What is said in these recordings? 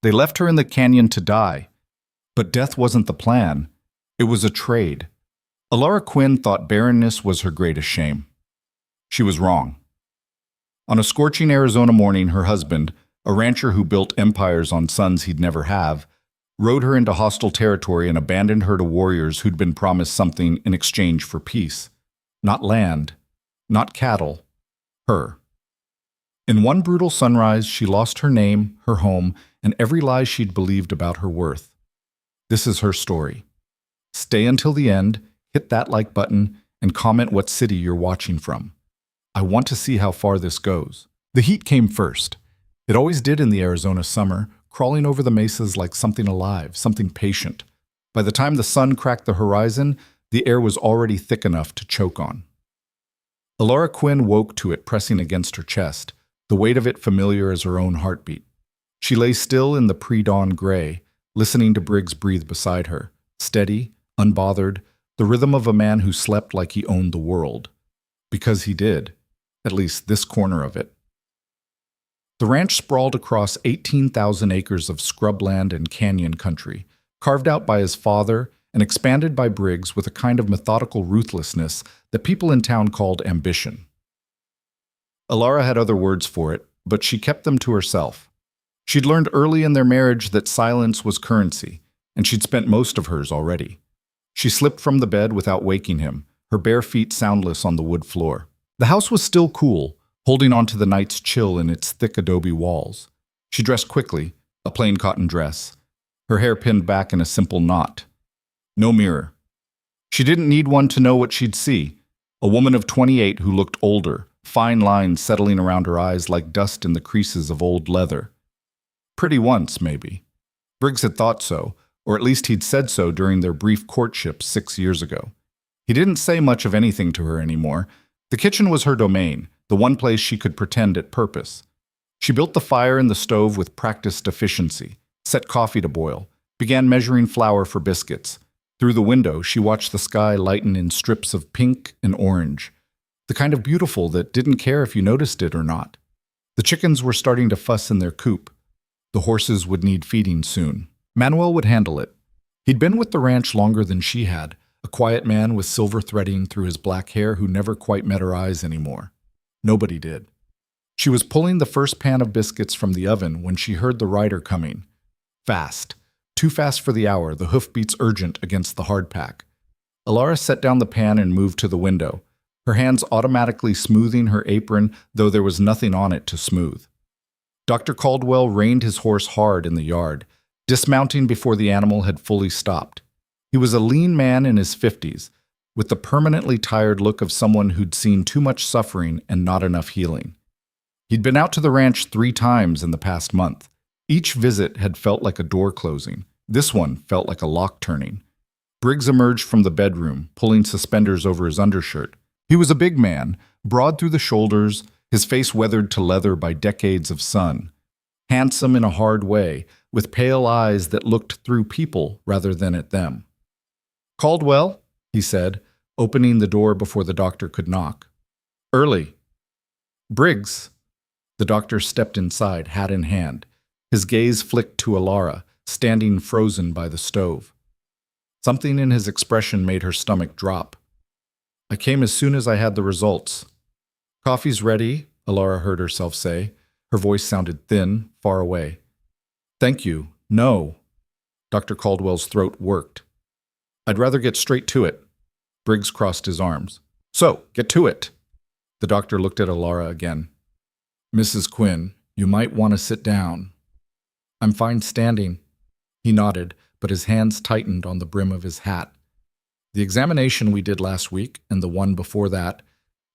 They left her in the canyon to die. But death wasn't the plan. It was a trade. Alara Quinn thought barrenness was her greatest shame. She was wrong. On a scorching Arizona morning, her husband, a rancher who built empires on sons he'd never have, rode her into hostile territory and abandoned her to warriors who'd been promised something in exchange for peace. Not land, not cattle, her. In one brutal sunrise, she lost her name, her home, and every lie she'd believed about her worth. This is her story. Stay until the end, hit that like button, and comment what city you're watching from. I want to see how far this goes. The heat came first. It always did in the Arizona summer, crawling over the mesas like something alive, something patient. By the time the sun cracked the horizon, the air was already thick enough to choke on. Alara Quinn woke to it pressing against her chest, the weight of it familiar as her own heartbeat. She lay still in the pre-dawn gray, listening to Briggs breathe beside her, steady, unbothered, the rhythm of a man who slept like he owned the world. Because he did, at least this corner of it. The ranch sprawled across 18,000 acres of scrubland and canyon country, carved out by his father and expanded by Briggs with a kind of methodical ruthlessness that people in town called ambition. Alara had other words for it, but she kept them to herself. She'd learned early in their marriage that silence was currency, and she'd spent most of hers already. She slipped from the bed without waking him, her bare feet soundless on the wood floor. The house was still cool, holding on to the night's chill in its thick adobe walls. She dressed quickly, a plain cotton dress, her hair pinned back in a simple knot. No mirror. She didn't need one to know what she'd see. A woman of 28 who looked older, fine lines settling around her eyes like dust in the creases of old leather. Pretty once, maybe. Briggs had thought so, or at least he'd said so during their brief courtship 6 years ago. He didn't say much of anything to her anymore. The kitchen was her domain, the one place she could pretend at purpose. She built the fire in the stove with practiced efficiency, set coffee to boil, began measuring flour for biscuits. Through the window, she watched the sky lighten in strips of pink and orange, the kind of beautiful that didn't care if you noticed it or not. The chickens were starting to fuss in their coop. The horses would need feeding soon. Manuel would handle it. He'd been with the ranch longer than she had, a quiet man with silver threading through his black hair who never quite met her eyes anymore. Nobody did. She was pulling the first pan of biscuits from the oven when she heard the rider coming. Fast. Too fast for the hour, the hoofbeats urgent against the hardpack. Alara set down the pan and moved to the window, her hands automatically smoothing her apron, though there was nothing on it to smooth. Dr. Caldwell reined his horse hard in the yard, dismounting before the animal had fully stopped. He was a lean man in his 50s, with the permanently tired look of someone who'd seen too much suffering and not enough healing. He'd been out to the ranch 3 times in the past month. Each visit had felt like a door closing. This one felt like a lock turning. Briggs emerged from the bedroom, pulling suspenders over his undershirt. He was a big man, broad through the shoulders, his face weathered to leather by decades of sun. Handsome in a hard way, with pale eyes that looked through people rather than at them. "Caldwell," he said, opening the door before the doctor could knock. "Early." "Briggs." The doctor stepped inside, hat in hand. His gaze flicked to Alara, standing frozen by the stove. Something in his expression made her stomach drop. "I came as soon as I had the results." "Coffee's ready," Alara heard herself say. Her voice sounded thin, far away. "Thank you. No." Dr. Caldwell's throat worked. "I'd rather get straight to it." Briggs crossed his arms. "So, get to it." The doctor looked at Alara again. "Mrs. Quinn, you might want to sit down." "I'm fine standing." He nodded, but his hands tightened on the brim of his hat. "The examination we did last week, and the one before that,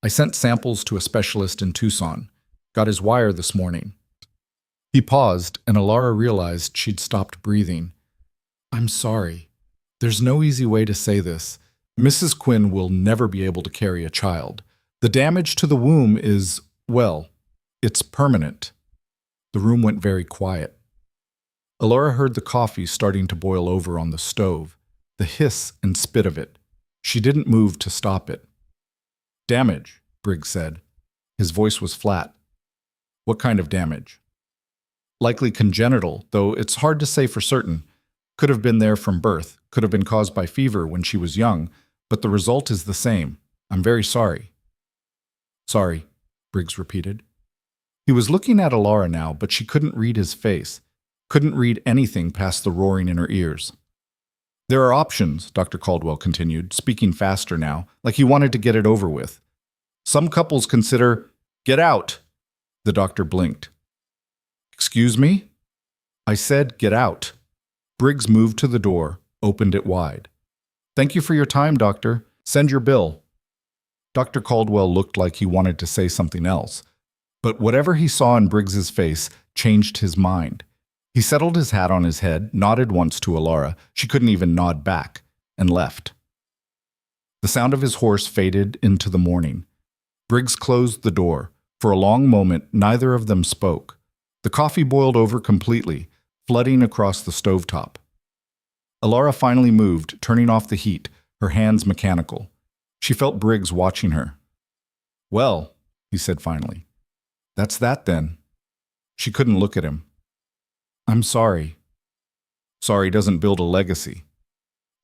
I sent samples to a specialist in Tucson. Got his wire this morning." He paused, and Alara realized she'd stopped breathing. "I'm sorry. There's no easy way to say this. Mrs. Quinn will never be able to carry a child. The damage to the womb is, well, it's permanent." The room went very quiet. Alara heard the coffee starting to boil over on the stove, the hiss and spit of it. She didn't move to stop it. "Damage," Briggs said. His voice was flat. "What kind of damage?" likely congenital, though it's hard to say for certain. Could have been there from birth, could have been caused by fever when she was young, but the result is the same. I'm very sorry. Sorry, Briggs repeated. He was looking at Alara now, but she couldn't read his face, couldn't read anything past the roaring in her ears. There are options, Dr. Caldwell continued, speaking faster now, like he wanted to get it over with. Some couples consider, get out. The doctor blinked. Excuse me? I said, get out. Briggs moved to the door, opened it wide. Thank you for your time, doctor. Send your bill. Dr. Caldwell looked like he wanted to say something else, but whatever he saw in Briggs's face changed his mind. He settled his hat on his head, nodded once to Alara, she couldn't even nod back, and left. The sound of his horse faded into the morning. Briggs closed the door. For a long moment, neither of them spoke. The coffee boiled over completely, flooding across the stovetop. Alara finally moved, turning off the heat, her hands mechanical. She felt Briggs watching her. Well, he said finally. That's that then. She couldn't look at him. I'm sorry. Sorry doesn't build a legacy.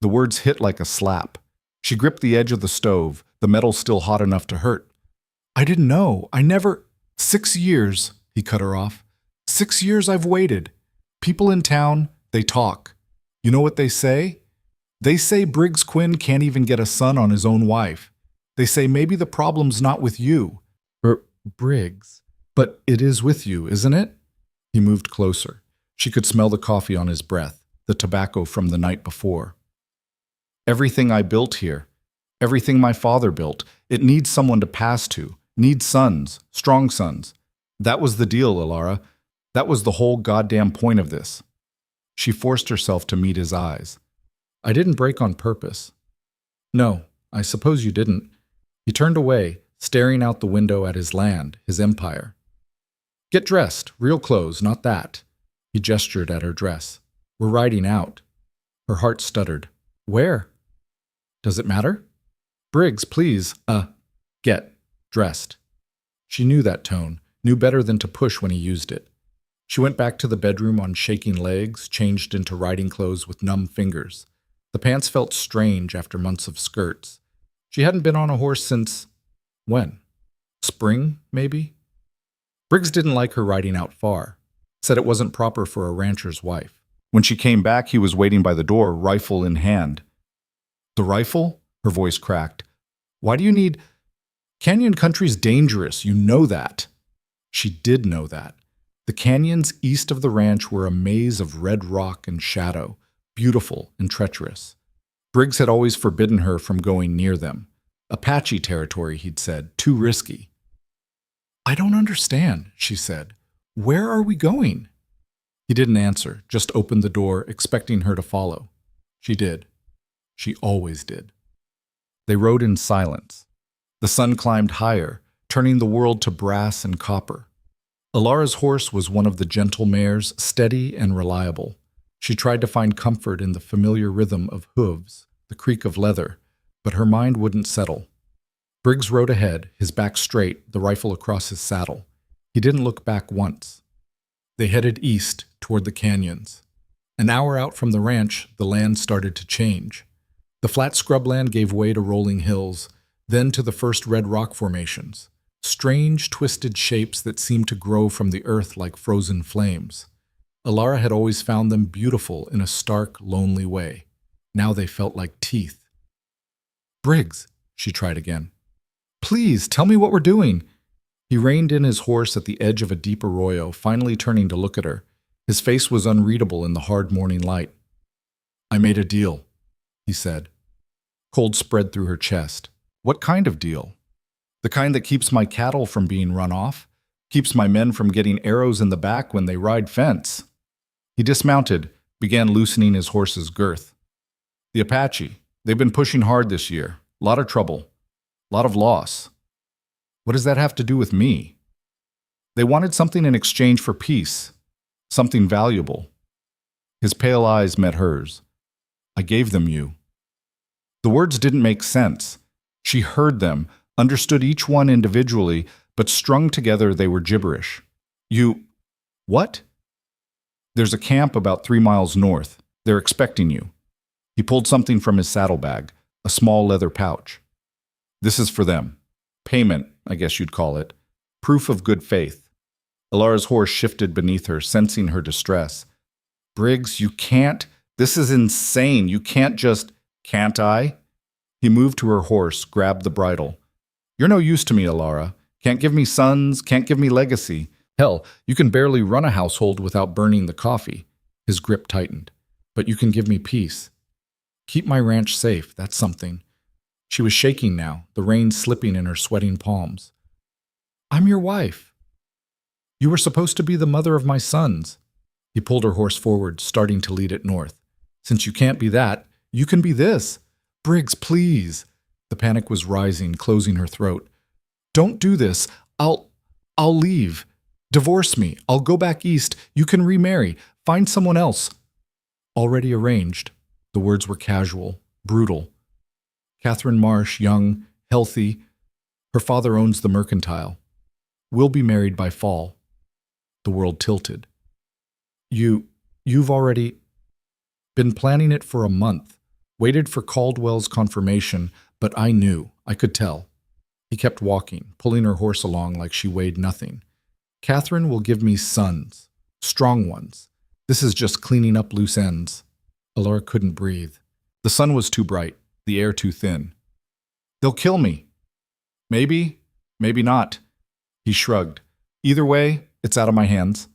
The words hit like a slap. She gripped the edge of the stove, the metal still hot enough to hurt. I didn't know. I never... 6 years, he cut her off. 6 years I've waited. People in town, they talk. You know what they say? They say Briggs Quinn can't even get a son on his own wife. They say maybe the problem's not with you. Briggs. But it is with you, isn't it? He moved closer. She could smell the coffee on his breath, the tobacco from the night before. Everything I built here, everything my father built, it needs someone to pass to, needs sons, strong sons. That was the deal, Alara. That was the whole goddamn point of this. She forced herself to meet his eyes. I didn't break on purpose. No, I suppose you didn't. He turned away, staring out the window at his land, his empire. Get dressed, real clothes, not that. He gestured at her dress. We're riding out. Her heart stuttered. Where? Does it matter? Briggs, please, get dressed. She knew that tone, knew better than to push when he used it. She went back to the bedroom on shaking legs, changed into riding clothes with numb fingers. The pants felt strange after months of skirts. She hadn't been on a horse since... when? Spring, maybe? Briggs didn't like her riding out far. Said it wasn't proper for a rancher's wife. When she came back, he was waiting by the door, rifle in hand. The rifle? Her voice cracked. Why do you need... Canyon country's dangerous, you know that. She did know that. The canyons east of the ranch were a maze of red rock and shadow, beautiful and treacherous. Briggs had always forbidden her from going near them. Apache territory, he'd said, too risky. I don't understand, she said. Where are we going? He didn't answer, just opened the door, expecting her to follow. She did. She always did. They rode in silence. The sun climbed higher, turning the world to brass and copper. Alara's horse was one of the gentle mares, steady and reliable. She tried to find comfort in the familiar rhythm of hooves, the creak of leather, but her mind wouldn't settle. Briggs rode ahead, his back straight, the rifle across his saddle. He didn't look back once. They headed east, toward the canyons. An hour out from the ranch, the land started to change. The flat scrubland gave way to rolling hills, then to the first red rock formations, strange, twisted shapes that seemed to grow from the earth like frozen flames. Alara had always found them beautiful in a stark, lonely way. Now they felt like teeth. Briggs, she tried again. Please, tell me what we're doing. He reined in his horse at the edge of a deep arroyo, finally turning to look at her. His face was unreadable in the hard morning light. I made a deal, he said. Cold spread through her chest. What kind of deal? The kind that keeps my cattle from being run off, keeps my men from getting arrows in the back when they ride fence. He dismounted, began loosening his horse's girth. The Apache, they've been pushing hard this year. Lot of trouble. Lot of loss. What does that have to do with me? They wanted something in exchange for peace, something valuable. His pale eyes met hers. I gave them you. The words didn't make sense. She heard them, understood each one individually, but strung together they were gibberish. You... what? There's a camp about 3 miles north. They're expecting you. He pulled something from his saddlebag, a small leather pouch. This is for them. Payment, I guess you'd call it. Proof of good faith. Alara's horse shifted beneath her, sensing her distress. Briggs, you can't. This is insane. You can't just. Can't I? He moved to her horse, grabbed the bridle. You're no use to me, Alara. Can't give me sons, can't give me legacy. Hell, you can barely run a household without burning the coffee. His grip tightened. But you can give me peace. Keep my ranch safe, that's something. She was shaking now, the rain slipping in her sweating palms. I'm your wife. You were supposed to be the mother of my sons. He pulled her horse forward, starting to lead it north. Since you can't be that, you can be this. Briggs, please. The panic was rising, closing her throat. Don't do this. I'll leave. Divorce me. I'll go back east. You can remarry. Find someone else. Already arranged. The words were casual, brutal. Catherine Marsh, young, healthy. Her father owns the mercantile. We'll be married by fall. The world tilted. You've already been planning it for a month. Waited for Caldwell's confirmation, but I knew. I could tell. He kept walking, pulling her horse along like she weighed nothing. Catherine will give me sons. Strong ones. This is just cleaning up loose ends. Alara couldn't breathe. The sun was too bright, the air too thin. They'll kill me. Maybe, maybe not. He shrugged. Either way, it's out of my hands.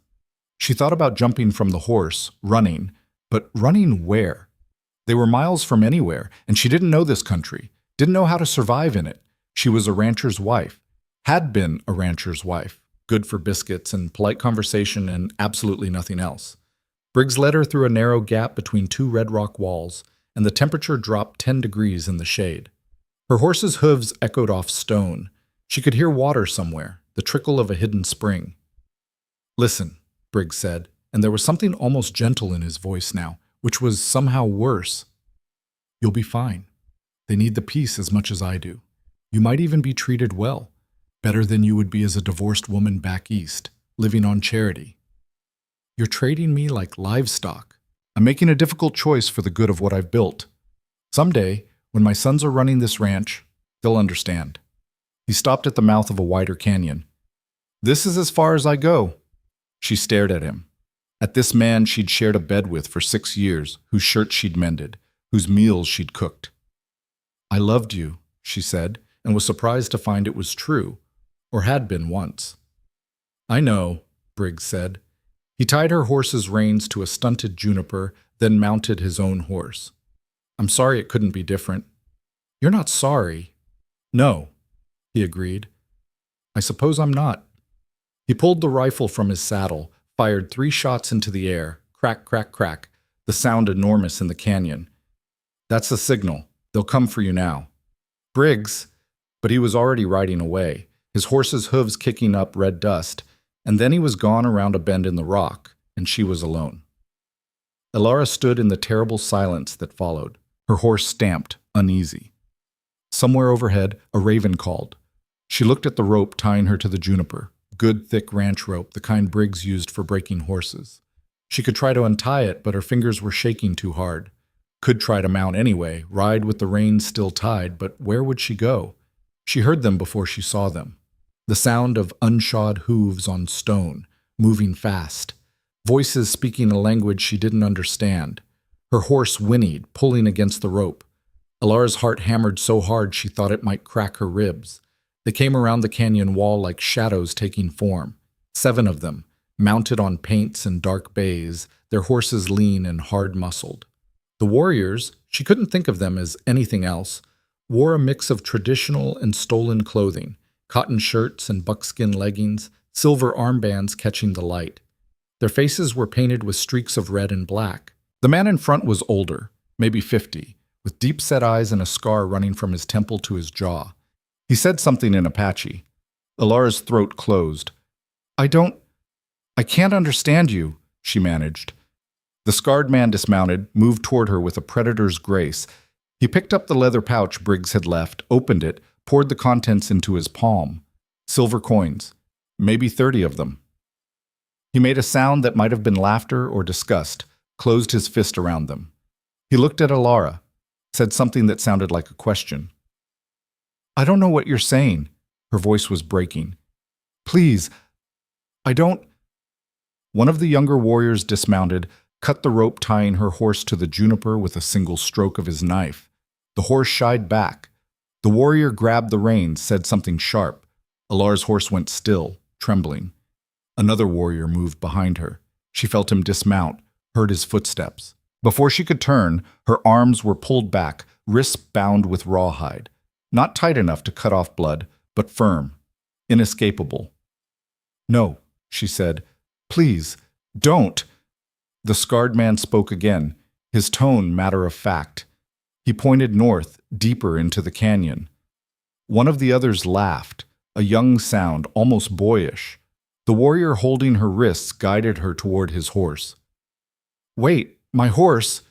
She thought about jumping from the horse, running. But running where? They were miles from anywhere, and she didn't know this country, didn't know how to survive in it. She was a rancher's wife, had been a rancher's wife, good for biscuits and polite conversation and absolutely nothing else. Briggs led her through a narrow gap between two red rock walls, and the temperature dropped 10 degrees in the shade. Her horse's hooves echoed off stone. She could hear water somewhere, the trickle of a hidden spring. Listen, Briggs said, and there was something almost gentle in his voice now, which was somehow worse. You'll be fine. They need the peace as much as I do. You might even be treated well, better than you would be as a divorced woman back east, living on charity. You're trading me like livestock. I'm making a difficult choice for the good of what I've built. Someday, when my sons are running this ranch, they'll understand. He stopped at the mouth of a wider canyon. This is as far as I go. She stared at him. At this man she'd shared a bed with for 6 years, whose shirts she'd mended, whose meals she'd cooked. I loved you, she said, and was surprised to find it was true, or had been once. I know, Briggs said. He tied her horse's reins to a stunted juniper, then mounted his own horse. I'm sorry it couldn't be different. You're not sorry. No, he agreed. I suppose I'm not. He pulled the rifle from his saddle, fired 3 shots into the air, crack, crack, crack, the sound enormous in the canyon. That's the signal. They'll come for you now. Briggs, but he was already riding away, his horse's hooves kicking up red dust, and then he was gone around a bend in the rock, and she was alone. Alara stood in the terrible silence that followed. Her horse stamped, uneasy. Somewhere overhead, a raven called. She looked at the rope tying her to the juniper, good thick ranch rope, the kind Briggs used for breaking horses. She could try to untie it, but her fingers were shaking too hard. Could try to mount anyway, ride with the reins still tied, but where would she go? She heard them before she saw them. The sound of unshod hooves on stone, moving fast. Voices speaking a language she didn't understand. Her horse whinnied, pulling against the rope. Alara's heart hammered so hard she thought it might crack her ribs. They came around the canyon wall like shadows taking form. 7 of them, mounted on paints and dark bays, their horses lean and hard-muscled. The warriors, she couldn't think of them as anything else, wore a mix of traditional and stolen clothing, cotton shirts and buckskin leggings, silver armbands catching the light. Their faces were painted with streaks of red and black. The man in front was older, maybe 50, with deep-set eyes and a scar running from his temple to his jaw. He said something in Apache. Alara's throat closed. I can't understand you, she managed. The scarred man dismounted, moved toward her with a predator's grace. He picked up the leather pouch Briggs had left, opened it, poured the contents into his palm. Silver coins, maybe 30 of them. He made a sound that might have been laughter or disgust, closed his fist around them. He looked at Alara, said something that sounded like a question. "I don't know what you're saying." Her voice was breaking. "Please, I don't—" One of the younger warriors dismounted, cut the rope tying her horse to the juniper with a single stroke of his knife. The horse shied back. The warrior grabbed the reins, said something sharp. Alara's horse went still, trembling. Another warrior moved behind her. She felt him dismount, heard his footsteps. Before she could turn, her arms were pulled back, wrists bound with rawhide. Not tight enough to cut off blood, but firm, inescapable. "No," she said. "Please, don't." The scarred man spoke again, his tone matter of fact. He pointed north, deeper into the canyon. One of the others laughed, a young sound, almost boyish. The warrior holding her wrists guided her toward his horse. "Wait, my horse!"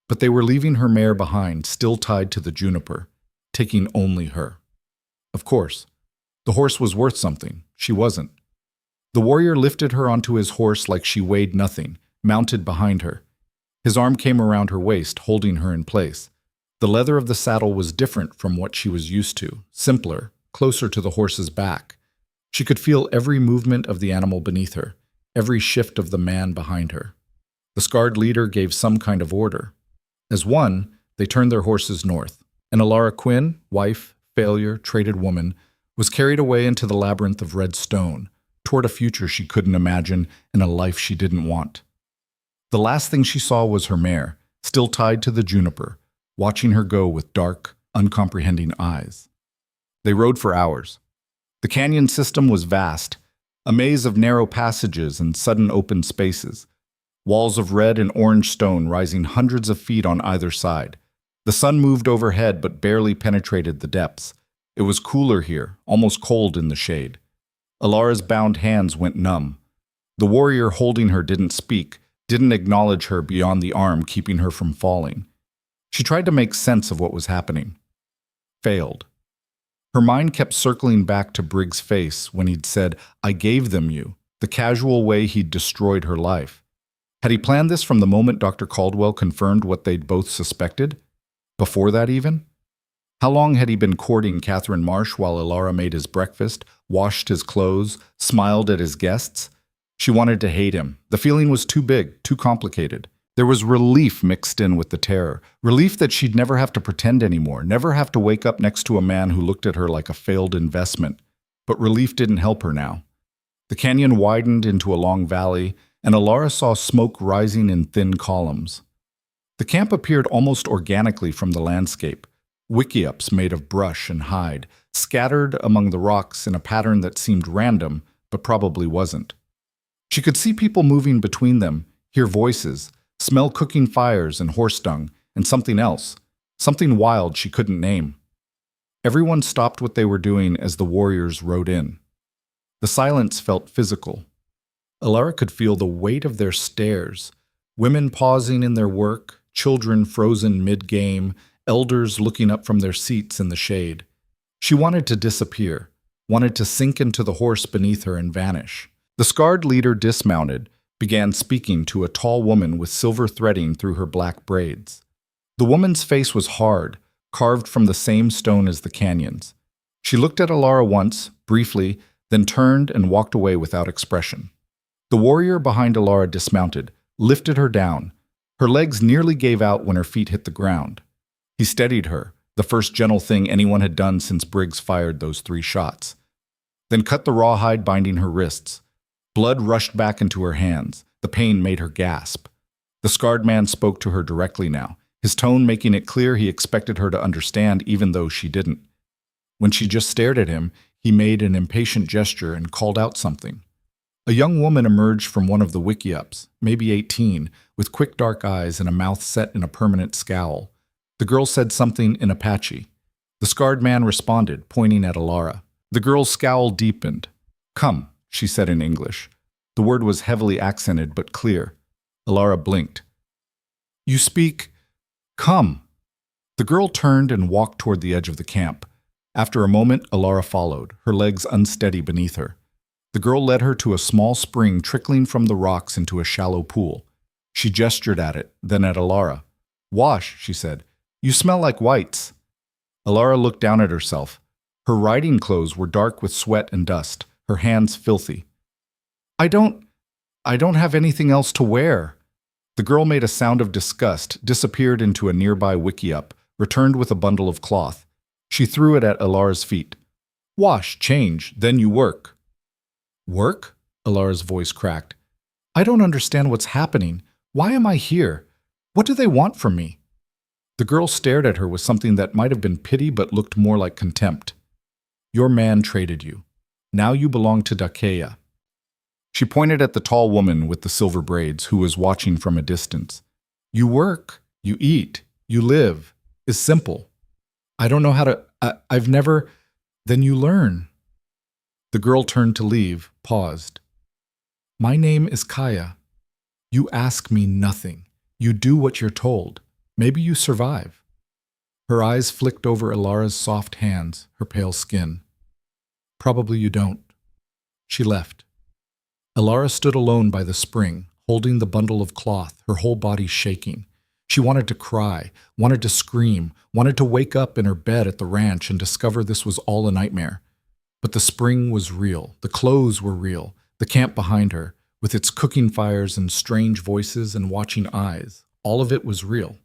But they were leaving her mare behind, still tied to the juniper, taking only her. Of course, the horse was worth something. She wasn't. The warrior lifted her onto his horse like she weighed nothing, mounted behind her. His arm came around her waist, holding her in place. The leather of the saddle was different from what she was used to, simpler, closer to the horse's back. She could feel every movement of the animal beneath her, every shift of the man behind her. The scarred leader gave some kind of order. As one, they turned their horses north, and Alara Quinn, wife, failure, traded woman, was carried away into the labyrinth of red stone, toward a future she couldn't imagine and a life she didn't want. The last thing she saw was her mare, still tied to the juniper, watching her go with dark, uncomprehending eyes. They rode for hours. The canyon system was vast, a maze of narrow passages and sudden open spaces, walls of red and orange stone rising hundreds of feet on either side. The sun moved overhead but barely penetrated the depths. It was cooler here, almost cold in the shade. Alara's bound hands went numb. The warrior holding her didn't speak, didn't acknowledge her beyond the arm keeping her from falling. She tried to make sense of what was happening. Failed. Her mind kept circling back to Briggs' face when he'd said, "I gave them you," the casual way he'd destroyed her life. Had he planned this from the moment Dr. Caldwell confirmed what they'd both suspected? Before that even? How long had he been courting Catherine Marsh while Alara made his breakfast, washed his clothes, smiled at his guests? She wanted to hate him. The feeling was too big, too complicated. There was relief mixed in with the terror. Relief that she'd never have to pretend anymore, never have to wake up next to a man who looked at her like a failed investment. But relief didn't help her now. The canyon widened into a long valley, and Alara saw smoke rising in thin columns. The camp appeared almost organically from the landscape. Wickiups made of brush and hide, scattered among the rocks in a pattern that seemed random, but probably wasn't. She could see people moving between them, hear voices, smell cooking fires and horse dung, and something else, something wild she couldn't name. Everyone stopped what they were doing as the warriors rode in. The silence felt physical. Alara could feel the weight of their stares, women pausing in their work, children frozen mid-game, elders looking up from their seats in the shade. She wanted to disappear, wanted to sink into the horse beneath her and vanish. The scarred leader dismounted, began speaking to a tall woman with silver threading through her black braids. The woman's face was hard, carved from the same stone as the canyons. She looked at Alara once, briefly, then turned and walked away without expression. The warrior behind Alara dismounted, lifted her down. Her legs nearly gave out when her feet hit the ground. He steadied her, the first gentle thing anyone had done since Briggs fired those 3 shots. Then cut the rawhide binding her wrists. Blood rushed back into her hands. The pain made her gasp. The scarred man spoke to her directly now, his tone making it clear he expected her to understand even though she didn't. When she just stared at him, he made an impatient gesture and called out something. A young woman emerged from one of the wickiups, maybe 18, with quick dark eyes and a mouth set in a permanent scowl. The girl said something in Apache. The scarred man responded, pointing at Alara. The girl's scowl deepened. "Come," she said in English. The word was heavily accented but clear. Alara blinked. "You speak? Come." The girl turned and walked toward the edge of the camp. After a moment, Alara followed, her legs unsteady beneath her. The girl led her to a small spring trickling from the rocks into a shallow pool. She gestured at it, then at Alara. "Wash," she said. "You smell like whites." Alara looked down at herself. Her riding clothes were dark with sweat and dust, her hands filthy. I don't have anything else to wear." The girl made a sound of disgust, disappeared into a nearby wickiup, returned with a bundle of cloth. She threw it at Alara's feet. "Wash, change, then you work." "Work?" Alara's voice cracked. "I don't understand what's happening. Why am I here? What do they want from me?" The girl stared at her with something that might have been pity but looked more like contempt. "Your man traded you. Now you belong to Dakea." She pointed at the tall woman with the silver braids who was watching from a distance. "You work, you eat, you live. Is simple. I don't know how to. I've never. Then you learn." The girl turned to leave, paused. "My name is Kaya. You ask me nothing. You do what you're told. Maybe you survive." Her eyes flicked over Alara's soft hands, her pale skin. "Probably you don't." She left. Alara stood alone by the spring, holding the bundle of cloth, her whole body shaking. She wanted to cry, wanted to scream, wanted to wake up in her bed at the ranch and discover this was all a nightmare. But the spring was real, the clothes were real, the camp behind her, with its cooking fires and strange voices and watching eyes, all of it was real.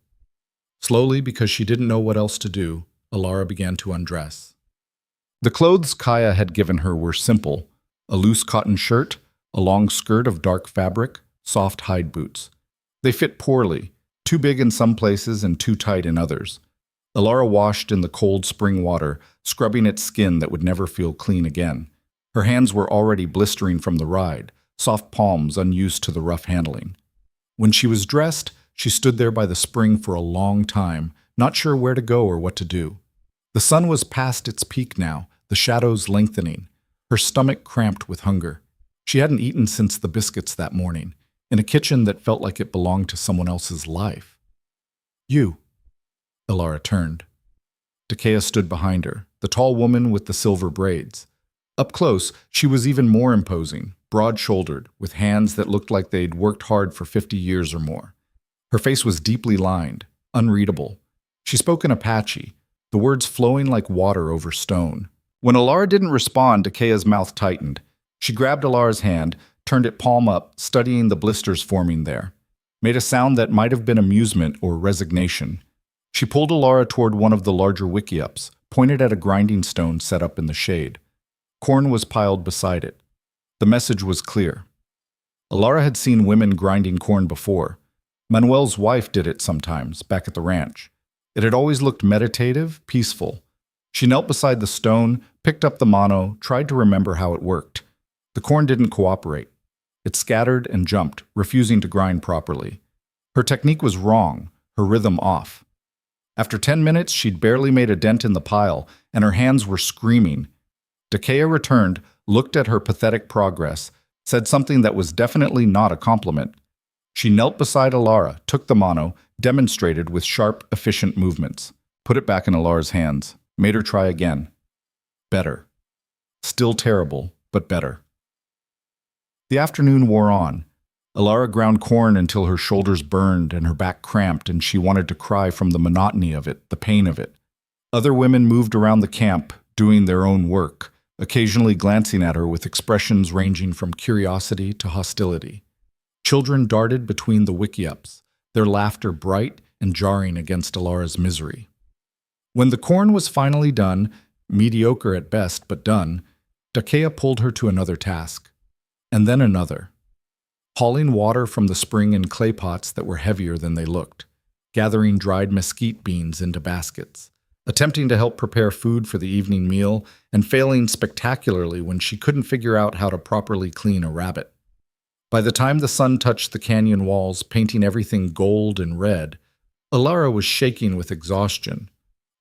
Slowly, because she didn't know what else to do, Alara began to undress. The clothes Kaya had given her were simple: a loose cotton shirt, a long skirt of dark fabric, soft hide boots. They fit poorly, too big in some places and too tight in others. Alara washed in the cold spring water, scrubbing its skin that would never feel clean again. Her hands were already blistering from the ride, soft palms unused to the rough handling. When she was dressed, she stood there by the spring for a long time, not sure where to go or what to do. The sun was past its peak now, the shadows lengthening. Her stomach cramped with hunger. She hadn't eaten since the biscuits that morning, in a kitchen that felt like it belonged to someone else's life. "You." Alara turned. Dakea stood behind her, the tall woman with the silver braids. Up close, she was even more imposing, broad-shouldered, with hands that looked like they'd worked hard for 50 years or more. Her face was deeply lined, unreadable. She spoke in Apache, the words flowing like water over stone. When Alara didn't respond, Dakea's mouth tightened. She grabbed Alara's hand, turned it palm up, studying the blisters forming there. Made a sound that might have been amusement or resignation. She pulled Alara toward one of the larger wickiups, pointed at a grinding stone set up in the shade. Corn was piled beside it. The message was clear. Alara had seen women grinding corn before. Manuel's wife did it sometimes, back at the ranch. It had always looked meditative, peaceful. She knelt beside the stone, picked up the mano, tried to remember how it worked. The corn didn't cooperate. It scattered and jumped, refusing to grind properly. Her technique was wrong, her rhythm off. After 10 minutes, she'd barely made a dent in the pile, and her hands were screaming. Dakea returned, looked at her pathetic progress, said something that was definitely not a compliment. She knelt beside Alara, took the mano, demonstrated with sharp, efficient movements, put it back in Alara's hands, made her try again. Better. Still terrible, but better. The afternoon wore on. Alara ground corn until her shoulders burned and her back cramped, and she wanted to cry from the monotony of it, the pain of it. Other women moved around the camp, doing their own work, occasionally glancing at her with expressions ranging from curiosity to hostility. Children darted between the wickiups, their laughter bright and jarring against Alara's misery. When the corn was finally done, mediocre at best but done, Dakea pulled her to another task. And then another. Hauling water from the spring in clay pots that were heavier than they looked, gathering dried mesquite beans into baskets, attempting to help prepare food for the evening meal, and failing spectacularly when she couldn't figure out how to properly clean a rabbit. By the time the sun touched the canyon walls, painting everything gold and red, Alara was shaking with exhaustion.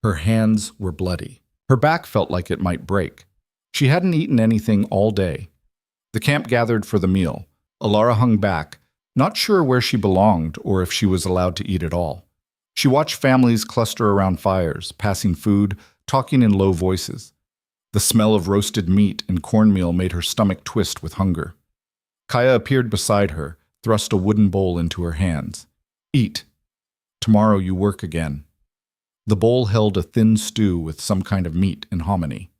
Her hands were bloody. Her back felt like it might break. She hadn't eaten anything all day. The camp gathered for the meal. Alara hung back, not sure where she belonged or if she was allowed to eat at all. She watched families cluster around fires, passing food, talking in low voices. The smell of roasted meat and cornmeal made her stomach twist with hunger. Kaya appeared beside her, thrust a wooden bowl into her hands. Eat. Tomorrow you work again. The bowl held a thin stew with some kind of meat and hominy.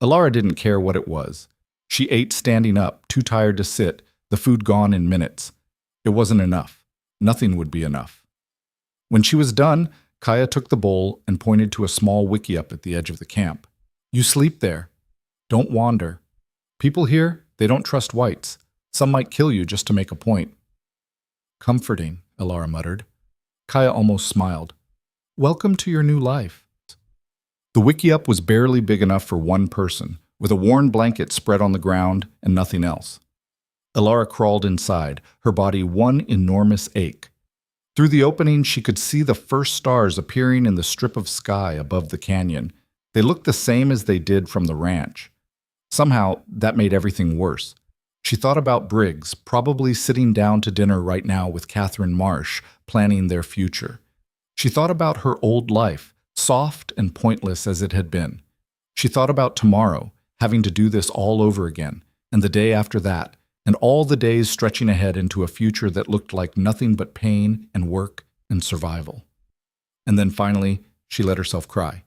Alara didn't care what it was. She ate standing up, too tired to sit, the food gone in minutes. It wasn't enough. Nothing would be enough. When she was done, Kaya took the bowl and pointed to a small wickiup at the edge of the camp. You sleep there. Don't wander. People here, they don't trust whites. Some might kill you just to make a point. Comforting, Alara muttered. Kaya almost smiled. Welcome to your new life. The wickiup was barely big enough for one person, with a worn blanket spread on the ground and nothing else. Alara crawled inside, her body one enormous ache. Through the opening, she could see the first stars appearing in the strip of sky above the canyon. They looked the same as they did from the ranch. Somehow, that made everything worse. She thought about Briggs, probably sitting down to dinner right now with Catherine Marsh, planning their future. She thought about her old life, soft and pointless as it had been. She thought about tomorrow, having to do this all over again, and the day after that, and all the days stretching ahead into a future that looked like nothing but pain and work and survival. And then finally, she let herself cry.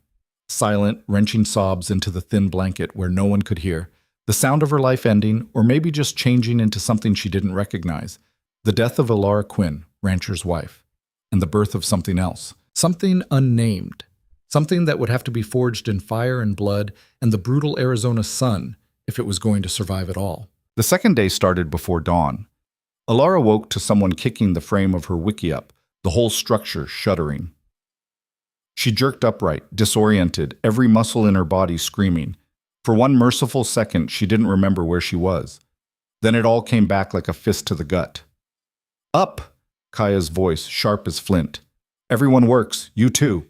Silent, wrenching sobs into the thin blanket where no one could hear, the sound of her life ending, or maybe just changing into something she didn't recognize. The death of Alara Quinn, rancher's wife, and the birth of something else, something unnamed, something that would have to be forged in fire and blood and the brutal Arizona sun if it was going to survive at all. The second day started before dawn. Alara woke to someone kicking the frame of her wickiup, the whole structure shuddering. She jerked upright, disoriented, every muscle in her body screaming. For one merciful second, she didn't remember where she was. Then it all came back like a fist to the gut. Up! Kaya's voice, sharp as flint. Everyone works, you too.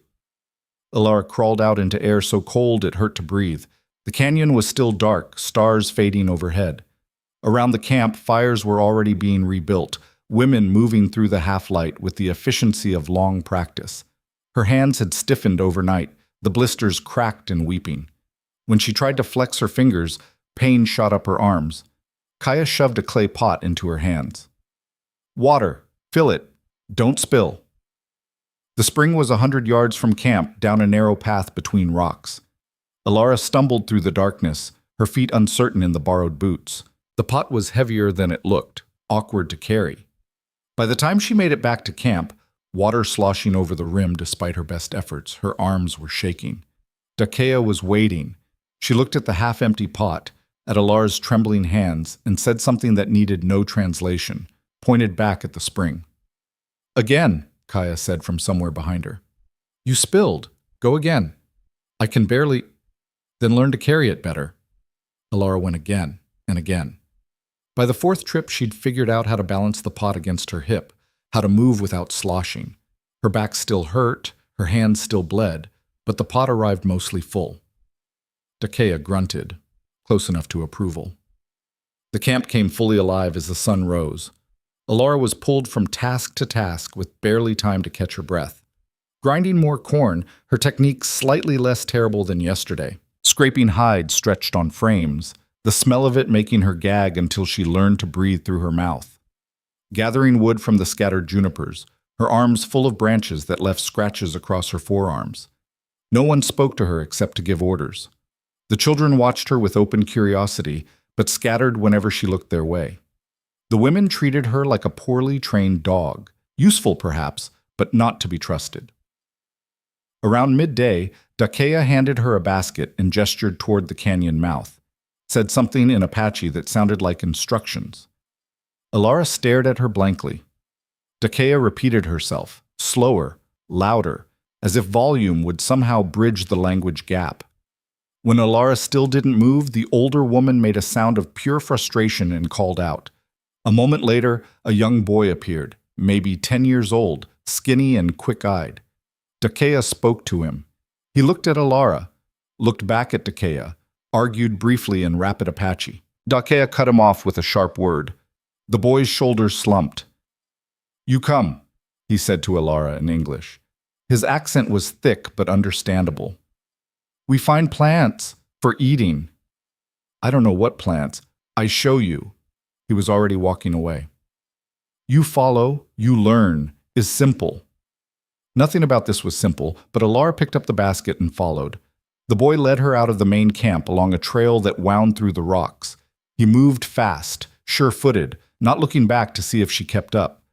Alara crawled out into air so cold it hurt to breathe. The canyon was still dark, stars fading overhead. Around the camp, fires were already being rebuilt, women moving through the half-light with the efficiency of long practice. Her hands had stiffened overnight, the blisters cracked and weeping. When she tried to flex her fingers, pain shot up her arms. Kaya shoved a clay pot into her hands. Water. Fill it. Don't spill. The spring was 100 yards from camp, down a narrow path between rocks. Alara stumbled through the darkness, her feet uncertain in the borrowed boots. The pot was heavier than it looked, awkward to carry. By the time she made it back to camp, water sloshing over the rim despite her best efforts, her arms were shaking. Dakea was waiting. She looked at the half-empty pot, at Alara's trembling hands, and said something that needed no translation, pointed back at the spring. Again, Kaya said from somewhere behind her. You spilled. Go again. I can barely... Then learn to carry it better. Alara went again and again. By the fourth trip, she'd figured out how to balance the pot against her hip, how to move without sloshing. Her back still hurt, her hands still bled, but the pot arrived mostly full. Dakea grunted, close enough to approval. The camp came fully alive as the sun rose. Alara was pulled from task to task with barely time to catch her breath. Grinding more corn, her technique slightly less terrible than yesterday. Scraping hide stretched on frames, the smell of it making her gag until she learned to breathe through her mouth. Gathering wood from the scattered junipers, her arms full of branches that left scratches across her forearms. No one spoke to her except to give orders. The children watched her with open curiosity, but scattered whenever she looked their way. The women treated her like a poorly trained dog, useful perhaps, but not to be trusted. Around midday, Dakea handed her a basket and gestured toward the canyon mouth, said something in Apache that sounded like instructions. Alara stared at her blankly. Dakea repeated herself, slower, louder, as if volume would somehow bridge the language gap. When Alara still didn't move, the older woman made a sound of pure frustration and called out. A moment later, a young boy appeared, maybe 10 years old, skinny and quick-eyed. Dakea spoke to him. He looked at Alara, looked back at Dakea, argued briefly in rapid Apache. Dakea cut him off with a sharp word. The boy's shoulders slumped. You come, he said to Alara in English. His accent was thick but understandable. We find plants, For eating. I don't know what plants. I show you. He was already walking away. You follow, you learn, is simple. Nothing about this was simple, but Alara picked up the basket and followed. The boy led her out of the main camp along a trail that wound through the rocks. He moved fast, sure-footed, not looking back to see if she kept up.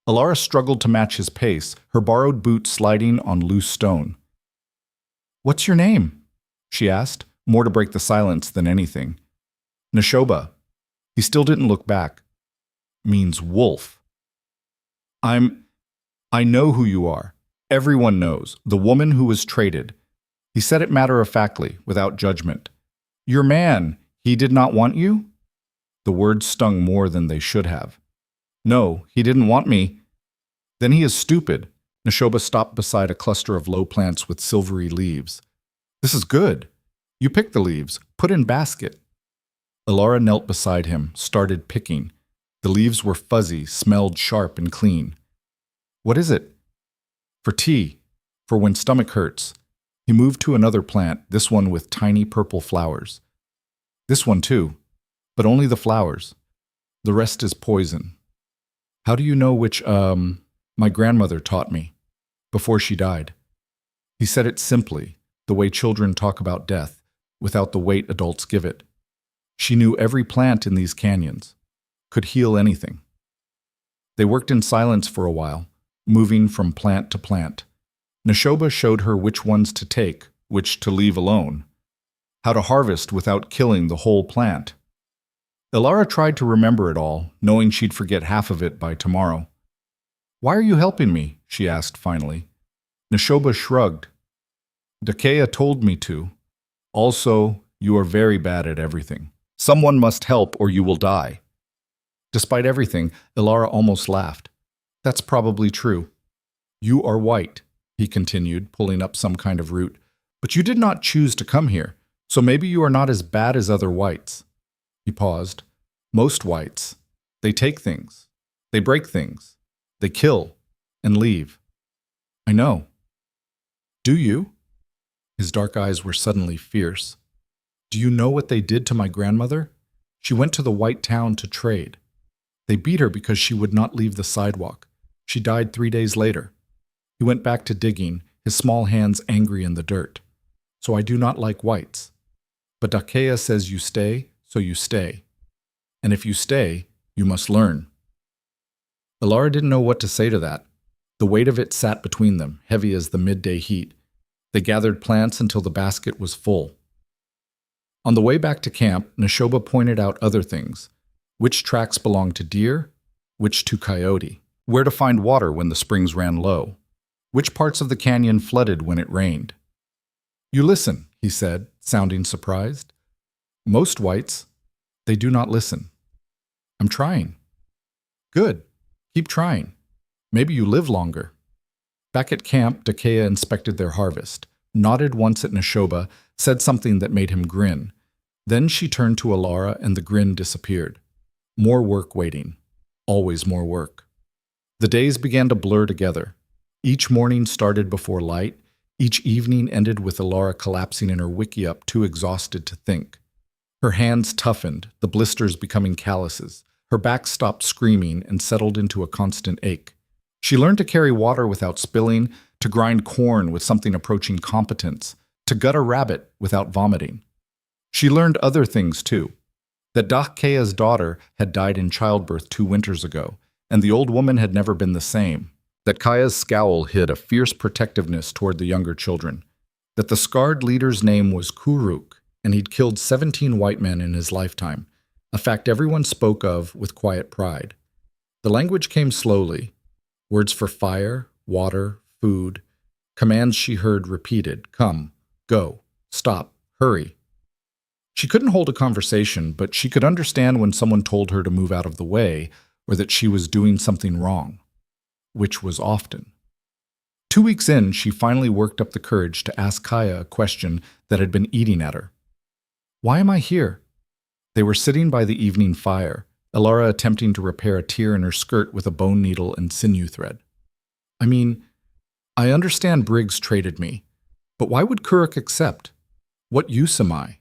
Alara struggled to match his pace, her borrowed boot sliding on loose stone. "What's your name?" she asked, more to break the silence than anything. "Neshoba." He still didn't look back. "Means wolf." I know who you are. Everyone knows. The woman who was traded." He said it matter-of-factly, without judgment. "Your man, he did not want you?" The words stung more than they should have. "No, he didn't want me." "Then he is stupid." Neshoba stopped beside a cluster of low plants with silvery leaves. "This is good. You pick the leaves, put in basket." Alara knelt beside him, started picking. The leaves were fuzzy, smelled sharp and clean. "What is it?" "For tea, for when stomach hurts." He moved to another plant, this one with tiny purple flowers. "This one too, but only the flowers. The rest is poison." "How do you know which, My grandmother taught me, before she died." He said it simply, the way children talk about death, without the weight adults give it. She knew every plant in these canyons, could heal anything. They worked in silence for a while, moving from plant to plant. Neshoba showed her which ones to take, which to leave alone, how to harvest without killing the whole plant. Alara tried to remember it all, knowing she'd forget half of it by tomorrow. "Why are you helping me?" she asked finally. Neshoba shrugged. "Dakea told me to. Also, you are very bad at everything. Someone must help or you will die." Despite everything, Alara almost laughed. "That's probably true. You are white," he continued, pulling up some kind of root. "But you did not choose to come here, so maybe you are not as bad as other whites." He paused. "Most whites. They take things. They break things. They kill and leave." "I know." "Do you?" His dark eyes were suddenly fierce. "Do you know what they did to my grandmother? She went to the white town to trade. They beat her because she would not leave the sidewalk. She died 3 days later." He went back to digging, his small hands angry in the dirt. "So I do not like whites. But Dakea says you stay, so you stay. And if you stay, you must learn." Alara didn't know what to say to that. The weight of it sat between them, heavy as the midday heat. They gathered plants until the basket was full. On the way back to camp, Neshoba pointed out other things. Which tracks belonged to deer, which to coyote. Where to find water when the springs ran low. Which parts of the canyon flooded when it rained. "You listen," he said, sounding surprised. "Most whites, they do not listen." "I'm trying." "Good. Keep trying. Maybe you live longer." Back at camp, Dakea inspected their harvest, nodded once at Neshoba, said something that made him grin. Then she turned to Alara and the grin disappeared. More work waiting. Always more work. The days began to blur together. Each morning started before light. Each evening ended with Alara collapsing in her wickiup, too exhausted to think. Her hands toughened, the blisters becoming calluses. Her back stopped screaming and settled into a constant ache. She learned to carry water without spilling, to grind corn with something approaching competence, to gut a rabbit without vomiting. She learned other things too. That Dakea's daughter had died in childbirth 2 winters ago, and the old woman had never been the same. That Kaya's scowl hid a fierce protectiveness toward the younger children. That the scarred leader's name was Kuruk, and he'd killed 17 white men in his lifetime, a fact everyone spoke of with quiet pride. The language came slowly. Words for fire, water, food. Commands she heard repeated: come, go, stop, hurry. She couldn't hold a conversation, but she could understand when someone told her to move out of the way or that she was doing something wrong, which was often. 2 weeks in, she finally worked up the courage to ask Kaya a question that had been eating at her. "Why am I here?" They were sitting by the evening fire, Alara attempting to repair a tear in her skirt with a bone needle and sinew thread. I understand Briggs traded me, but why would Kuruk accept? What use am I?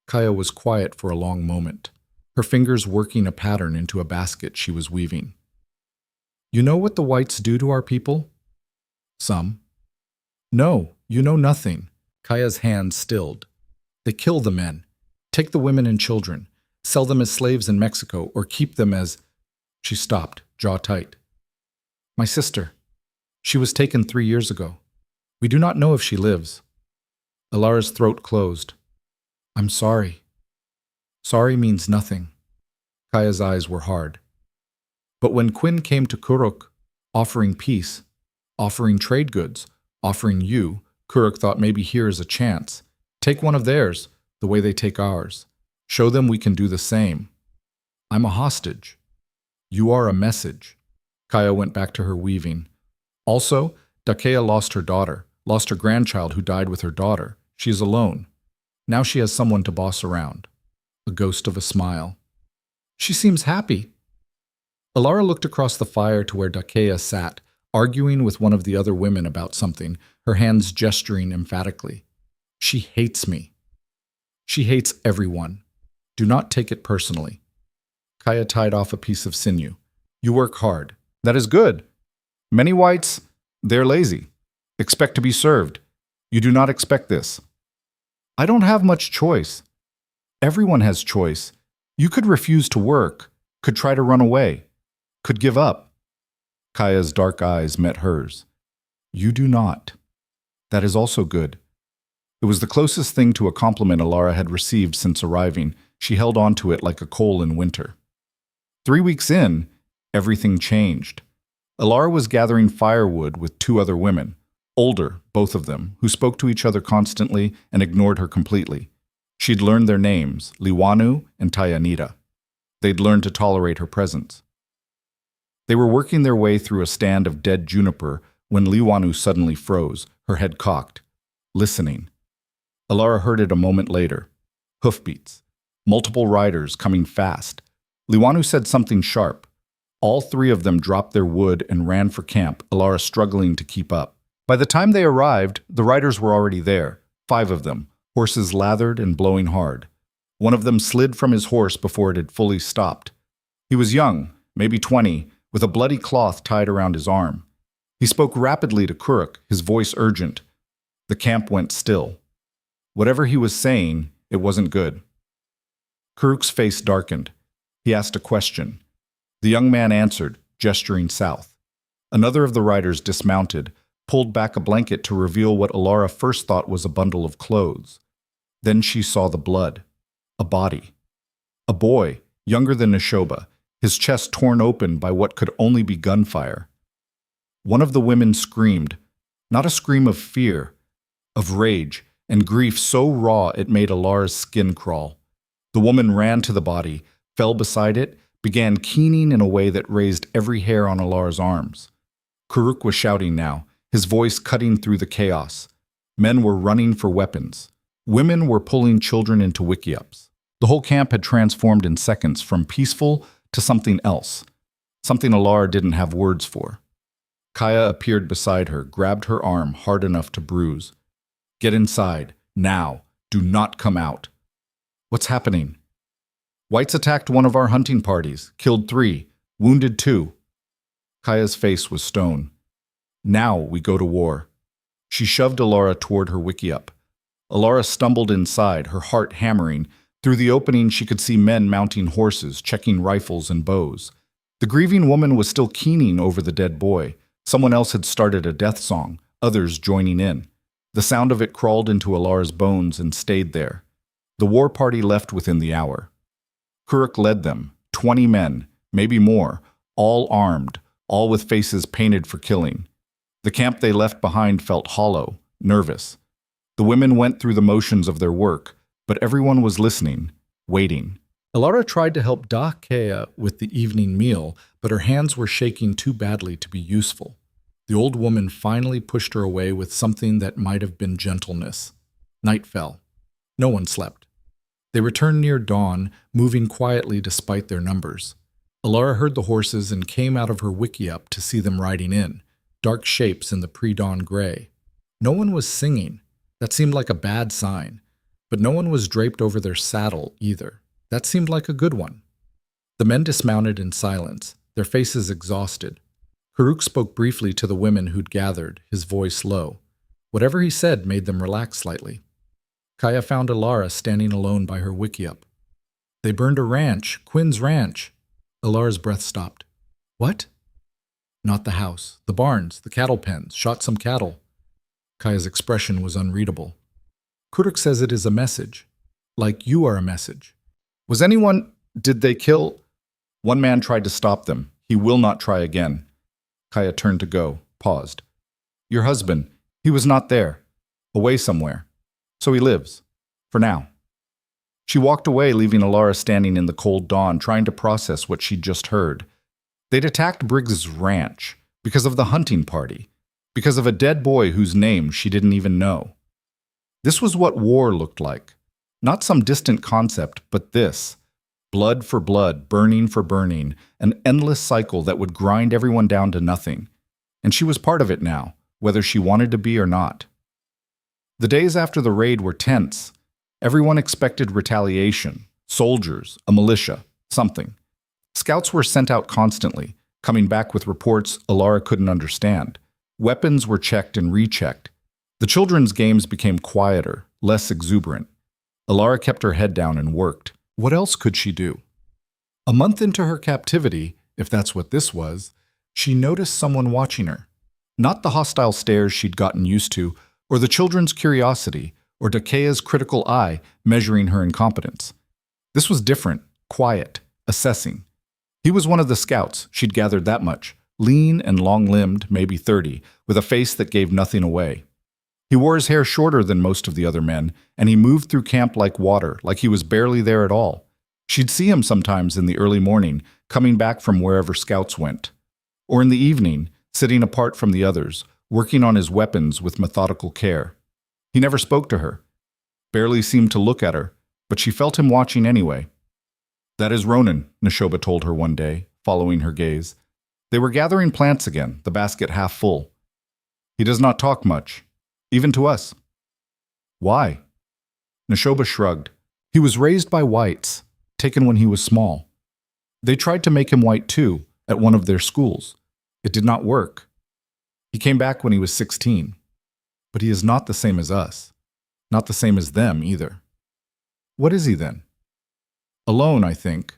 Kaya was quiet for a long moment, her fingers working a pattern into a basket she was weaving. You know what the whites do to our people? Some. No, you know nothing. Kaya's hands stilled. They kill the men, take the women and children, sell them as slaves in Mexico, or keep them as... She stopped, jaw tight. My sister. She was taken 3 years ago. We do not know if she lives. Alara's throat closed. I'm sorry. Sorry means nothing. Kaya's eyes were hard. But when Quinn came to Kuruk, offering peace, offering trade goods, offering you, Kuruk thought maybe here is a chance. Take one of theirs, the way they take ours. Show them we can do the same. I'm a hostage. You are a message. Kaya went back to her weaving. Also, Dakea lost her daughter, lost her grandchild who died with her daughter. She is alone. Now she has someone to boss around. A ghost of a smile. She seems happy. Alara looked across the fire to where Dakea sat, arguing with one of the other women about something, her hands gesturing emphatically. She hates me. She hates everyone. Do not take it personally. Kaya tied off a piece of sinew. You work hard. That is good. Many whites, they're lazy. Expect to be served. You do not expect this. I don't have much choice. Everyone has choice. You could refuse to work, could try to run away, could give up. Kaya's dark eyes met hers. You do not. That is also good. It was the closest thing to a compliment Alara had received since arriving. She held on to it like a coal in winter. 3 weeks in, everything changed. Alara was gathering firewood with 2 other women, older, both of them, who spoke to each other constantly and ignored her completely. She'd learned their names, Liwanu and Tayanita. They'd learned to tolerate her presence. They were working their way through a stand of dead juniper when Liwanu suddenly froze, her head cocked, listening. Alara heard it a moment later. Hoofbeats. Multiple riders coming fast. Liwanu said something sharp. All 3 of them dropped their wood and ran for camp, Alara struggling to keep up. By the time they arrived, the riders were already there, 5 of them, horses lathered and blowing hard. One of them slid from his horse before it had fully stopped. He was young, maybe 20, with a bloody cloth tied around his arm. He spoke rapidly to Kuruk, his voice urgent. The camp went still. Whatever he was saying, it wasn't good. Kuruk's face darkened. He asked a question. The young man answered, gesturing south. Another of the riders dismounted, pulled back a blanket to reveal what Alara first thought was a bundle of clothes. Then she saw the blood. A body. A boy, younger than Neshoba, his chest torn open by what could only be gunfire. One of the women screamed, not a scream of fear, of rage and grief so raw it made Alara's skin crawl. The woman ran to the body, fell beside it, began keening in a way that raised every hair on Alara's arms. Kuruk was shouting now, his voice cutting through the chaos. Men were running for weapons. Women were pulling children into wickiups. The whole camp had transformed in seconds from peaceful to something else, something Alara didn't have words for. Kaya appeared beside her, grabbed her arm hard enough to bruise. Get inside, now. Do not come out. What's happening? Whites attacked one of our hunting parties, killed 3, wounded 2. Kaya's face was stone. Now we go to war. She shoved Alara toward her wickiup. Alara stumbled inside, her heart hammering. Through the opening she could see men mounting horses, checking rifles and bows. The grieving woman was still keening over the dead boy. Someone else had started a death song, others joining in. The sound of it crawled into Alara's bones and stayed there. The war party left within the hour. Kuruk led them, 20 men, maybe more, all armed, all with faces painted for killing. The camp they left behind felt hollow, nervous. The women went through the motions of their work, but everyone was listening, waiting. Alara tried to help Dakea with the evening meal, but her hands were shaking too badly to be useful. The old woman finally pushed her away with something that might have been gentleness. Night fell. No one slept. They returned near dawn, moving quietly despite their numbers. Alara heard the horses and came out of her wickiup to see them riding in, dark shapes in the pre-dawn gray. No one was singing. That seemed like a bad sign. But no one was draped over their saddle either. That seemed like a good one. The men dismounted in silence, their faces exhausted. Karuk spoke briefly to the women who'd gathered, his voice low. Whatever he said made them relax slightly. Kaya found Alara standing alone by her wickiup. They burned a ranch, Quinn's ranch. Alara's breath stopped. What? Not the house, the barns, the cattle pens, shot some cattle. Kaya's expression was unreadable. Kuruk says it is a message. Like you are a message. Did they kill? One man tried to stop them. He will not try again. Kaya turned to go, paused. Your husband, he was not there. Away somewhere. So he lives. For now. She walked away, leaving Alara standing in the cold dawn, trying to process what she'd just heard. They'd attacked Briggs's ranch because of the hunting party, because of a dead boy whose name she didn't even know. This was what war looked like. Not some distant concept, but this. Blood for blood, burning for burning, an endless cycle that would grind everyone down to nothing. And she was part of it now, whether she wanted to be or not. The days after the raid were tense. Everyone expected retaliation, soldiers, a militia, something. Scouts were sent out constantly, coming back with reports Alara couldn't understand. Weapons were checked and rechecked. The children's games became quieter, less exuberant. Alara kept her head down and worked. What else could she do? A month into her captivity, if that's what this was, she noticed someone watching her. Not the hostile stares she'd gotten used to, or the children's curiosity, or Dakea's critical eye measuring her incompetence. This was different, quiet, assessing. He was one of the scouts, she'd gathered that much, lean and long-limbed, maybe 30, with a face that gave nothing away. He wore his hair shorter than most of the other men, and he moved through camp like water, like he was barely there at all. She'd see him sometimes in the early morning, coming back from wherever scouts went. Or in the evening, sitting apart from the others, working on his weapons with methodical care. He never spoke to her, barely seemed to look at her, but she felt him watching anyway. That is Ronan, Neshoba told her one day, following her gaze. They were gathering plants again, the basket half full. He does not talk much, even to us. Why? Neshoba shrugged. He was raised by whites, taken when he was small. They tried to make him white too, at one of their schools. It did not work. He came back when he was 16. But he is not the same as us. Not the same as them, either. What is he, then? Alone, I think.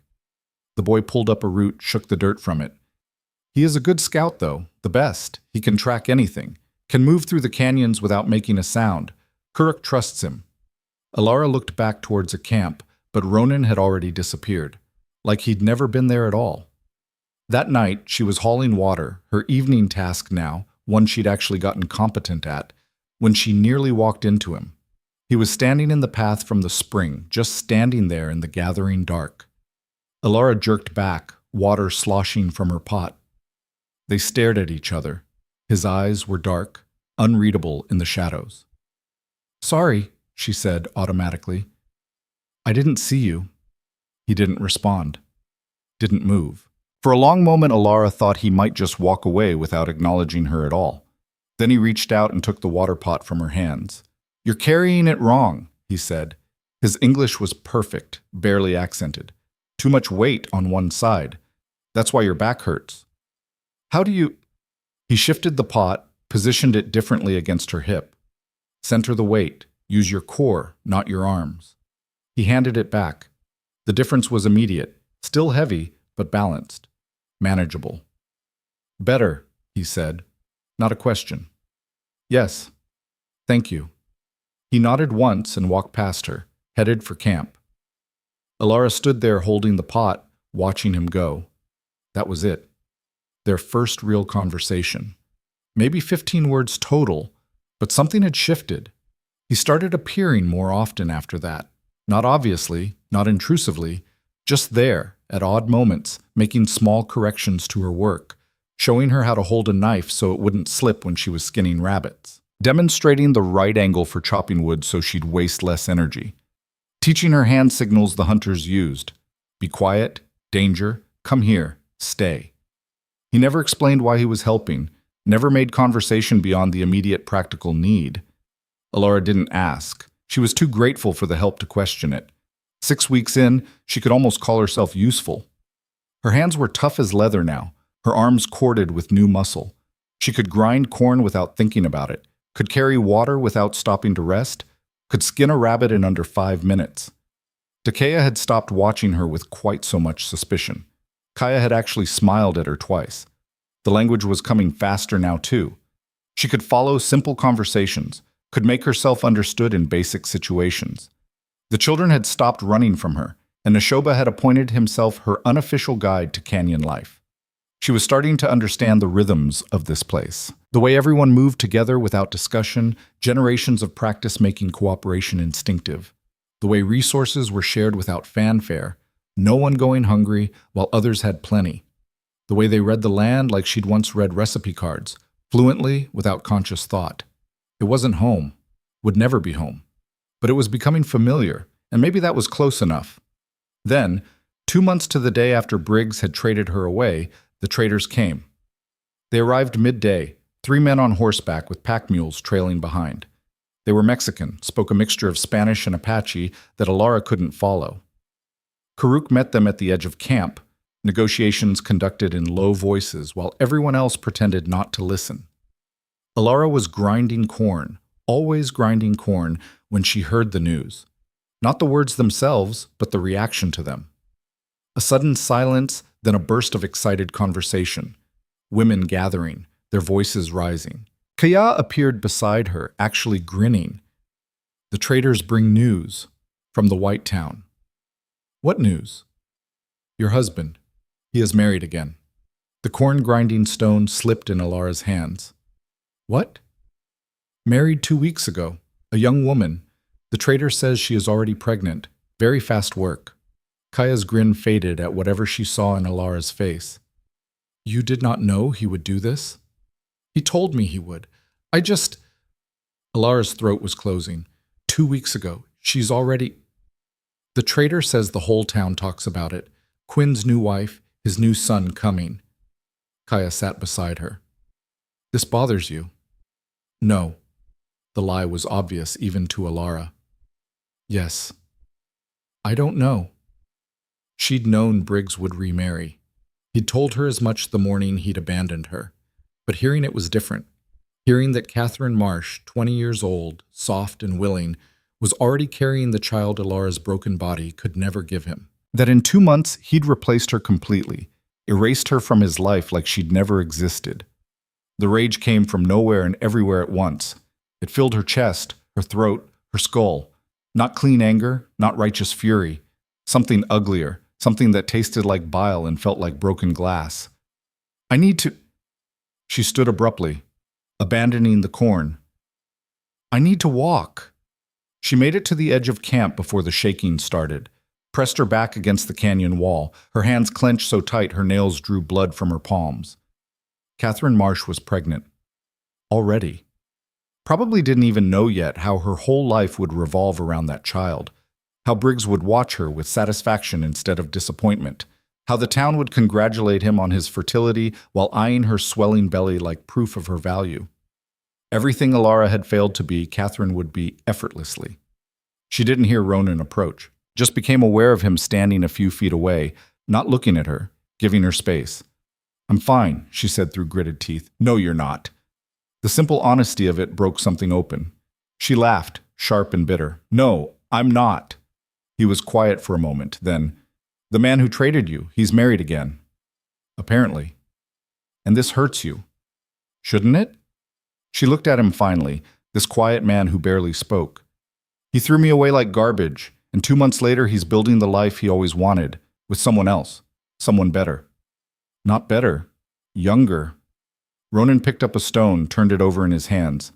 The boy pulled up a root, shook the dirt from it. He is a good scout, though, the best. He can track anything, can move through the canyons without making a sound. Kuruk trusts him. Alara looked back towards a camp, but Ronan had already disappeared, like he'd never been there at all. That night, she was hauling water, her evening task now, one she'd actually gotten competent at, when she nearly walked into him. He was standing in the path from the spring, just standing there in the gathering dark. Alara jerked back, water sloshing from her pot. They stared at each other. His eyes were dark, unreadable in the shadows. Sorry, she said automatically. I didn't see you. He didn't respond. Didn't move. For a long moment, Alara thought he might just walk away without acknowledging her at all. Then he reached out and took the water pot from her hands. You're carrying it wrong, he said. His English was perfect, barely accented. Too much weight on one side. That's why your back hurts. How do you... He shifted the pot, positioned it differently against her hip. Center the weight. Use your core, not your arms. He handed it back. The difference was immediate. Still heavy, but balanced. Manageable. Better, he said. Not a question. Yes. Thank you. He nodded once and walked past her, headed for camp. Alara stood there holding the pot, watching him go. That was it. Their first real conversation. Maybe 15 words total, but something had shifted. He started appearing more often after that. Not obviously, not intrusively, just there, at odd moments, making small corrections to her work, showing her how to hold a knife so it wouldn't slip when she was skinning rabbits, demonstrating the right angle for chopping wood so she'd waste less energy, teaching her hand signals the hunters used. Be quiet, danger, come here, stay. He never explained why he was helping, never made conversation beyond the immediate practical need. Alara didn't ask. She was too grateful for the help to question it. 6 weeks in, she could almost call herself useful. Her hands were tough as leather now, her arms corded with new muscle. She could grind corn without thinking about it, could carry water without stopping to rest, could skin a rabbit in under 5 minutes. Takea had stopped watching her with quite so much suspicion. Kaya had actually smiled at her twice. The language was coming faster now too. She could follow simple conversations, could make herself understood in basic situations. The children had stopped running from her, and Neshoba had appointed himself her unofficial guide to canyon life. She was starting to understand the rhythms of this place. The way everyone moved together without discussion, generations of practice making cooperation instinctive. The way resources were shared without fanfare, no one going hungry while others had plenty. The way they read the land like she'd once read recipe cards, fluently without conscious thought. It wasn't home, would never be home. But it was becoming familiar, and maybe that was close enough. Then, 2 months to the day after Briggs had traded her away, the traders came. They arrived midday, 3 men on horseback with pack mules trailing behind. They were Mexican, spoke a mixture of Spanish and Apache that Alara couldn't follow. Karuk met them at the edge of camp, negotiations conducted in low voices while everyone else pretended not to listen. Alara was grinding corn, always grinding corn, when she heard the news. Not the words themselves, but the reaction to them. A sudden silence, then a burst of excited conversation. Women gathering, their voices rising. Kaya appeared beside her, actually grinning. The traders bring news from the White Town. What news? Your husband. He is married again. The corn-grinding stone slipped in Alara's hands. What? Married 2 weeks ago. A young woman. The trader says she is already pregnant. Very fast work. Kaya's grin faded at whatever she saw in Alara's face. You did not know he would do this? He told me he would. Alara's throat was closing. 2 weeks ago. She's already... The trader says the whole town talks about it. Quinn's new wife, his new son coming. Kaya sat beside her. This bothers you? No. The lie was obvious even to Alara. Yes. I don't know. She'd known Briggs would remarry. He'd told her as much the morning he'd abandoned her. But hearing it was different. Hearing that Catherine Marsh, 20 years old, soft and willing, was already carrying the child Alara's broken body could never give him. That in 2 months he'd replaced her completely, erased her from his life like she'd never existed. The rage came from nowhere and everywhere at once. It filled her chest, her throat, her skull. Not clean anger, not righteous fury. Something uglier, something that tasted like bile and felt like broken glass. I need to... She stood abruptly, abandoning the corn. I need to walk. She made it to the edge of camp before the shaking started, pressed her back against the canyon wall, her hands clenched so tight her nails drew blood from her palms. Catherine Marsh was pregnant. Already. Probably didn't even know yet how her whole life would revolve around that child, how Briggs would watch her with satisfaction instead of disappointment, how the town would congratulate him on his fertility while eyeing her swelling belly like proof of her value. Everything Alara had failed to be, Catherine would be effortlessly. She didn't hear Ronan approach, just became aware of him standing a few feet away, not looking at her, giving her space. I'm fine, she said through gritted teeth. No, you're not. The simple honesty of it broke something open. She laughed, sharp and bitter. No, I'm not. He was quiet for a moment, then, the man who traded you, he's married again. Apparently. And this hurts you. Shouldn't it? She looked at him finally, this quiet man who barely spoke. He threw me away like garbage, and 2 months later he's building the life he always wanted, with someone else, someone better. Not better, younger. Ronan picked up a stone, turned it over in his hands.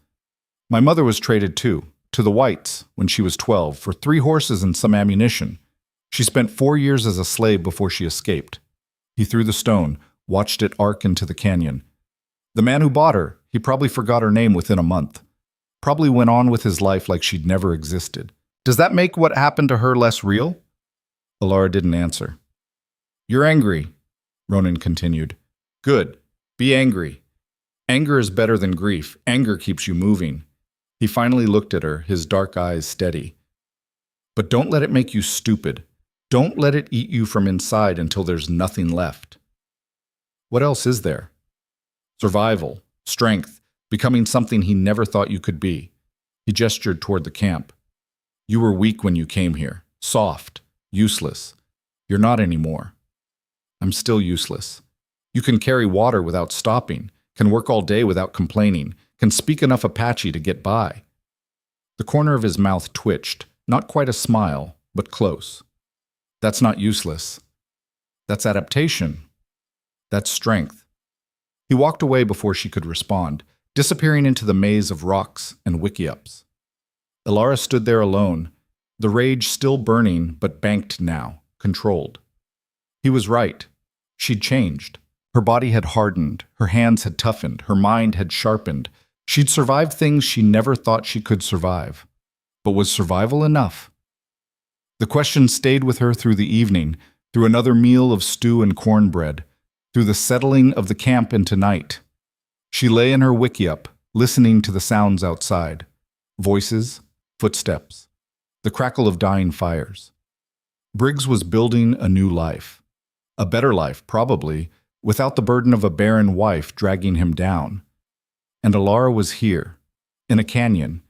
My mother was traded too, to the Whites, when she was 12, for 3 horses and some ammunition. She spent 4 years as a slave before she escaped. He threw the stone, watched it arc into the canyon. The man who bought her, he probably forgot her name within a month. Probably went on with his life like she'd never existed. Does that make what happened to her less real? Alara didn't answer. You're angry, Ronan continued. Good. Be angry. Anger is better than grief. Anger keeps you moving. He finally looked at her, his dark eyes steady. But don't let it make you stupid. Don't let it eat you from inside until there's nothing left. What else is there? Survival, strength, becoming something he never thought you could be. He gestured toward the camp. You were weak when you came here, soft, useless. You're not anymore. I'm still useless. You can carry water without stopping, can work all day without complaining, can speak enough Apache to get by. The corner of his mouth twitched, not quite a smile, but close. That's not useless. That's adaptation. That's strength. He walked away before she could respond, disappearing into the maze of rocks and wiki-ups. Elara stood there alone, the rage still burning but banked now, controlled. He was right. She'd changed. Her body had hardened, her hands had toughened, her mind had sharpened. She'd survived things she never thought she could survive. But was survival enough? The question stayed with her through the evening, through another meal of stew and cornbread, through the settling of the camp into night. She lay in her wiki-up, listening to the sounds outside. Voices, footsteps, the crackle of dying fires. Briggs was building a new life. A better life, probably, without the burden of a barren wife dragging him down. And Elara was here, in a canyon,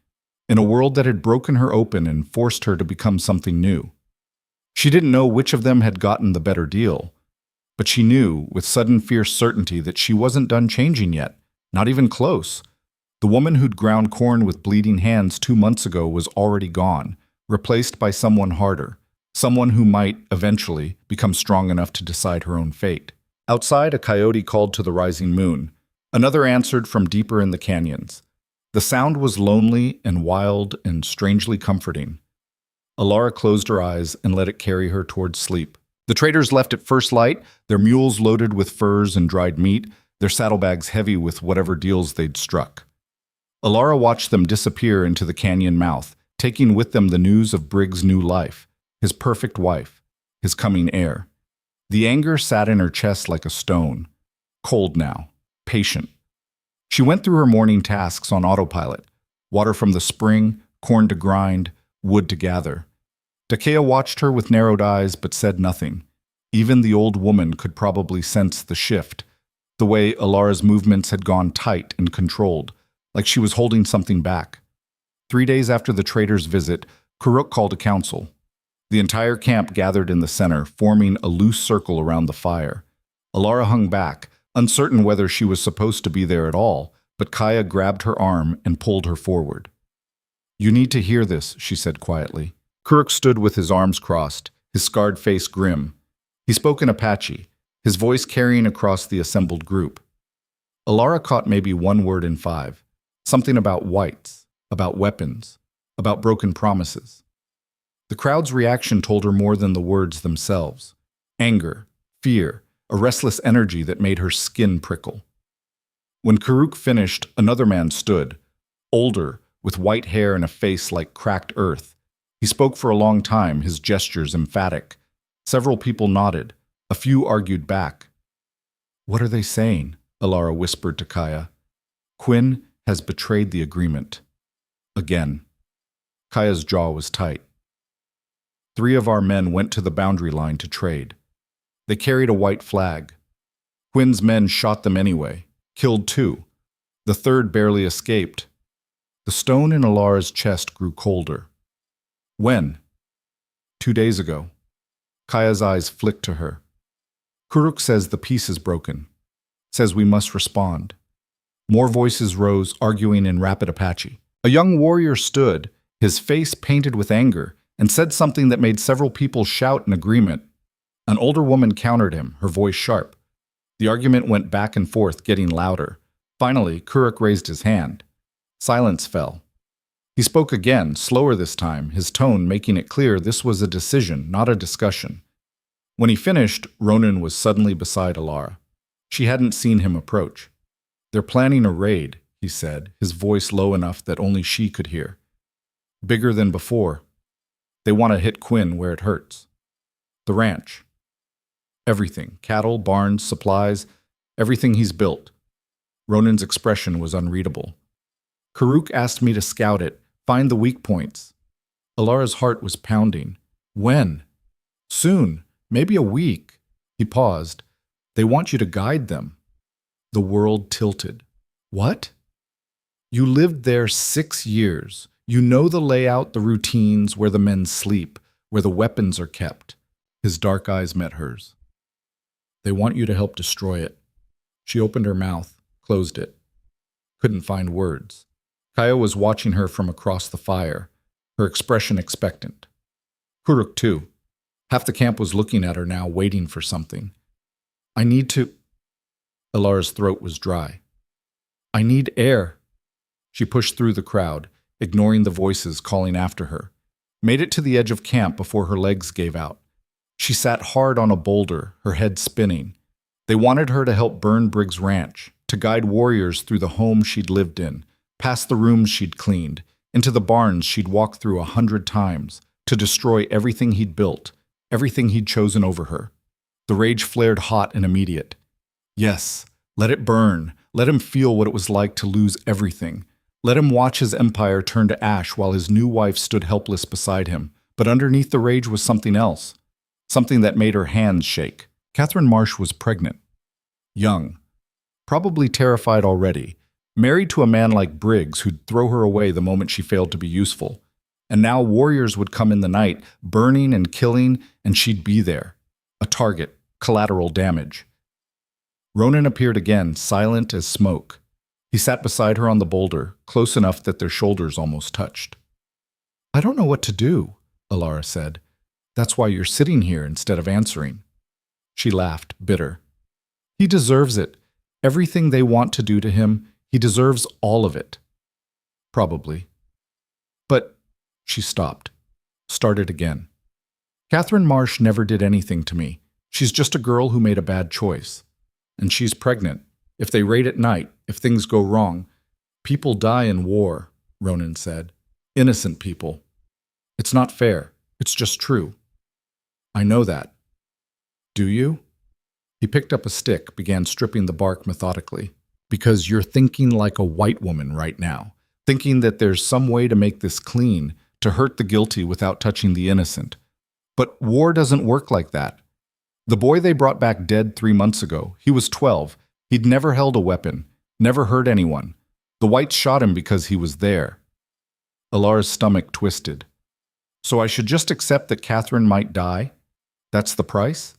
in a world that had broken her open and forced her to become something new. She didn't know which of them had gotten the better deal, but she knew, with sudden fierce certainty, that she wasn't done changing yet, not even close. The woman who'd ground corn with bleeding hands 2 months ago was already gone, replaced by someone harder, someone who might, eventually, become strong enough to decide her own fate. Outside, a coyote called to the rising moon. Another answered from deeper in the canyons. The sound was lonely and wild and strangely comforting. Elara closed her eyes and let it carry her towards sleep. The traders left at first light, their mules loaded with furs and dried meat, their saddlebags heavy with whatever deals they'd struck. Elara watched them disappear into the canyon mouth, taking with them the news of Briggs' new life, his perfect wife, his coming heir. The anger sat in her chest like a stone, cold now, patient. She went through her morning tasks on autopilot, water from the spring, corn to grind, wood to gather. Dakea watched her with narrowed eyes but said nothing. Even the old woman could probably sense the shift, the way Elara's movements had gone tight and controlled, like she was holding something back. 3 days after the trader's visit, Kuruk called a council. The entire camp gathered in the center, forming a loose circle around the fire. Elara hung back, uncertain whether she was supposed to be there at all, but Kaya grabbed her arm and pulled her forward. "You need to hear this," she said quietly. Kuruk stood with his arms crossed, his scarred face grim. He spoke in Apache, his voice carrying across the assembled group. Elara caught maybe 1 word in 5, something about whites, about weapons, about broken promises. The crowd's reaction told her more than the words themselves. Anger, fear, a restless energy that made her skin prickle. When Kuruk finished, another man stood, older, with white hair and a face like cracked earth. He spoke for a long time, his gestures emphatic. Several people nodded. A few argued back. "What are they saying?" Elara whispered to Kaya. "Quinn has betrayed the agreement. Again." Kaya's jaw was tight. 3 of our men went to the boundary line to trade. They carried a white flag. Quinn's men shot them anyway, killed 2. The 3rd barely escaped. The stone in Elara's chest grew colder. "When?" 2 days ago. Kaya's eyes flicked to her. "Kuruk says the peace is broken. Says we must respond." More voices rose, arguing in rapid Apache. A young warrior stood, his face painted with anger, and said something that made several people shout in agreement. An older woman countered him, her voice sharp. The argument went back and forth, getting louder. Finally, Kuruk raised his hand. Silence fell. He spoke again, slower this time, his tone making it clear this was a decision, not a discussion. When he finished, Ronan was suddenly beside Elara. She hadn't seen him approach. "They're planning a raid," he said, his voice low enough that only she could hear. "Bigger than before. They want to hit Quinn where it hurts. The ranch. Everything, cattle, barns, supplies, everything he's built." Ronan's expression was unreadable. Karuk asked me to scout it, find the weak points. Alara's heart was pounding. When? Soon, maybe a week. He paused. They want you to guide them. The world tilted. What? You lived there 6 years. You know the layout, the routines, where the men sleep, where the weapons are kept. His dark eyes met hers. They want you to help destroy it. She opened her mouth, closed it. Couldn't find words. Kaya was watching her from across the fire, her expression expectant. Kuruk, too. Half the camp was looking at her now, waiting for something. I need to... Alara's throat was dry. I need air. She pushed through the crowd, ignoring the voices calling after her. Made it to the edge of camp before her legs gave out. She sat hard on a boulder, her head spinning. They wanted her to help burn Briggs' ranch, to guide warriors through the home she'd lived in, past the rooms she'd cleaned, into the barns she'd walked through 100 times, to destroy everything he'd built, everything he'd chosen over her. The rage flared hot and immediate. Yes, let it burn. Let him feel what it was like to lose everything. Let him watch his empire turn to ash while his new wife stood helpless beside him. But underneath the rage was something else. Something that made her hands shake. Catherine Marsh was pregnant. Young. Probably terrified already. Married to a man like Briggs who'd throw her away the moment she failed to be useful. And now warriors would come in the night, burning and killing, and she'd be there. A target, collateral damage. Ronan appeared again, silent as smoke. He sat beside her on the boulder, close enough that their shoulders almost touched. I don't know what to do, Alara said. That's why you're sitting here instead of answering. She laughed, bitter. He deserves it. Everything they want to do to him, he deserves all of it. Probably. But she stopped, started again. Catherine Marsh never did anything to me. She's just a girl who made a bad choice. And she's pregnant. If they raid at night, if things go wrong, people die in war, Ronan said. Innocent people. It's not fair. It's just true. I know that. Do you? He picked up a stick, began stripping the bark methodically. Because you're thinking like a white woman right now, thinking that there's some way to make this clean, to hurt the guilty without touching the innocent. But war doesn't work like that. The boy they brought back dead 3 months ago, he was 12. He'd never held a weapon, never hurt anyone. The whites shot him because he was there. Alara's stomach twisted. So I should just accept that Catherine might die? That's the price?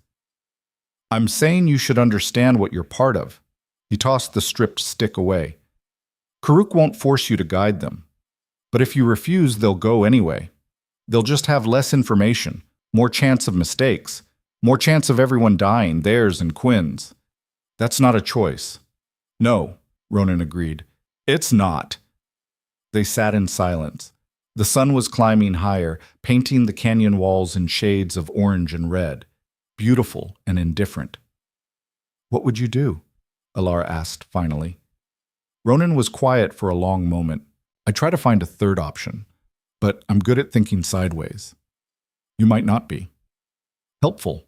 I'm saying you should understand what you're part of. He tossed the stripped stick away. Karuk won't force you to guide them. But if you refuse, they'll go anyway. They'll just have less information, more chance of mistakes, more chance of everyone dying, theirs and Quinn's. That's not a choice. No, Ronan agreed. It's not. They sat in silence. The sun was climbing higher, painting the canyon walls in shades of orange and red, beautiful and indifferent. What would you do? Alara asked finally. Ronan was quiet for a long moment. I try to find a third option, but I'm good at thinking sideways. You might not be. Helpful.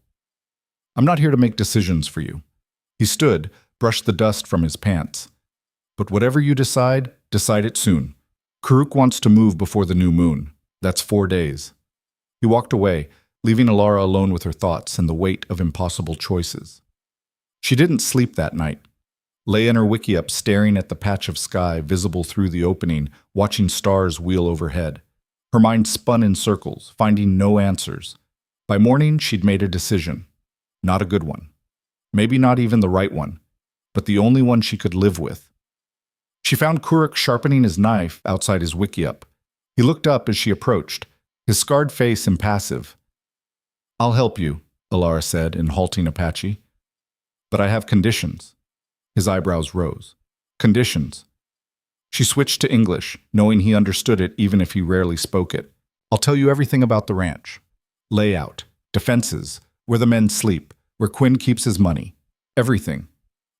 I'm not here to make decisions for you. He stood, brushed the dust from his pants. But whatever you decide, decide it soon. Karuk wants to move before the new moon. That's 4 days. He walked away, leaving Alara alone with her thoughts and the weight of impossible choices. She didn't sleep that night. Lay in her wickiup staring at the patch of sky visible through the opening, watching stars wheel overhead. Her mind spun in circles, finding no answers. By morning, she'd made a decision. Not a good one. Maybe not even the right one, but the only one she could live with. She found Kuruk sharpening his knife outside his wickiup. He looked up as she approached, his scarred face impassive. I'll help you, Alara said in halting Apache. But I have conditions. His eyebrows rose. Conditions. She switched to English, knowing he understood it even if he rarely spoke it. I'll tell you everything about the ranch. Layout, defenses, where the men sleep, where Quinn keeps his money. Everything.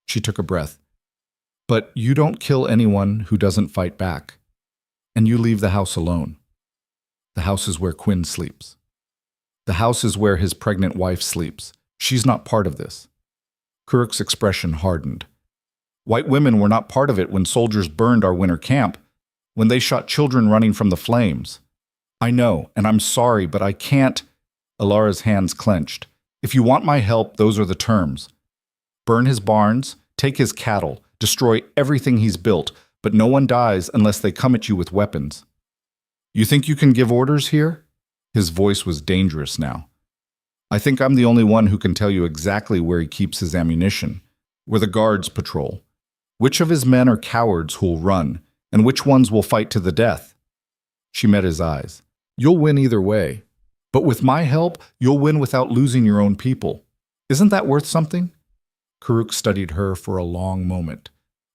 She took a breath. But you don't kill anyone who doesn't fight back. And you leave the house alone. The house is where Quinn sleeps. The house is where his pregnant wife sleeps. She's not part of this. Kuruk's expression hardened. White women were not part of it when soldiers burned our winter camp. when they shot children running from the flames. I know, and I'm sorry, but I can't. Alara's hands clenched. If you want my help, those are the terms. Burn his barns, take his cattle, destroy everything he's built, but no one dies unless they come at you with weapons. You think you can give orders here? His voice was dangerous now. I think I'm the only one who can tell you exactly where he keeps his ammunition, where the guards patrol. Which of his men are cowards who'll run, and which ones will fight to the death? She met his eyes. You'll win either way. But with my help, you'll win without losing your own people. Isn't that worth something? Karuk studied her for a long moment.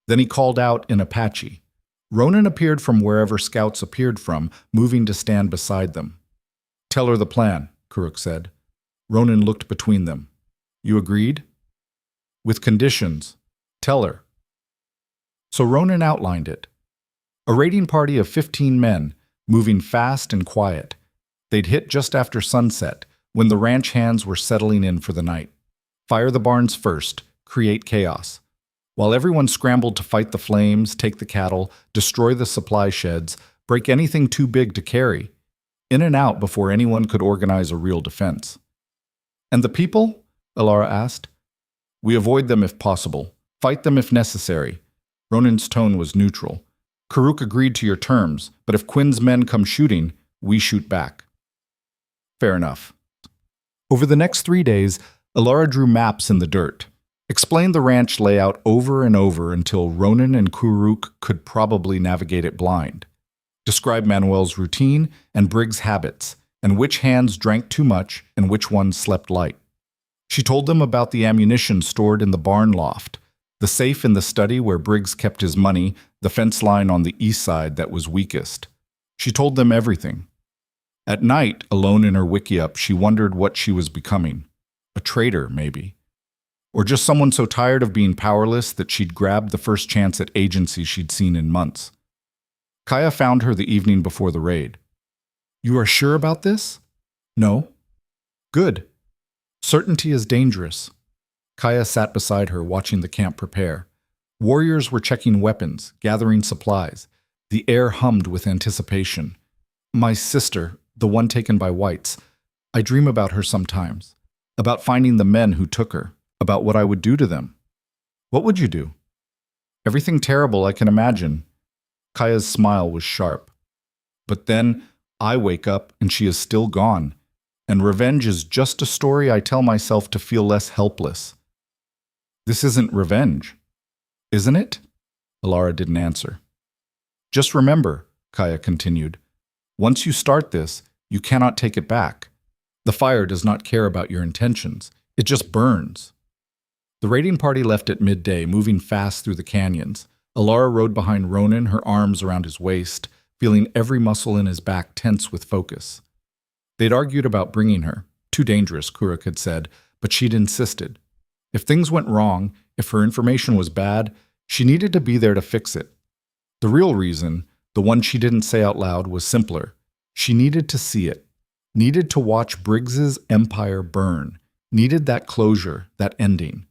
Then he called out in Apache. Ronan appeared from wherever scouts appeared from, moving to stand beside them. Tell her the plan, Karuk said. Ronan looked between them. You agreed? With conditions. Tell her. So Ronan outlined it. A raiding party of 15 men, moving fast and quiet. They'd hit just after sunset, when the ranch hands were settling in for the night. Fire the barns first, create chaos. While everyone scrambled to fight the flames, take the cattle, destroy the supply sheds, break anything too big to carry. In and out before anyone could organize a real defense. And the people? Alara asked. We avoid them if possible. Fight them if necessary. Ronan's tone was neutral. Karuk agreed to your terms, but if Quinn's men come shooting, we shoot back. Fair enough. Over the next 3 days, Alara drew maps in the dirt, explained the ranch layout over and over until Ronan and Karuk could probably navigate it blind, described Manuel's routine and Briggs' habits, and which hands drank too much and which ones slept light. She told them about the ammunition stored in the barn loft, the safe in the study where Briggs kept his money, the fence line on the east side that was weakest. She told them everything. At night, alone in her wickiup, she wondered what she was becoming. A traitor, maybe. Or just someone so tired of being powerless that she'd grabbed the first chance at agency she'd seen in months. Kaya found her the evening before the raid. You are sure about this? No. Good. Certainty is dangerous. Kaya sat beside her, watching the camp prepare. Warriors were checking weapons, gathering supplies. The air hummed with anticipation. My sister, the one taken by whites. I dream about her sometimes. About finding the men who took her. About what I would do to them. What would you do? Everything terrible I can imagine. Kaya's smile was sharp. But then I wake up and she is still gone. And revenge is just a story I tell myself to feel less helpless. This isn't revenge, isn't it? Alara didn't answer. Just remember, Kaya continued, once you start this, you cannot take it back. The fire does not care about your intentions. It just burns. The raiding party left at midday, moving fast through the canyons. Alara rode behind Ronan, her arms around his waist, feeling every muscle in his back tense with focus. They'd argued about bringing her. Too dangerous, Karuk had said, but she'd insisted. If things went wrong, if her information was bad, she needed to be there to fix it. The real reason, the one she didn't say out loud, was simpler. She needed to see it. Needed to watch Briggs's empire burn. Needed that closure, that ending.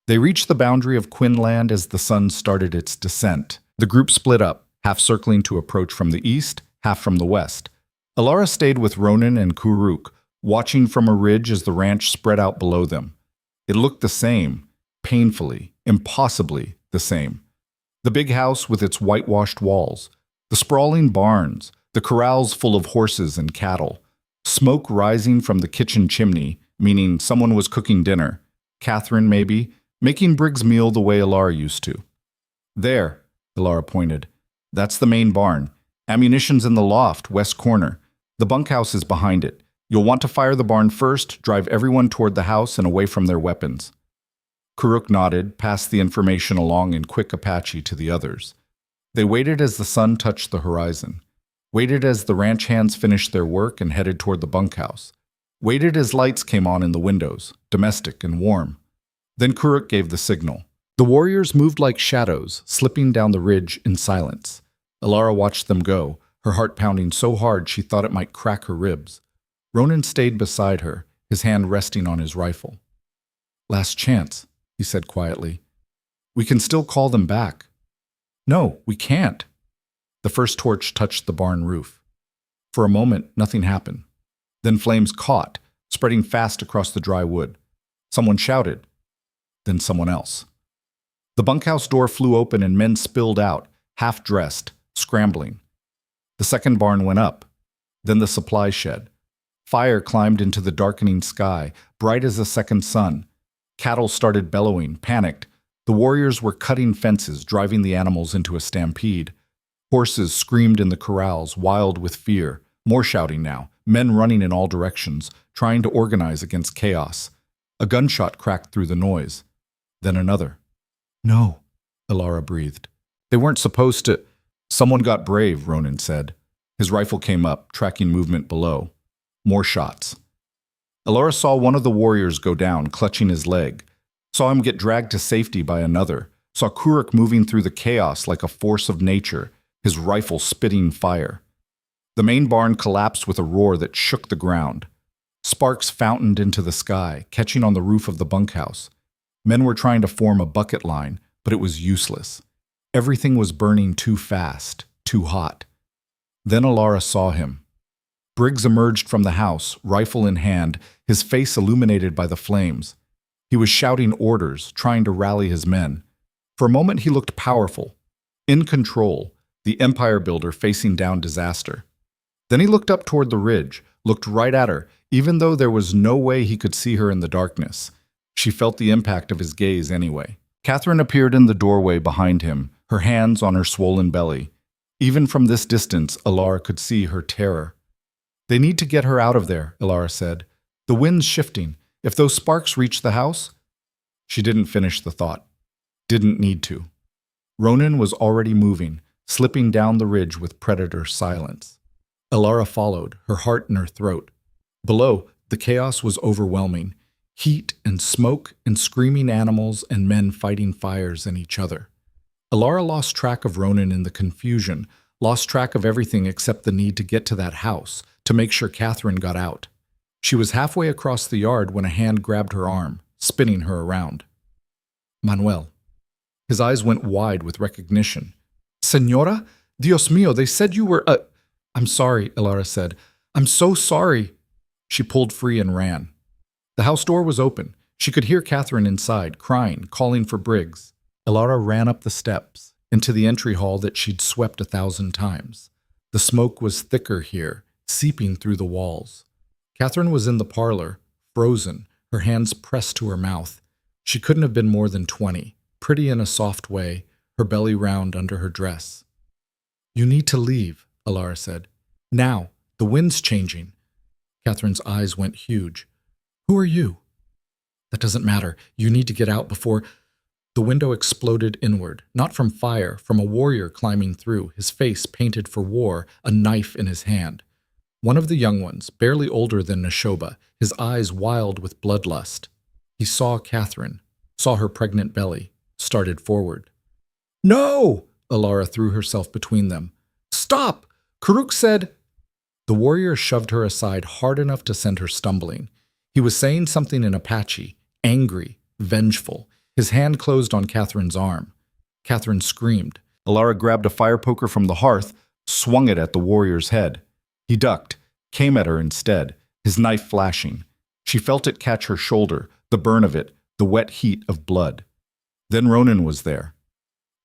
They reached the boundary of Quinland as the sun started its descent. The group split up, half circling to approach from the east, half from the west. Alara stayed with Ronan and Karuk, watching from a ridge as the ranch spread out below them. It looked the same, painfully, impossibly the same. The big house with its whitewashed walls, the sprawling barns, the corrals full of horses and cattle, smoke rising from the kitchen chimney, meaning someone was cooking dinner, Catherine maybe, making Briggs' meal the way Alara used to. There, Alara pointed. That's the main barn. Ammunition's in the loft, west corner. The bunkhouse is behind it. You'll want to fire the barn first, drive everyone toward the house and away from their weapons. Karuk nodded, passed the information along in quick Apache to the others. They waited as the sun touched the horizon. Waited as the ranch hands finished their work and headed toward the bunkhouse. Waited as lights came on in the windows, domestic and warm. Then Karuk gave the signal. The warriors moved like shadows, slipping down the ridge in silence. Alara watched them go, her heart pounding so hard she thought it might crack her ribs. Ronan stayed beside her, his hand resting on his rifle. Last chance, he said quietly. We can still call them back. No, we can't. The first torch touched the barn roof. For a moment, nothing happened. Then flames caught, spreading fast across the dry wood. Someone shouted. Then someone else. The bunkhouse door flew open and men spilled out, half-dressed, scrambling. The second barn went up. Then the supply shed. Fire climbed into the darkening sky, bright as a second sun. Cattle started bellowing, panicked. The warriors were cutting fences, driving the animals into a stampede. Horses screamed in the corrals, wild with fear. More shouting now, men running in all directions, trying to organize against chaos. A gunshot cracked through the noise. Then another. No, Alara breathed. They weren't supposed to. Someone got brave, Ronan said. His rifle came up, tracking movement below. More shots. Alara saw one of the warriors go down, clutching his leg. Saw him get dragged to safety by another. Saw Kuruk moving through the chaos like a force of nature, his rifle spitting fire. The main barn collapsed with a roar that shook the ground. Sparks fountained into the sky, catching on the roof of the bunkhouse. Men were trying to form a bucket line, but it was useless. Everything was burning too fast, too hot. Then Alara saw him. Briggs emerged from the house, rifle in hand, his face illuminated by the flames. He was shouting orders, trying to rally his men. For a moment he looked powerful, in control, the empire builder facing down disaster. Then he looked up toward the ridge, looked right at her, even though there was no way he could see her in the darkness. She felt the impact of his gaze anyway. Catherine appeared in the doorway behind him, her hands on her swollen belly. Even from this distance, Alara could see her terror. They need to get her out of there, Alara said. The wind's shifting. If those sparks reach the house... She didn't finish the thought. Didn't need to. Ronan was already moving, slipping down the ridge with predator silence. Alara followed, her heart in her throat. Below, the chaos was overwhelming. Heat and smoke and screaming animals and men fighting fires and each other. Alara lost track of Ronan in the confusion, lost track of everything except the need to get to that house, to make sure Catherine got out. She was halfway across the yard when a hand grabbed her arm, spinning her around. Manuel. His eyes went wide with recognition. Señora? Dios mío, they said you were a... I'm sorry, Alara said. I'm so sorry. She pulled free and ran. The house door was open. She could hear Catherine inside, crying, calling for Briggs. Alara ran up the steps, into the entry hall that she'd swept 1,000 times. The smoke was thicker here, seeping through the walls. Catherine was in the parlor, frozen, her hands pressed to her mouth. She couldn't have been more than 20, pretty in a soft way, her belly round under her dress. You need to leave, Alara said. Now, the wind's changing. Catherine's eyes went huge. Who are you? That doesn't matter. You need to get out before... The window exploded inward, not from fire, from a warrior climbing through, his face painted for war, a knife in his hand. One of the young ones, barely older than Neshoba, his eyes wild with bloodlust. He saw Catherine, saw her pregnant belly, started forward. No! Alara threw herself between them. Stop! Kuruk said... The warrior shoved her aside hard enough to send her stumbling. He was saying something in Apache, angry, vengeful. His hand closed on Catherine's arm. Catherine screamed. Alara grabbed a fire poker from the hearth, swung it at the warrior's head. He ducked, came at her instead, his knife flashing. She felt it catch her shoulder, the burn of it, the wet heat of blood. Then Ronan was there.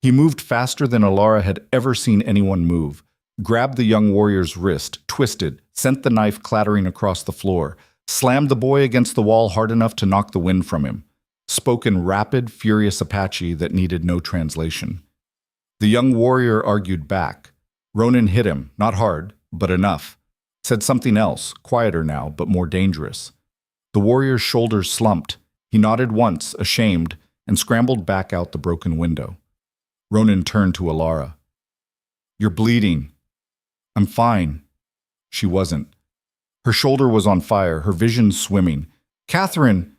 He moved faster than Alara had ever seen anyone move, grabbed the young warrior's wrist, twisted, sent the knife clattering across the floor, slammed the boy against the wall hard enough to knock the wind from him. Spoke in rapid, furious Apache that needed no translation. The young warrior argued back. Ronan hit him, not hard, but enough. Said something else, quieter now, but more dangerous. The warrior's shoulders slumped. He nodded once, ashamed, and scrambled back out the broken window. Ronan turned to Alara. You're bleeding. I'm fine. She wasn't. Her shoulder was on fire, her vision swimming. Catherine!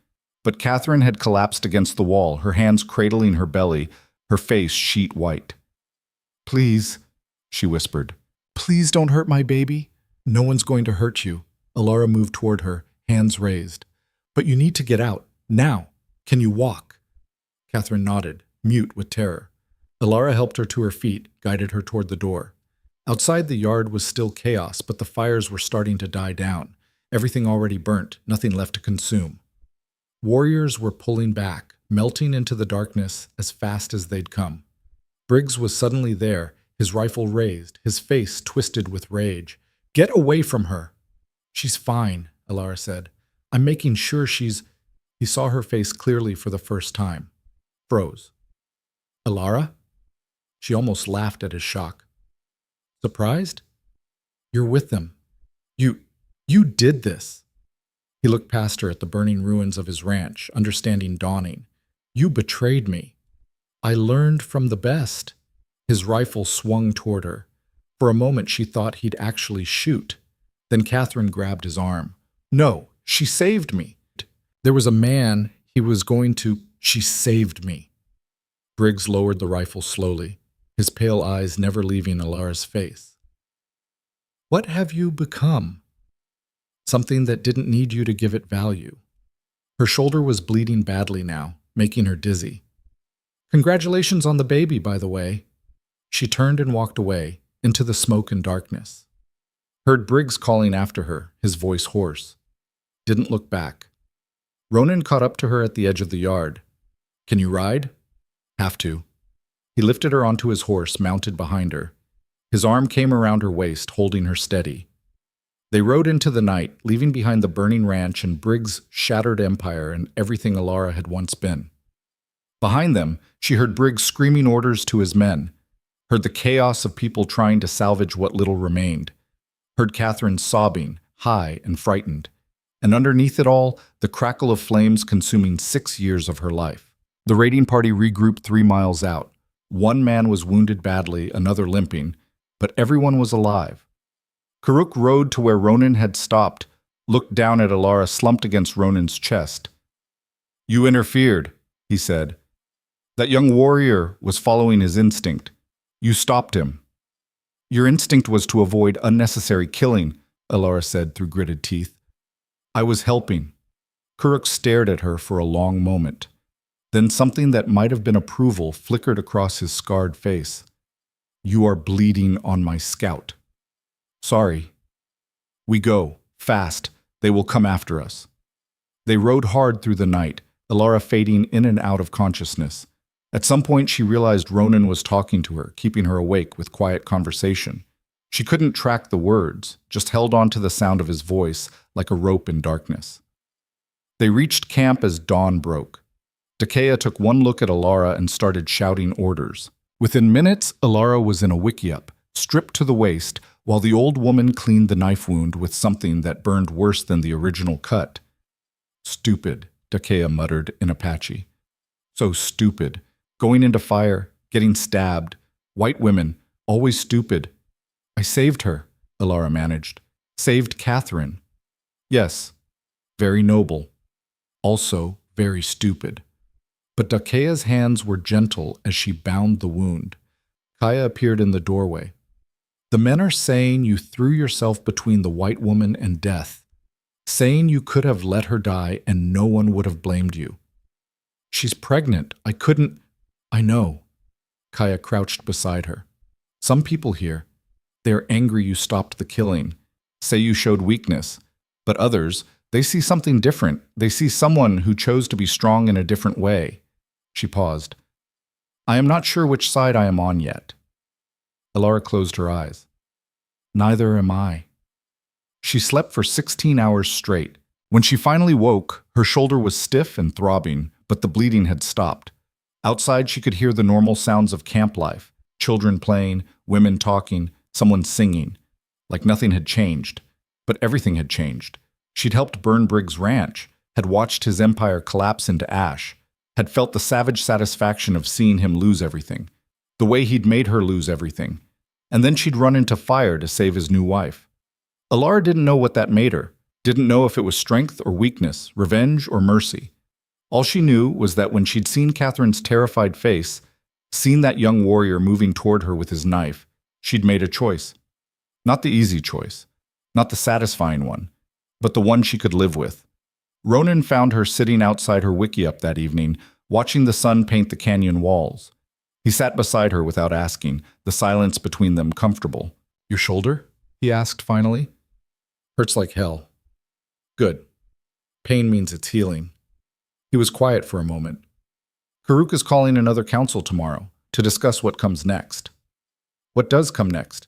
But Catherine had collapsed against the wall, her hands cradling her belly, her face sheet white. Please, she whispered. Please don't hurt my baby. No one's going to hurt you. Alara moved toward her, hands raised. But you need to get out, now. Can you walk? Catherine nodded, mute with terror. Alara helped her to her feet, guided her toward the door. Outside the yard was still chaos, but the fires were starting to die down. Everything already burnt, nothing left to consume. Warriors were pulling back, melting into the darkness as fast as they'd come. Briggs was suddenly there, his rifle raised, his face twisted with rage. "Get away from her!" "She's fine," Alara said. "I'm making sure she's—" He saw her face clearly for the first time. Froze. "Alara?" She almost laughed at his shock. "Surprised? You're with them. You did this." He looked past her at the burning ruins of his ranch, understanding dawning. "You betrayed me. I learned from the best." His rifle swung toward her. For a moment she thought he'd actually shoot. Then Catherine grabbed his arm. "No, she saved me. There was a man he was going to— She saved me." Briggs lowered the rifle slowly, his pale eyes never leaving Alara's face. "What have you become?" "Something that didn't need you to give it value." Her shoulder was bleeding badly now, making her dizzy. "Congratulations on the baby, by the way." She turned and walked away, into the smoke and darkness. Heard Briggs calling after her, his voice hoarse. Didn't look back. Ronan caught up to her at the edge of the yard. "Can you ride?" "Have to." He lifted her onto his horse, mounted behind her. His arm came around her waist, holding her steady. They rode into the night, leaving behind the burning ranch and Briggs' shattered empire and everything Alara had once been. Behind them, she heard Briggs screaming orders to his men, heard the chaos of people trying to salvage what little remained, heard Catherine sobbing, high and frightened, and underneath it all, the crackle of flames consuming 6 years of her life. The raiding party regrouped 3 miles out. One man was wounded badly, another limping, but everyone was alive. Karuk rode to where Ronan had stopped, looked down at Alara slumped against Ronan's chest. "You interfered," he said. "That young warrior was following his instinct. You stopped him." "Your instinct was to avoid unnecessary killing," Alara said through gritted teeth. "I was helping." Karuk stared at her for a long moment. Then something that might have been approval flickered across his scarred face. "You are bleeding on my scout." "Sorry." "We go. Fast. They will come after us." They rode hard through the night, Alara fading in and out of consciousness. At some point she realized Ronan was talking to her, keeping her awake with quiet conversation. She couldn't track the words, just held on to the sound of his voice like a rope in darkness. They reached camp as dawn broke. Dakea took one look at Alara and started shouting orders. Within minutes, Alara was in a wickiup, stripped to the waist, while the old woman cleaned the knife wound with something that burned worse than the original cut. "Stupid," Dakea muttered in Apache. "So stupid. Going into fire, getting stabbed. White women, always stupid." "I saved her," Alara managed. "Saved Catherine." "Yes, very noble. Also very stupid." But Dakea's hands were gentle as she bound the wound. Kaya appeared in the doorway. "The men are saying you threw yourself between the white woman and death, saying you could have let her die and no one would have blamed you." "She's pregnant. I couldn't—" "I know." Kaya crouched beside her. "Some people here, they're angry you stopped the killing, say you showed weakness, but others, they see something different. They see someone who chose to be strong in a different way." She paused. "I am not sure which side I am on yet." Alara closed her eyes. "Neither am I." She slept for 16 hours straight. When she finally woke, her shoulder was stiff and throbbing, but the bleeding had stopped. Outside, she could hear the normal sounds of camp life, children playing, women talking, someone singing. Like nothing had changed. But everything had changed. She'd helped burn Briggs' ranch, had watched his empire collapse into ash, had felt the savage satisfaction of seeing him lose everything, the way he'd made her lose everything. And then she'd run into fire to save his new wife. Alara didn't know what that made her, didn't know if it was strength or weakness, revenge or mercy. All she knew was that when she'd seen Catherine's terrified face, seen that young warrior moving toward her with his knife, she'd made a choice. Not the easy choice, not the satisfying one, but the one she could live with. Ronan found her sitting outside her wickiup that evening, watching the sun paint the canyon walls. He sat beside her without asking, the silence between them comfortable. Your shoulder? He asked finally. Hurts like hell. Good. Pain means it's healing. He was quiet for a moment. Karuk is calling another council tomorrow to discuss what comes next. What does come next?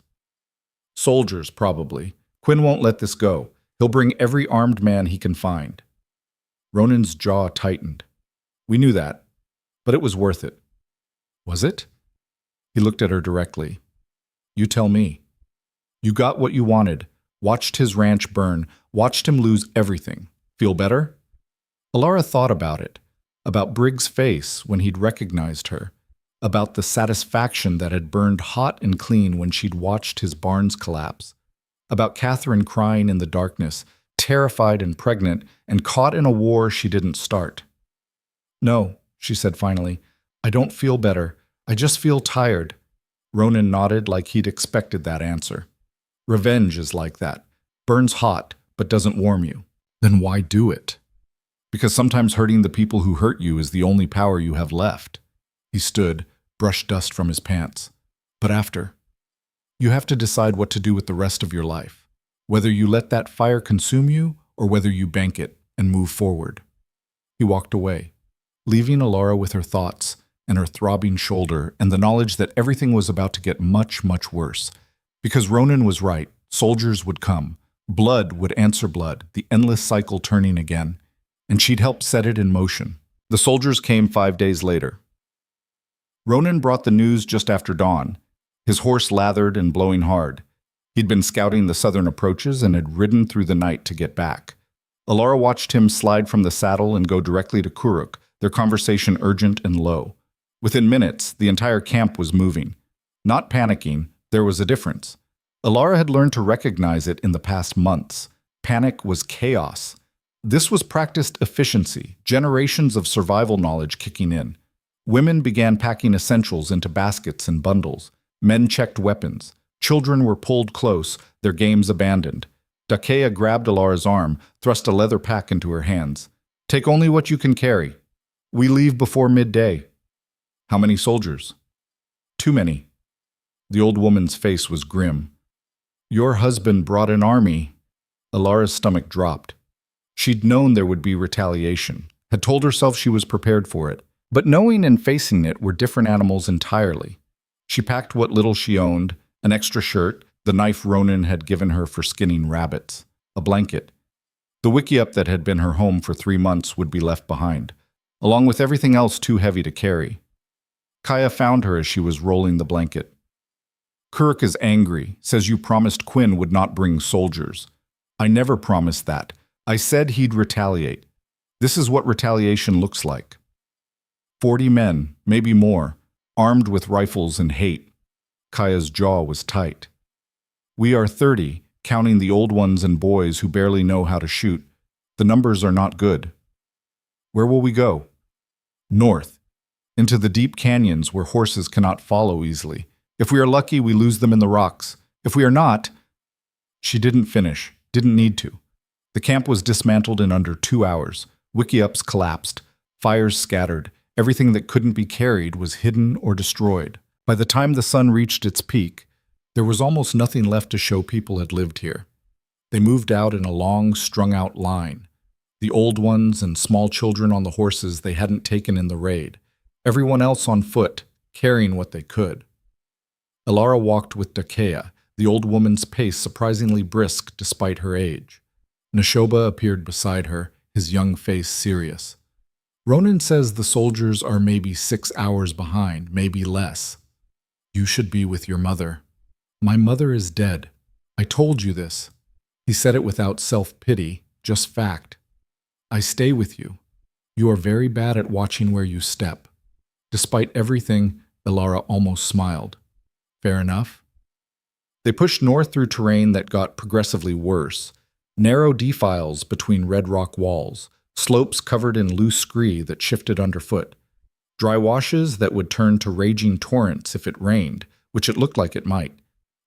Soldiers, probably. Quinn won't let this go. He'll bring every armed man he can find. Ronan's jaw tightened. We knew that, but it was worth it. Was it? He looked at her directly. You tell me. You got what you wanted, watched his ranch burn, watched him lose everything. Feel better? Alara thought about it, about Briggs' face when he'd recognized her, about the satisfaction that had burned hot and clean when she'd watched his barns collapse, about Catherine crying in the darkness, terrified and pregnant, and caught in a war she didn't start. No, she said finally, I don't feel better. I just feel tired. Ronan nodded like he'd expected that answer. Revenge is like that. Burns hot, but doesn't warm you. Then why do it? Because sometimes hurting the people who hurt you is the only power you have left. He stood, brushed dust from his pants. But after, you have to decide what to do with the rest of your life, whether you let that fire consume you or whether you bank it and move forward. He walked away, leaving Alara with her thoughts and her throbbing shoulder and the knowledge that everything was about to get much, much worse. Because Ronan was right, soldiers would come. Blood would answer blood, the endless cycle turning again, and she'd help set it in motion. The soldiers came 5 days later. Ronan brought the news just after dawn, his horse lathered and blowing hard. He'd been scouting the southern approaches and had ridden through the night to get back. Alara watched him slide from the saddle and go directly to Kuruk, their conversation urgent and low. Within minutes, the entire camp was moving. Not panicking, there was a difference. Alara had learned to recognize it in the past months. Panic was chaos. This was practiced efficiency, generations of survival knowledge kicking in. Women began packing essentials into baskets and bundles. Men checked weapons. Children were pulled close, their games abandoned. Dakea grabbed Alara's arm, thrust a leather pack into her hands. Take only what you can carry. We leave before midday. How many soldiers? Too many. The old woman's face was grim. Your husband brought an army. Alara's stomach dropped. She'd known there would be retaliation, had told herself she was prepared for it. But knowing and facing it were different animals entirely. She packed what little she owned, an extra shirt, the knife Ronan had given her for skinning rabbits, a blanket. The wickiup that had been her home for 3 months would be left behind, along with everything else too heavy to carry. Kaya found her as she was rolling the blanket. Kuruk is angry, says you promised Quinn would not bring soldiers. I never promised that. I said he'd retaliate. This is what retaliation looks like. 40 men, maybe more, armed with rifles and hate. Kaya's jaw was tight. We are 30, counting the old ones and boys who barely know how to shoot. The numbers are not good. Where will we go? North, into the deep canyons where horses cannot follow easily. If we are lucky, we lose them in the rocks. If we are not... She didn't finish, didn't need to. The camp was dismantled in under 2 hours. Wickiups collapsed, fires scattered. Everything that couldn't be carried was hidden or destroyed. By the time the sun reached its peak, there was almost nothing left to show people had lived here. They moved out in a long, strung-out line. The old ones and small children on the horses they hadn't taken in the raid. Everyone else on foot, carrying what they could. Alara walked with Dakea, the old woman's pace surprisingly brisk despite her age. Neshoba appeared beside her, his young face serious. Ronan says the soldiers are maybe 6 hours behind, maybe less. You should be with your mother. My mother is dead. I told you this. He said it without self-pity, just fact. I stay with you. You are very bad at watching where you step. Despite everything, Alara almost smiled. Fair enough. They pushed north through terrain that got progressively worse. Narrow defiles between red rock walls. Slopes covered in loose scree that shifted underfoot. Dry washes that would turn to raging torrents if it rained, which it looked like it might.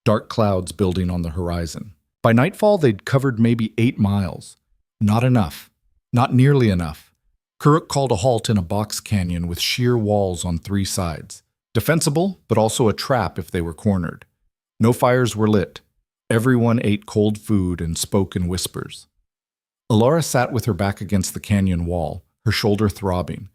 Dark clouds building on the horizon. By nightfall, they'd covered maybe 8 miles. Not enough. Not nearly enough. Kuruk called a halt in a box canyon with sheer walls on 3 sides. Defensible, but also a trap if they were cornered. No fires were lit. Everyone ate cold food and spoke in whispers. Alara sat with her back against the canyon wall, her shoulder throbbing.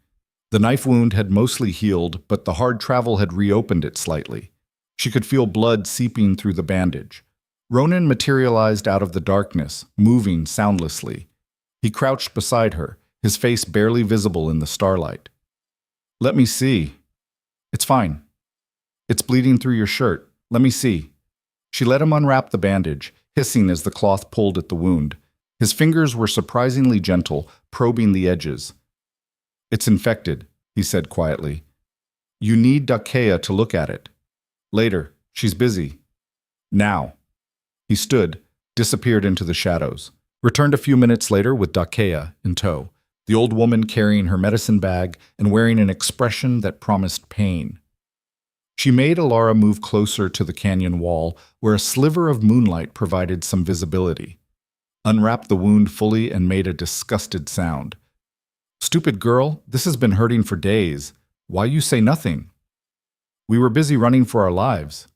The knife wound had mostly healed, but the hard travel had reopened it slightly. She could feel blood seeping through the bandage. Ronan materialized out of the darkness, moving soundlessly. He crouched beside her, his face barely visible in the starlight. "Let me see." "It's fine. It's bleeding through your shirt. Let me see." She let him unwrap the bandage, hissing as the cloth pulled at the wound. His fingers were surprisingly gentle, probing the edges. "It's infected," he said quietly. "You need Dakea to look at it. Later. She's busy. Now." He stood, disappeared into the shadows. Returned a few minutes later with Dakea in tow, the old woman carrying her medicine bag and wearing an expression that promised pain. She made Alara move closer to the canyon wall, where a sliver of moonlight provided some visibility. Unwrapped the wound fully and made a disgusted sound. "Stupid girl, this has been hurting for days. Why you say nothing?" "We were busy running for our lives."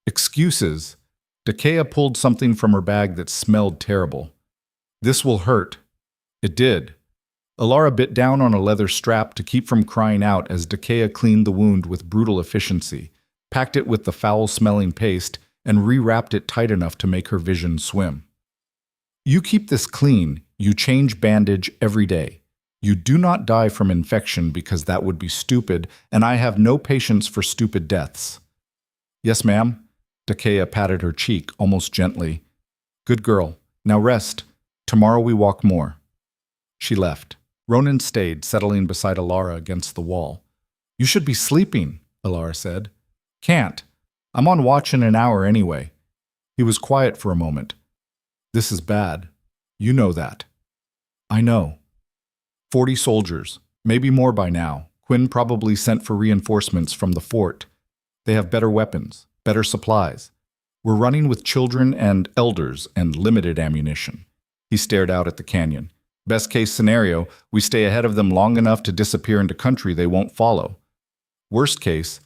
"Excuses." Dakea pulled something from her bag that smelled terrible. "This will hurt." It did. Alara bit down on a leather strap to keep from crying out as Dakea cleaned the wound with brutal efficiency, packed it with the foul-smelling paste, and rewrapped it tight enough to make her vision swim. "You keep this clean. You change bandage every day. You do not die from infection because that would be stupid, and I have no patience for stupid deaths." "Yes, ma'am." Dakea patted her cheek almost gently. "Good girl. Now rest. Tomorrow we walk more." She left. Ronan stayed, settling beside Alara against the wall. "You should be sleeping," Alara said. "Can't. I'm on watch in an hour anyway." He was quiet for a moment. "This is bad. You know that." "I know." 40 soldiers, maybe more by now. Quinn probably sent for reinforcements from the fort. They have better weapons, better supplies. We're running with children and elders and limited ammunition. He stared out at the canyon. Best case scenario, we stay ahead of them long enough to disappear into country they won't follow. Worst case,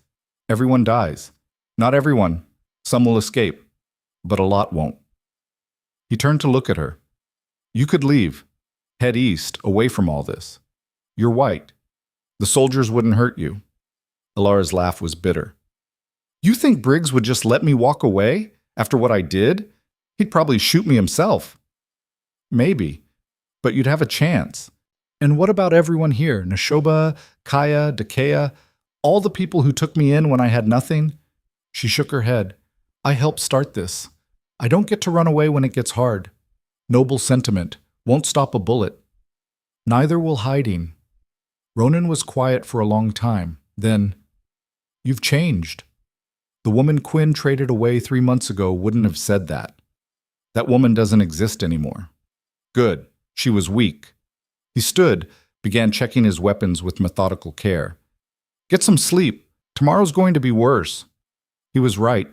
everyone dies. Not everyone. Some will escape, but a lot won't. He turned to look at her. "You could leave. Head east, away from all this. You're white. The soldiers wouldn't hurt you." Alara's laugh was bitter. "You think Briggs would just let me walk away after what I did? He'd probably shoot me himself." "Maybe, but you'd have a chance. And what about everyone here? Neshoba, Kaya, Dakea, all the people who took me in when I had nothing?" She shook her head. "I helped start this. I don't get to run away when it gets hard. Noble sentiment. Won't stop a bullet. Neither will hiding." Ronan was quiet for a long time. Then, "You've changed. The woman Quinn traded away 3 months ago wouldn't have said that. That woman doesn't exist anymore." "Good. She was weak." He stood, began checking his weapons with methodical care. "Get some sleep. Tomorrow's going to be worse." He was right.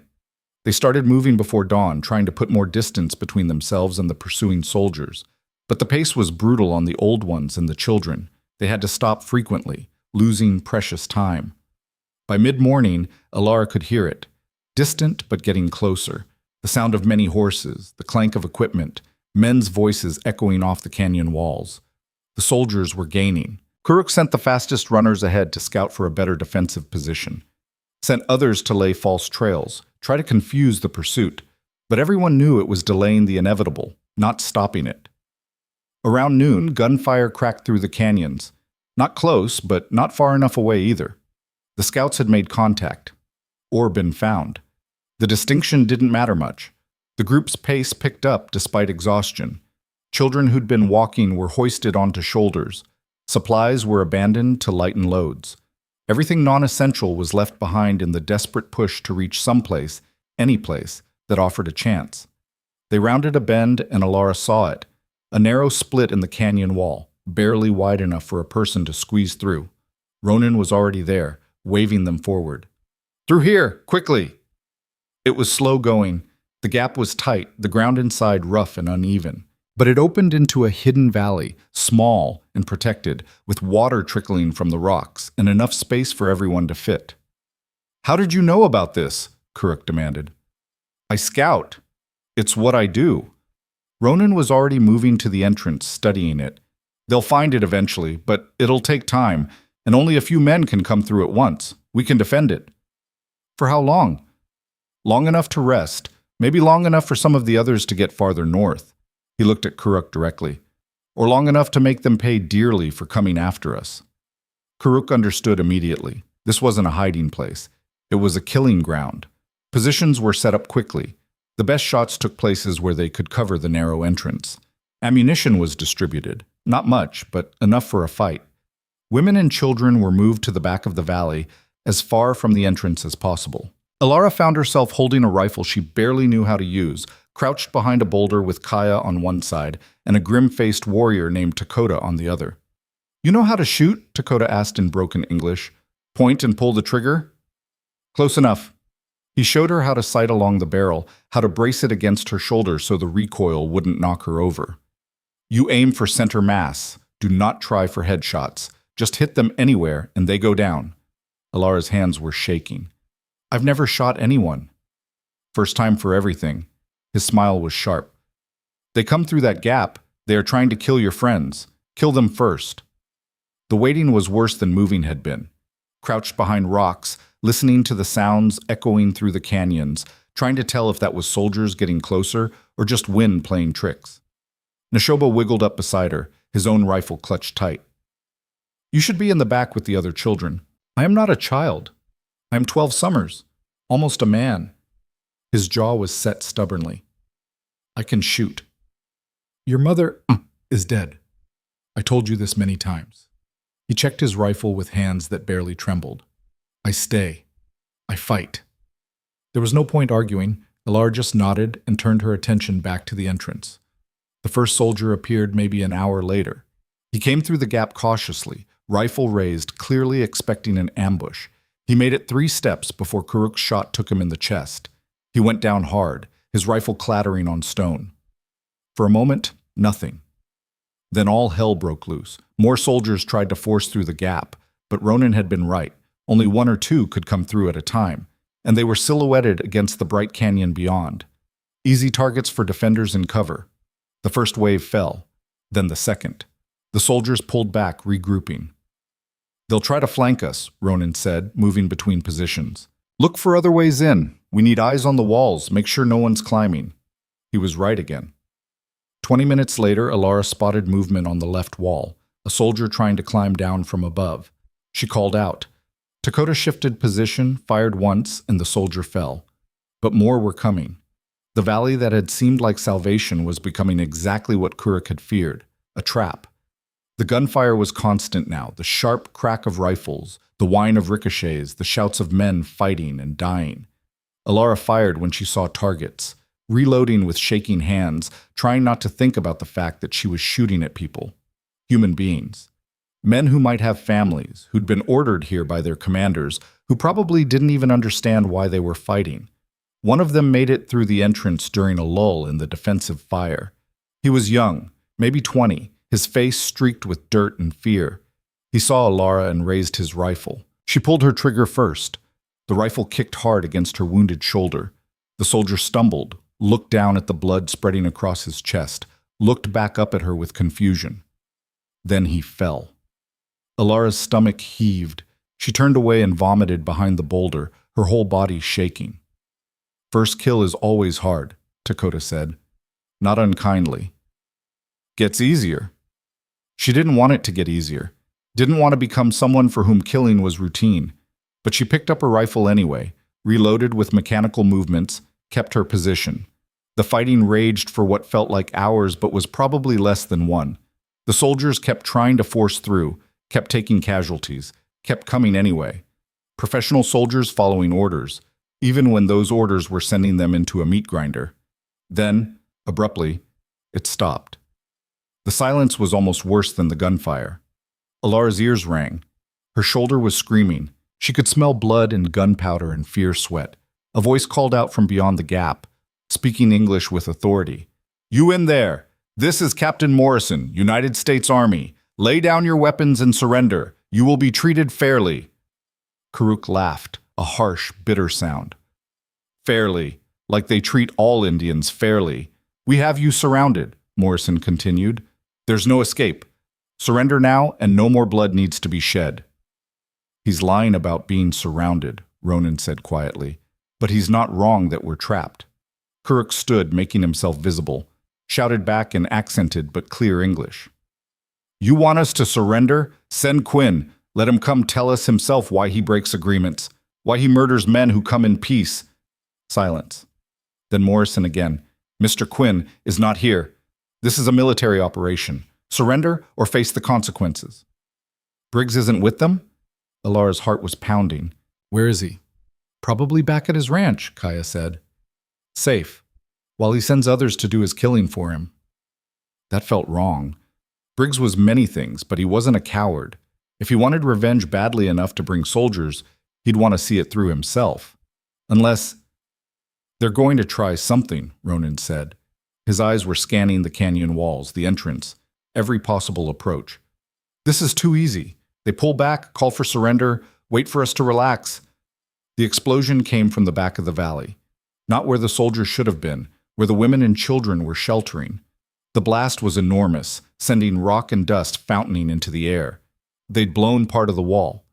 They started moving before dawn, trying to put more distance between themselves and the pursuing soldiers. But the pace was brutal on the old ones and the children. They had to stop frequently, losing precious time. By mid-morning, Alara could hear it. Distant but getting closer. The sound of many horses, the clank of equipment, men's voices echoing off the canyon walls. The soldiers were gaining. Kuruk sent the fastest runners ahead to scout for a better defensive position. Sent others to lay false trails, try to confuse the pursuit. But everyone knew it was delaying the inevitable, not stopping it. Around noon, gunfire cracked through the canyons. Not close, but not far enough away either. The scouts had made contact, or been found. The distinction didn't matter much. The group's pace picked up despite exhaustion. Children who'd been walking were hoisted onto shoulders. Supplies were abandoned to lighten loads. Everything non-essential was left behind in the desperate push to reach someplace, any place, that offered a chance. They rounded a bend and Alara saw it, a narrow split in the canyon wall, barely wide enough for a person to squeeze through. Ronan was already there, waving them forward. "Through here, quickly!" It was slow going. The gap was tight, the ground inside rough and uneven. But it opened into a hidden valley, small and protected, with water trickling from the rocks and enough space for everyone to fit. "How did you know about this?" Kuruk demanded. "I scout." It's what I do. Ronan was already moving to the entrance, studying it. They'll find it eventually, but it'll take time, and only a few men can come through at once. We can defend it. For how long? Long enough to rest, maybe long enough for some of the others to get farther north. He looked at Karuk directly. Or long enough to make them pay dearly for coming after us. Karuk understood immediately. This wasn't a hiding place. It was a killing ground. Positions were set up quickly. The best shots took places where they could cover the narrow entrance. Ammunition was distributed. Not much, but enough for a fight. Women and children were moved to the back of the valley, as far from the entrance as possible. Alara found herself holding a rifle she barely knew how to use, crouched behind a boulder with Kaya on one side and a grim-faced warrior named Takota on the other. "You know how to shoot?" Takota asked in broken English. "Point and pull the trigger?" "Close enough." He showed her how to sight along the barrel, how to brace it against her shoulder so the recoil wouldn't knock her over. "You aim for center mass. Do not try for headshots. Just hit them anywhere and they go down." Alara's hands were shaking. "I've never shot anyone." "First time for everything." His smile was sharp. "They come through that gap. They are trying to kill your friends. Kill them first." The waiting was worse than moving had been. Crouched behind rocks, listening to the sounds echoing through the canyons, trying to tell if that was soldiers getting closer or just wind playing tricks. Neshoba wiggled up beside her, his own rifle clutched tight. "You should be in the back with the other children. I am not a child. I am 12 summers, almost a man." His jaw was set stubbornly. "I can shoot. Your mother is dead. I told you this many times." He checked his rifle with hands that barely trembled. "I stay. I fight." There was no point arguing. Alara just nodded and turned her attention back to the entrance. The first soldier appeared maybe an hour later. He came through the gap cautiously, rifle raised, clearly expecting an ambush. He made it 3 steps before Karuk's shot took him in the chest. He went down hard, his rifle clattering on stone. For a moment, nothing. Then all hell broke loose. More soldiers tried to force through the gap, but Ronan had been right. Only 1 or 2 could come through at a time, and they were silhouetted against the bright canyon beyond. Easy targets for defenders in cover. The first wave fell, then the second. The soldiers pulled back, regrouping. "They'll try to flank us," Ronan said, moving between positions. "Look for other ways in. We need eyes on the walls. Make sure no one's climbing." He was right again. 20 minutes later, Alara spotted movement on the left wall, a soldier trying to climb down from above. She called out. Takota shifted position, fired once, and the soldier fell. But more were coming. The valley that had seemed like salvation was becoming exactly what Kuruk had feared, a trap. The gunfire was constant now, the sharp crack of rifles, the whine of ricochets, the shouts of men fighting and dying. Alara fired when she saw targets, reloading with shaking hands, trying not to think about the fact that she was shooting at people. Human beings. Men who might have families, who'd been ordered here by their commanders, who probably didn't even understand why they were fighting. One of them made it through the entrance during a lull in the defensive fire. He was young, maybe 20, his face streaked with dirt and fear. He saw Alara and raised his rifle. She pulled her trigger first. The rifle kicked hard against her wounded shoulder. The soldier stumbled, looked down at the blood spreading across his chest, looked back up at her with confusion. Then he fell. Alara's stomach heaved. She turned away and vomited behind the boulder, her whole body shaking. "First kill is always hard," Takota said. Not unkindly. "Gets easier." She didn't want it to get easier. Didn't want to become someone for whom killing was routine. But she picked up her rifle anyway, reloaded with mechanical movements, kept her position. The fighting raged for what felt like hours but was probably less than one. The soldiers kept trying to force through, kept taking casualties, kept coming anyway. Professional soldiers following orders, even when those orders were sending them into a meat grinder. Then, abruptly, it stopped. The silence was almost worse than the gunfire. Alara's ears rang. Her shoulder was screaming. She could smell blood and gunpowder and fear sweat. A voice called out from beyond the gap, speaking English with authority. "You in there! This is Captain Morrison, United States Army. Lay down your weapons and surrender. You will be treated fairly." Karuk laughed, a harsh, bitter sound. "Fairly. like they treat all Indians fairly. We have you surrounded, Morrison continued. There's no escape. Surrender now, and no more blood needs to be shed. He's lying about being surrounded, Ronan said quietly, but he's not wrong that we're trapped. Kuruk stood, making himself visible, shouted back in accented but clear English. You want us to surrender? Send Quinn. Let him come tell us himself why he breaks agreements, why he murders men who come in peace. Silence. Then Morrison again. Mr. Quinn is not here. This is a military operation. Surrender or face the consequences. Briggs isn't with them? Alara's heart was pounding. Where is he? Probably back at his ranch, Kaya said. Safe, while he sends others to do his killing for him. That felt wrong. Briggs was many things, but he wasn't a coward. If he wanted revenge badly enough to bring soldiers, he'd want to see it through himself. Unless... They're going to try something, Ronan said. His eyes were scanning the canyon walls, the entrance, every possible approach. This is too easy. They pull back, call for surrender, wait for us to relax. The explosion came from the back of the valley. Not where the soldiers should have been, where the women and children were sheltering. The blast was enormous, sending rock and dust fountaining into the air. They'd blown part of the wall.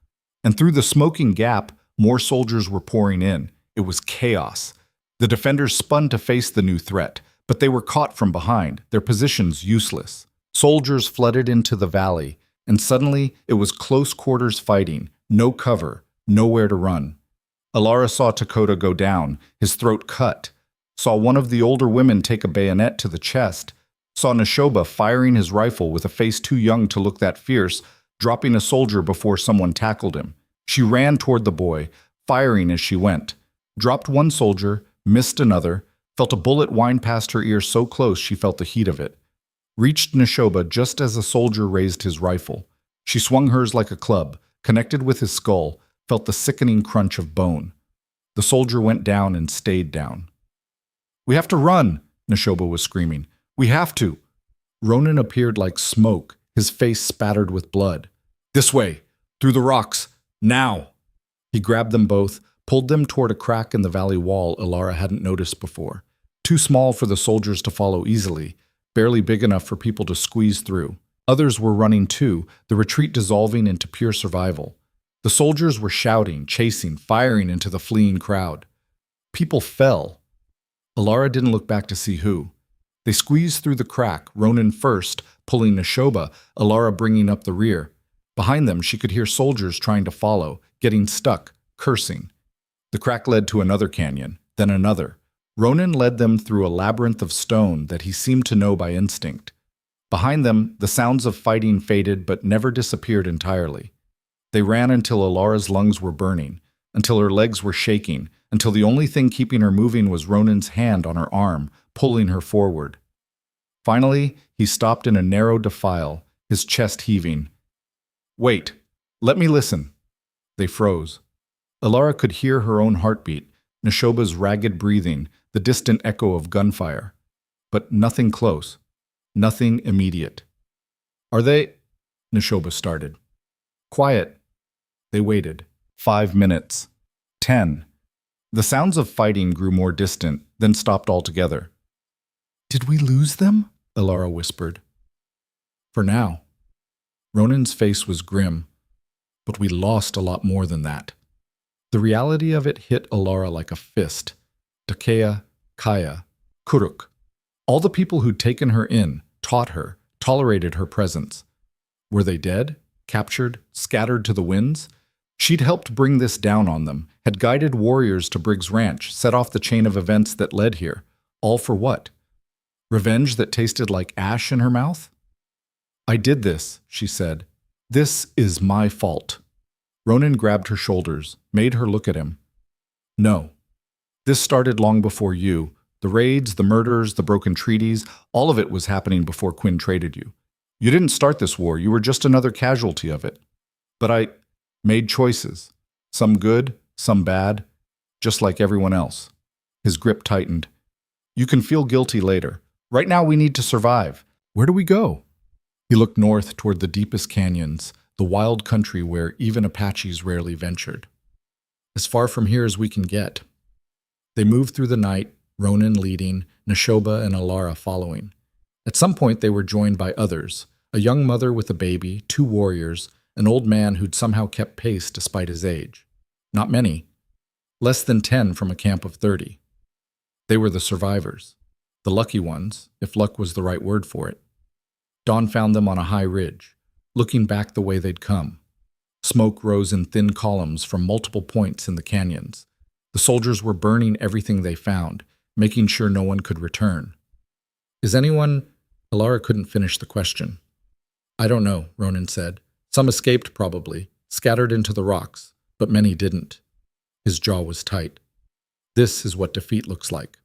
And through the smoking gap, more soldiers were pouring in. It was chaos. The defenders spun to face the new threat, but they were caught from behind, their positions useless. Soldiers flooded into the valley, and suddenly it was close quarters fighting, no cover, nowhere to run. Alara saw Takota go down, his throat cut, saw one of the older women take a bayonet to the chest, saw Neshoba firing his rifle with a face too young to look that fierce, dropping a soldier before someone tackled him. She ran toward the boy, firing as she went, dropped one soldier, missed another, felt a bullet whine past her ear so close she felt the heat of it. Reached Neshoba just as a soldier raised his rifle. She swung hers like a club, connected with his skull, felt the sickening crunch of bone. The soldier went down and stayed down. We have to run, Neshoba was screaming. We have to. Ronan appeared like smoke, his face spattered with blood. This way, through the rocks, now. He grabbed them both, pulled them toward a crack in the valley wall Alara hadn't noticed before. Too small for the soldiers to follow easily, barely big enough for people to squeeze through. Others were running too, the retreat dissolving into pure survival. The soldiers were shouting, chasing, firing into the fleeing crowd. People fell. Alara didn't look back to see who. They squeezed through the crack, Ronan first, pulling Neshoba, Alara bringing up the rear. Behind them, she could hear soldiers trying to follow, getting stuck, cursing. The crack led to another canyon, then another. Ronan led them through a labyrinth of stone that he seemed to know by instinct. Behind them, the sounds of fighting faded but never disappeared entirely. They ran until Alara's lungs were burning, until her legs were shaking, until the only thing keeping her moving was Ronan's hand on her arm, pulling her forward. Finally, he stopped in a narrow defile, his chest heaving. Wait, let me listen. They froze. Alara could hear her own heartbeat, Neshoba's ragged breathing, the distant echo of gunfire. But nothing close. Nothing immediate. Are they? Neshoba started. Quiet. They waited. 5 minutes. 10. The sounds of fighting grew more distant, then stopped altogether. Did we lose them? Alara whispered. For now. Ronan's face was grim. But we lost a lot more than that. The reality of it hit Alara like a fist. Takea, Kaya, Kuruk. All the people who'd taken her in, taught her, tolerated her presence. Were they dead? Captured? Scattered to the winds? She'd helped bring this down on them, had guided warriors to Briggs Ranch, set off the chain of events that led here. All for what? Revenge that tasted like ash in her mouth? I did this, she said. This is my fault. Ronan grabbed her shoulders, made her look at him. No. This started long before you. The raids, the murders, the broken treaties, all of it was happening before Quinn traded you. You didn't start this war, you were just another casualty of it. But I made choices. Some good, some bad, just like everyone else. His grip tightened. You can feel guilty later. Right now we need to survive. Where do we go? He looked north toward the deepest canyons, the wild country where even Apaches rarely ventured. As far from here as we can get. They moved through the night, Ronan leading, Neshoba and Alara following. At some point they were joined by others, a young mother with a baby, 2 warriors, an old man who'd somehow kept pace despite his age. Not many. Less than 10 from a camp of 30. They were the survivors. The lucky ones, if luck was the right word for it. Dawn found them on a high ridge, looking back the way they'd come. Smoke rose in thin columns from multiple points in the canyons. The soldiers were burning everything they found, making sure no one could return. Is anyone... Alara couldn't finish the question. I don't know, Ronan said. Some escaped probably, scattered into the rocks, but many didn't. His jaw was tight. This is what defeat looks like.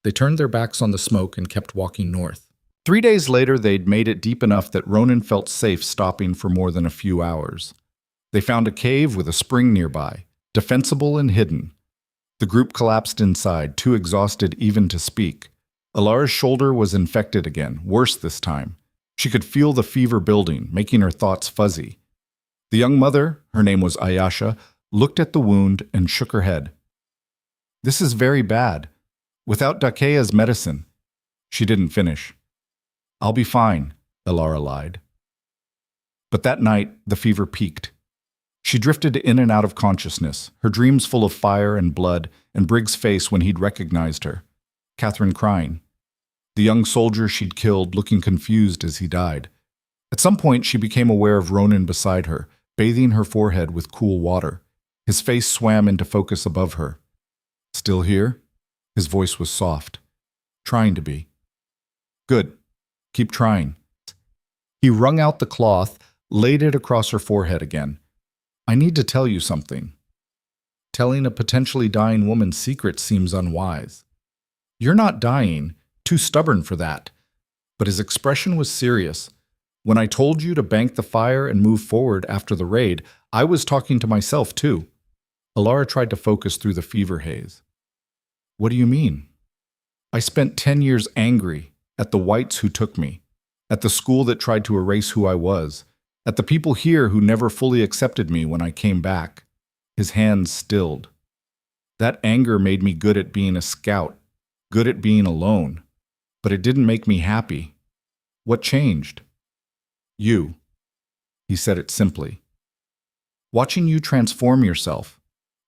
They turned their backs on the smoke and kept walking north. 3 days later, they'd made it deep enough that Ronan felt safe stopping for more than a few hours. They found a cave with a spring nearby, defensible and hidden. The group collapsed inside, too exhausted even to speak. Alara's shoulder was infected again, worse this time. She could feel the fever building, making her thoughts fuzzy. The young mother, her name was Ayasha, looked at the wound and shook her head. This is very bad. Without Dakea's medicine. She didn't finish. I'll be fine, Alara lied. But that night, the fever peaked. She drifted in and out of consciousness, her dreams full of fire and blood, and Briggs' face when he'd recognized her. Catherine crying. The young soldier she'd killed looking confused as he died. At some point, she became aware of Ronan beside her, bathing her forehead with cool water. His face swam into focus above her. Still here? His voice was soft. Trying to be. Good. Keep trying. He wrung out the cloth, laid it across her forehead again. I need to tell you something. Telling a potentially dying woman's secret seems unwise. You're not dying, too stubborn for that. But his expression was serious. When I told you to bank the fire and move forward after the raid, I was talking to myself too. Alara tried to focus through the fever haze. What do you mean? I spent 10 years angry at the whites who took me, at the school that tried to erase who I was, at the people here who never fully accepted me when I came back. His hands stilled. That anger made me good at being a scout, good at being alone, but it didn't make me happy. What changed? You. He said it simply. Watching you transform yourself,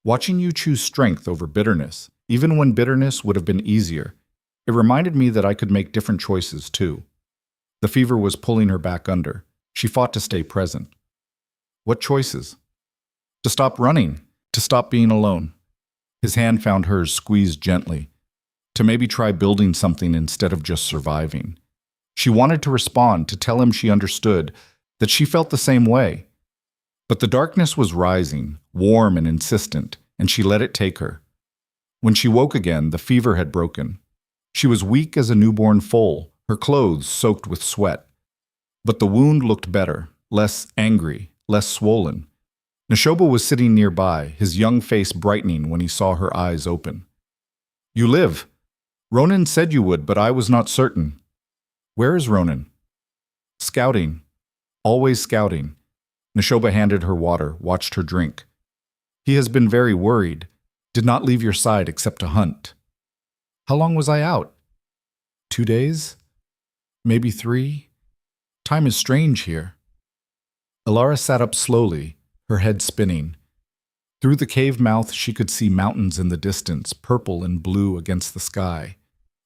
watching you choose strength over bitterness, even when bitterness would have been easier, it reminded me that I could make different choices too. The fever was pulling her back under. She fought to stay present. What choices? To stop running, to stop being alone. His hand found hers, squeezed gently. To maybe try building something instead of just surviving. She wanted to respond, to tell him she understood, that she felt the same way. But the darkness was rising, warm and insistent, and she let it take her. When she woke again, the fever had broken. She was weak as a newborn foal, her clothes soaked with sweat. But the wound looked better, less angry, less swollen. Neshoba was sitting nearby, his young face brightening when he saw her eyes open. You live. Ronan said you would, but I was not certain. Where is Ronan? Scouting. Always scouting. Neshoba handed her water, watched her drink. He has been very worried. Did not leave your side except to hunt. How long was I out? 2 days? Maybe 3? Time is strange here. Alara sat up slowly, her head spinning. Through the cave mouth she could see mountains in the distance, purple and blue against the sky.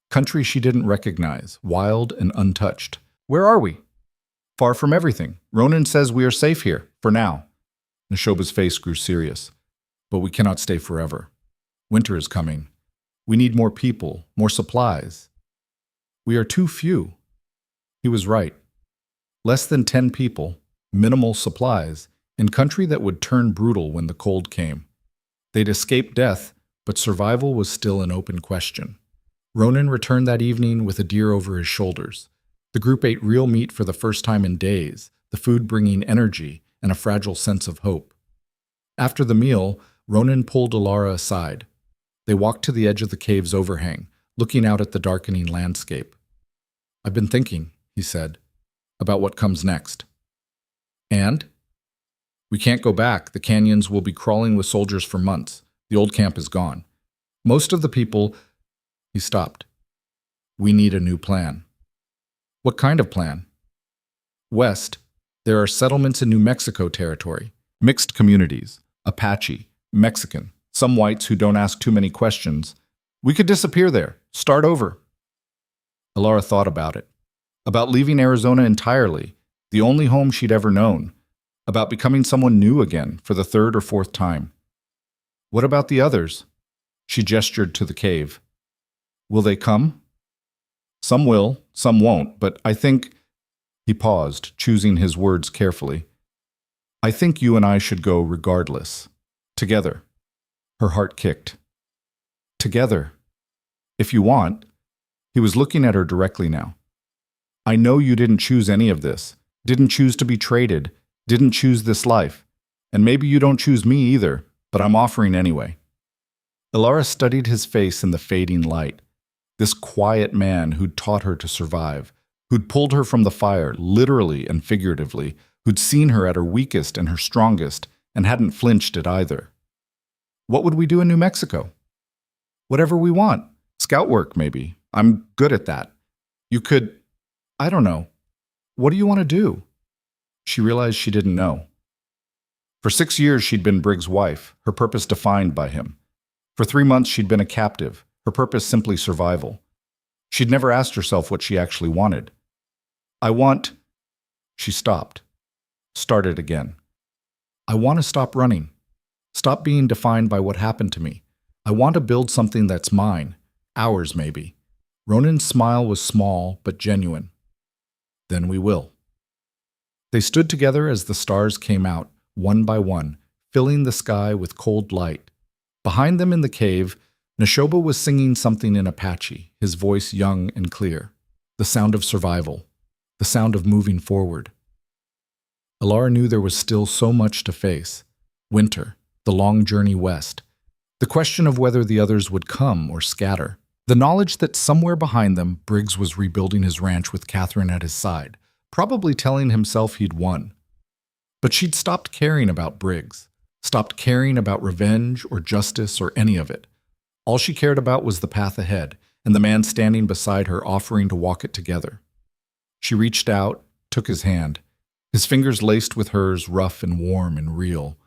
Country she didn't recognize, wild and untouched. Where are we? Far from everything. Ronan says we are safe here, for now. Neshoba's face grew serious. But we cannot stay forever. Winter is coming. We need more people, more supplies. We are too few. He was right. Less than 10 people, minimal supplies, in country that would turn brutal when the cold came. They'd escaped death, but survival was still an open question. Ronan returned that evening with a deer over his shoulders. The group ate real meat for the first time in days, the food bringing energy and a fragile sense of hope. After the meal, Ronan pulled Alara aside. They walked to the edge of the cave's overhang, looking out at the darkening landscape. I've been thinking, he said, about what comes next. And? We can't go back. The canyons will be crawling with soldiers for months. The old camp is gone. Most of the people, He stopped. We need a new plan. What kind of plan? West, there are settlements in New Mexico territory. Mixed communities, Apache, Mexican, some whites who don't ask too many questions. We could disappear there, start over. Alara thought about it. About leaving Arizona entirely, the only home she'd ever known. About becoming someone new again for the third or fourth time. What about the others? She gestured to the cave. Will they come? Some will, some won't, but I think... He paused, choosing his words carefully. I think you and I should go regardless. Together. Her heart kicked. Together. If you want. He was looking at her directly now. I know you didn't choose any of this, didn't choose to be traded, didn't choose this life, and maybe you don't choose me either, but I'm offering anyway. Alara studied his face in the fading light. This quiet man who'd taught her to survive, who'd pulled her from the fire, literally and figuratively, who'd seen her at her weakest and her strongest, and hadn't flinched at either. What would we do in New Mexico? Whatever we want. Scout work, maybe. I'm good at that. You could... I don't know. What do you want to do? She realized she didn't know. For 6 years, she'd been Briggs' wife, her purpose defined by him. For 3 months, she'd been a captive, her purpose simply survival. She'd never asked herself what she actually wanted. I want... She stopped. Started again. I want to stop running. Stop being defined by what happened to me. I want to build something that's mine. Ours, maybe. Ronan's smile was small but genuine. Then we will. They stood together as the stars came out, one by one, filling the sky with cold light. Behind them in the cave, Neshoba was singing something in Apache, his voice young and clear. The sound of survival. The sound of moving forward. Alara knew there was still so much to face. Winter, the long journey west. The question of whether the others would come or scatter. The knowledge that somewhere behind them, Briggs was rebuilding his ranch with Catherine at his side, probably telling himself he'd won. But she'd stopped caring about Briggs, stopped caring about revenge or justice or any of it. All she cared about was the path ahead, and the man standing beside her offering to walk it together. She reached out, took his hand, his fingers laced with hers, rough and warm and real.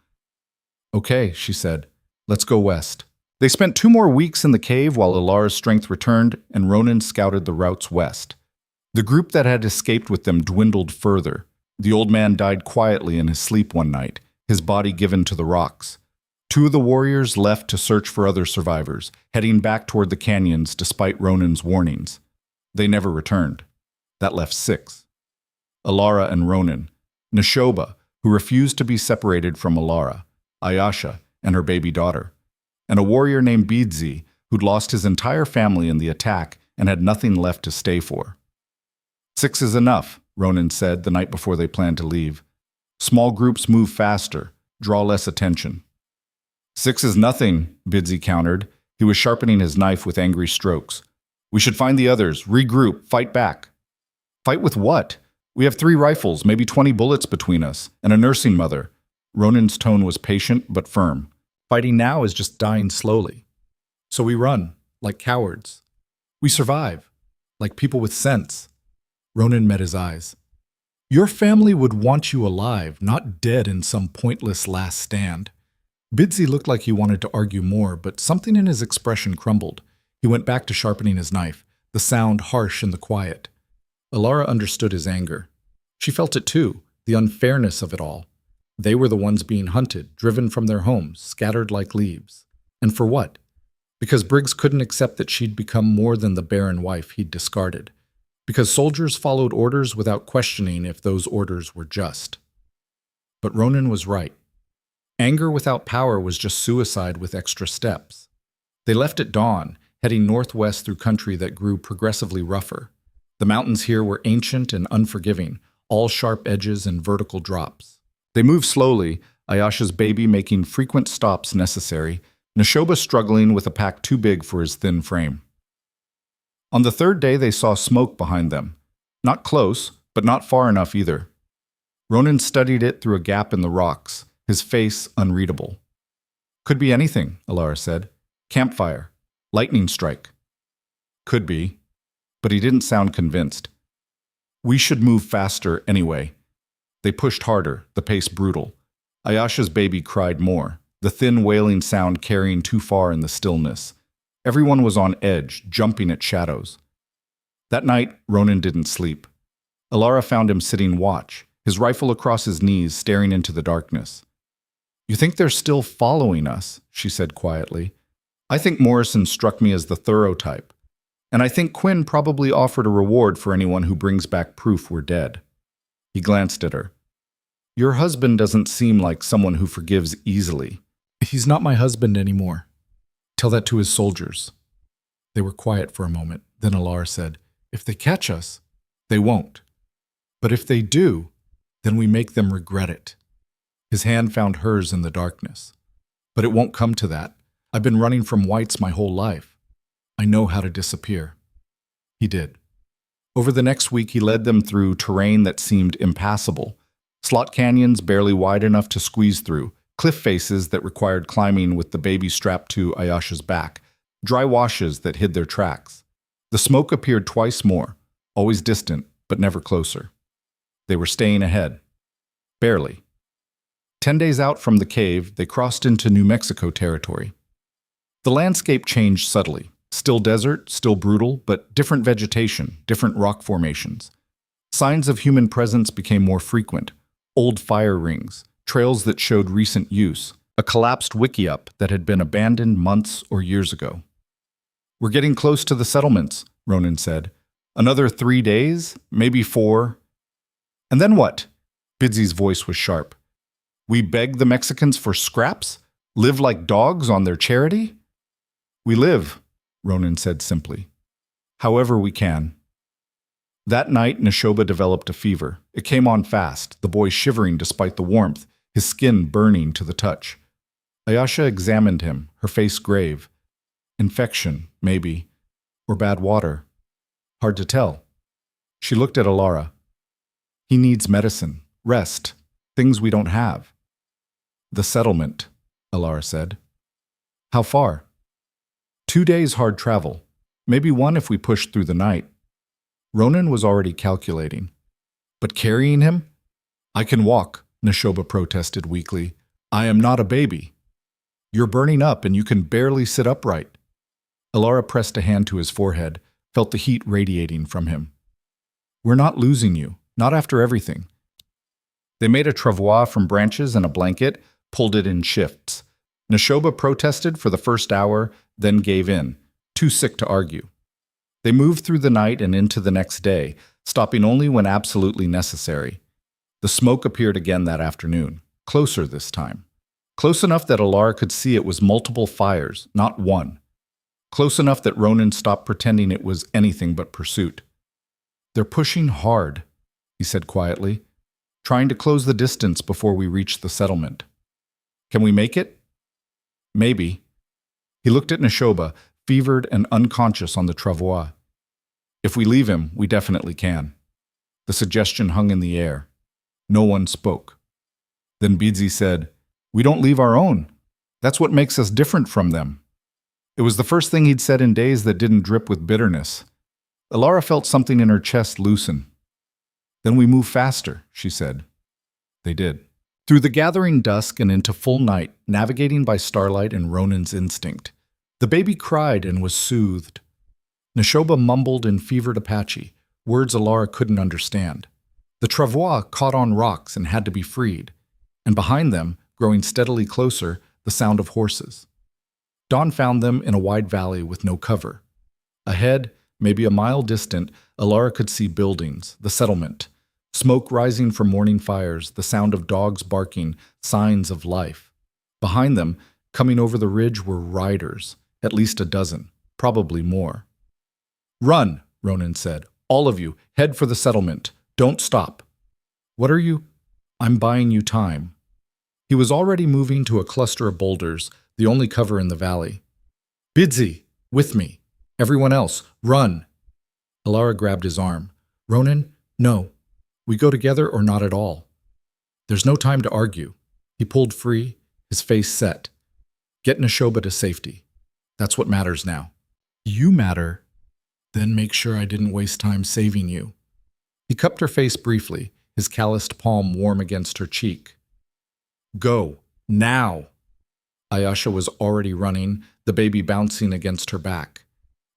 Okay, she said, let's go west. They spent 2 more weeks in the cave while Alara's strength returned and Ronan scouted the routes west. The group that had escaped with them dwindled further. The old man died quietly in his sleep one night, his body given to the rocks. 2 of the warriors left to search for other survivors, heading back toward the canyons despite Ronan's warnings. They never returned. That left 6. Alara and Ronan, Neshoba, who refused to be separated from Alara, Ayasha, and her baby daughter, and a warrior named Bidzi, who'd lost his entire family in the attack and had nothing left to stay for. 6 is enough, Ronan said the night before they planned to leave. Small groups move faster, draw less attention. 6 is nothing, Bidzi countered. He was sharpening his knife with angry strokes. We should find the others, regroup, fight back. Fight with what? We have 3 rifles, maybe 20 bullets between us, and a nursing mother. Ronan's tone was patient but firm. Fighting now is just dying slowly. So we run, like cowards. We survive, like people with sense. Ronan met his eyes. Your family would want you alive, not dead in some pointless last stand. Bidzi looked like he wanted to argue more, but something in his expression crumbled. He went back to sharpening his knife, the sound harsh in the quiet. Alara understood his anger. She felt it too, the unfairness of it all. They were the ones being hunted, driven from their homes, scattered like leaves. And for what? Because Briggs couldn't accept that she'd become more than the barren wife he'd discarded. Because soldiers followed orders without questioning if those orders were just. But Ronan was right. Anger without power was just suicide with extra steps. They left at dawn, heading northwest through country that grew progressively rougher. The mountains here were ancient and unforgiving, all sharp edges and vertical drops. They moved slowly, Ayasha's baby making frequent stops necessary, Neshoba struggling with a pack too big for his thin frame. On the 3rd day, they saw smoke behind them. Not close, but not far enough either. Ronan studied it through a gap in the rocks, his face unreadable. Could be anything, Alara said. Campfire. Lightning strike. Could be. But he didn't sound convinced. We should move faster anyway. They pushed harder, the pace brutal. Ayasha's baby cried more, the thin wailing sound carrying too far in the stillness. Everyone was on edge, jumping at shadows. That night, Ronan didn't sleep. Alara found him sitting watch, his rifle across his knees, staring into the darkness. "You think they're still following us?" she said quietly. "I think Morrison struck me as the thorough type. And I think Quinn probably offered a reward for anyone who brings back proof we're dead." He glanced at her. "Your husband doesn't seem like someone who forgives easily." "He's not my husband anymore. Tell that to his soldiers." They were quiet for a moment. Then Alara said, "If they catch us, they won't. But if they do, then we make them regret it." His hand found hers in the darkness. "But it won't come to that. I've been running from whites my whole life. I know how to disappear." He did. Over the next week, he led them through terrain that seemed impassable. Slot canyons barely wide enough to squeeze through, cliff faces that required climbing with the baby strapped to Ayasha's back, dry washes that hid their tracks. The smoke appeared twice more, always distant, but never closer. They were staying ahead. Barely. 10 days out from the cave, they crossed into New Mexico territory. The landscape changed subtly. Still desert, still brutal, but different vegetation, different rock formations. Signs of human presence became more frequent. Old fire rings, trails that showed recent use, a collapsed wickiup that had been abandoned months or years ago. "We're getting close to the settlements," Ronan said. "Another 3 days, maybe 4. "And then what?" Bidsy's voice was sharp. "We beg the Mexicans for scraps? Live like dogs on their charity?" "We live," Ronan said simply. "However we can." That night, Neshoba developed a fever. It came on fast, the boy shivering despite the warmth, his skin burning to the touch. Ayasha examined him, her face grave. Infection, maybe, or bad water. Hard to tell. She looked at Alara. "He needs medicine, rest, things we don't have." "The settlement," Alara said. "How far?" 2 days hard travel, maybe 1 if we pushed through the night. Ronan was already calculating. "But carrying him?" "I can walk," Neshoba protested weakly. "I am not a baby." "You're burning up and you can barely sit upright." Alara pressed a hand to his forehead, felt the heat radiating from him. "We're not losing you, not after everything." They made a travois from branches and a blanket, pulled it in shifts. Neshoba protested for the first hour, then gave in, too sick to argue. They moved through the night and into the next day, stopping only when absolutely necessary. The smoke appeared again that afternoon, closer this time. Close enough that Alara could see it was multiple fires, not one. Close enough that Ronan stopped pretending it was anything but pursuit. "They're pushing hard," he said quietly, "trying to close the distance before we reach the settlement. Can we make it?" "Maybe." He looked at Neshoba, fevered and unconscious on the travois. "If we leave him, we definitely can." The suggestion hung in the air. No one spoke. Then Bidsy said, "We don't leave our own. That's what makes us different from them." It was the first thing he'd said in days that didn't drip with bitterness. Alara felt something in her chest loosen. "Then we move faster," she said. They did. Through the gathering dusk and into full night, navigating by starlight and Ronan's instinct. The baby cried and was soothed. Neshoba mumbled in fevered Apache, words Alara couldn't understand. The travois caught on rocks and had to be freed, and behind them, growing steadily closer, the sound of horses. Dawn found them in a wide valley with no cover. Ahead, maybe a mile distant, Alara could see buildings, the settlement. Smoke rising from morning fires, the sound of dogs barking, signs of life. Behind them, coming over the ridge, were riders, at least a dozen, probably more. "Run," Ronan said. "All of you, head for the settlement. Don't stop." "What are you?" "I'm buying you time." He was already moving to a cluster of boulders, the only cover in the valley. "Bidsy, with me. Everyone else, run." Alara grabbed his arm. "Ronan, no. We go together or not at all." "There's no time to argue." He pulled free, his face set. "Get Neshoba to safety. That's what matters now." "You matter." Then make sure I didn't waste time saving you. He cupped her face briefly, his calloused palm warm against her cheek. Go, now! Ayesha was already running, the baby bouncing against her back.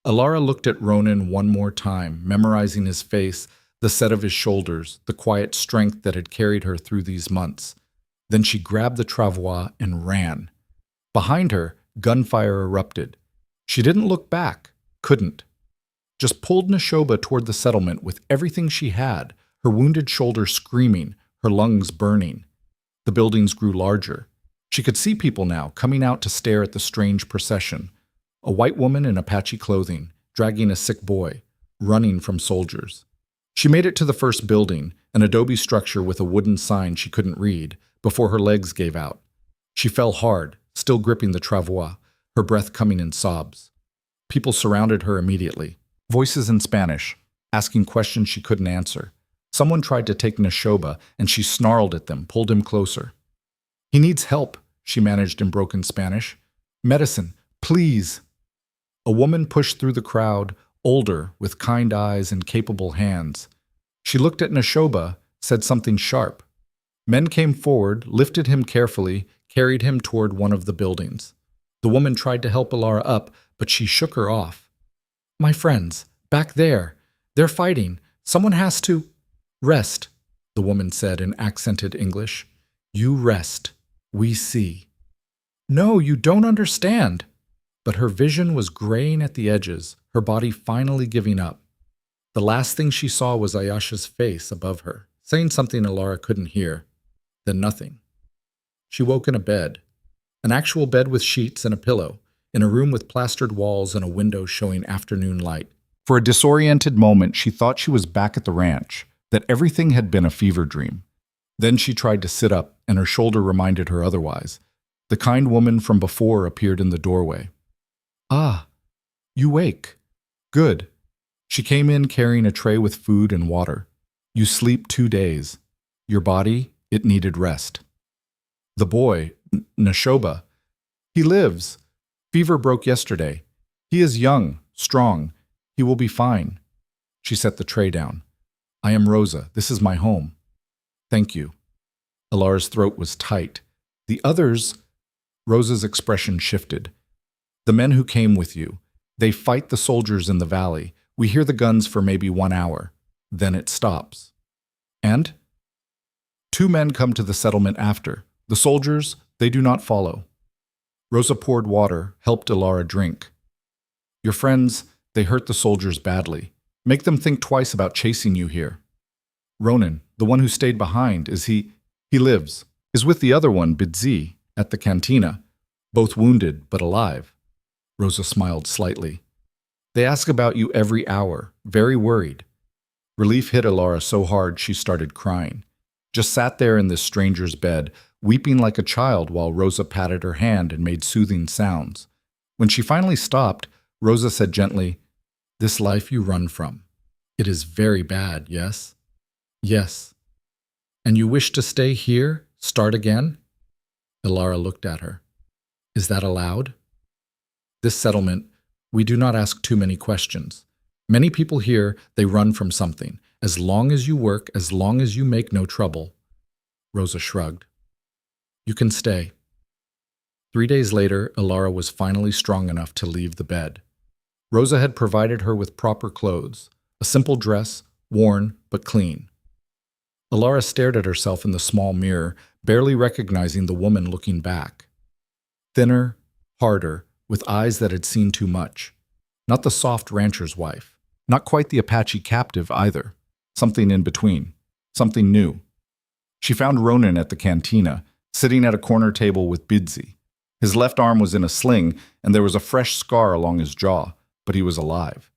Alara looked at Ronan one more time, memorizing his face, the set of his shoulders, the quiet strength that had carried her through these months. Then she grabbed the travois and ran. Behind her, gunfire erupted. She didn't look back, couldn't. Just pulled Neshoba toward the settlement with everything she had, her wounded shoulder screaming, her lungs burning. The buildings grew larger. She could see people now coming out to stare at the strange procession. A white woman in Apache clothing, dragging a sick boy, running from soldiers. She made it to the first building, an adobe structure with a wooden sign she couldn't read, before her legs gave out. She fell hard, still gripping the travois, her breath coming in sobs. People surrounded her immediately. Voices in Spanish, asking questions she couldn't answer. Someone tried to take Neshoba, and she snarled at them, pulled him closer. He needs help, she managed in broken Spanish. Medicine, please. A woman pushed through the crowd, older, with kind eyes and capable hands. She looked at Neshoba, said something sharp. Men came forward, lifted him carefully, carried him toward one of the buildings. The woman tried to help Alara up, but she shook her off. My friends, back there. They're fighting. Someone has to… Rest, the woman said in accented English. You rest. We see. No, you don't understand. But her vision was graying at the edges, her body finally giving up. The last thing she saw was Ayesha's face above her, saying something Alara couldn't hear. Then nothing. She woke in a bed. An actual bed with sheets and a pillow, in a room with plastered walls and a window showing afternoon light. For a disoriented moment, she thought she was back at the ranch, that everything had been a fever dream. Then she tried to sit up, and her shoulder reminded her otherwise. The kind woman from before appeared in the doorway. Ah, you wake. Good. She came in carrying a tray with food and water. You sleep 2 days. Your body, it needed rest. The boy, Neshoba, he lives. Fever broke yesterday. He is young, strong. He will be fine. She set the tray down. I am Rosa. This is my home. Thank you. Alara's throat was tight. The others… Rosa's expression shifted. The men who came with you. They fight the soldiers in the valley. We hear the guns for maybe 1 hour. Then it stops. And? 2 men come to the settlement after. The soldiers, they do not follow. Rosa poured water, helped Alara drink. Your friends, they hurt the soldiers badly. Make them think twice about chasing you here. Ronan, the one who stayed behind, is he lives, is with the other one, Bidzi, at the cantina, both wounded but alive. Rosa smiled slightly. They ask about you every hour, very worried. Relief hit Alara so hard she started crying. Just sat there in this stranger's bed, weeping like a child while Rosa patted her hand and made soothing sounds. When she finally stopped, Rosa said gently, This life you run from. It is very bad, yes? Yes. And you wish to stay here, start again? Alara looked at her. Is that allowed? This settlement, we do not ask too many questions. Many people here, they run from something. As long as you work, as long as you make no trouble. Rosa shrugged. You can stay. 3 days later, Alara was finally strong enough to leave the bed. Rosa had provided her with proper clothes, a simple dress, worn but clean. Alara stared at herself in the small mirror, barely recognizing the woman looking back. Thinner, harder, with eyes that had seen too much. Not the soft rancher's wife. Not quite the Apache captive either. Something in between. Something new. She found Ronan at the cantina, sitting at a corner table with Bidzi. His left arm was in a sling, and there was a fresh scar along his jaw, but he was alive.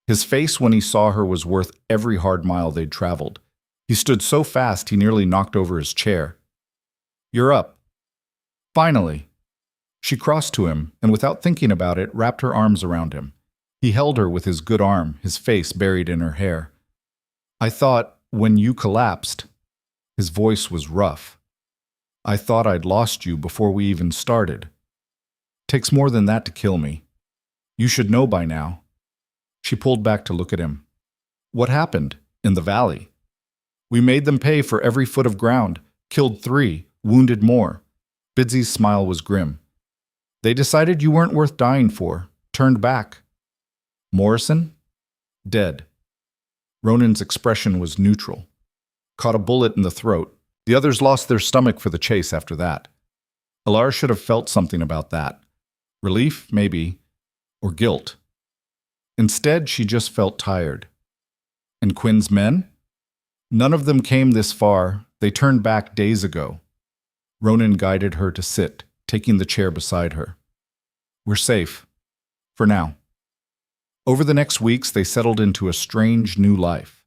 His face when he saw her was worth every hard mile they'd traveled. He stood so fast he nearly knocked over his chair. You're up. Finally. She crossed to him, and without thinking about it, wrapped her arms around him. He held her with his good arm, his face buried in her hair. I thought, when you collapsed… His voice was rough. I thought I'd lost you before we even started. Takes more than that to kill me. You should know by now. She pulled back to look at him. What happened? In the valley? We made them pay for every foot of ground, killed 3, wounded more. Bidsy's smile was grim. They decided you weren't worth dying for, turned back. Morrison? Dead. Ronan's expression was neutral. Caught a bullet in the throat. The others lost their stomach for the chase after that. Alara should have felt something about that. Relief, maybe, or guilt. Instead, she just felt tired. And Quinn's men? None of them came this far. They turned back days ago. Ronan guided her to sit, taking the chair beside her. We're safe. For now. Over the next weeks, they settled into a strange new life.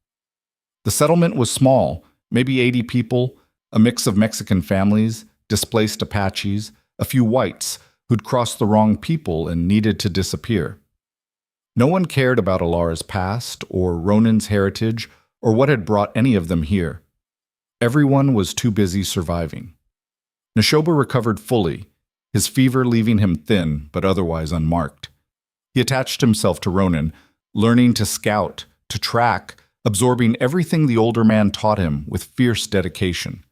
The settlement was small, maybe 80 people, a mix of Mexican families, displaced Apaches, a few whites who'd crossed the wrong people and needed to disappear. No one cared about Alara's past or Ronan's heritage or what had brought any of them here. Everyone was too busy surviving. Neshoba recovered fully, his fever leaving him thin but otherwise unmarked. He attached himself to Ronan, learning to scout, to track, absorbing everything the older man taught him with fierce dedication.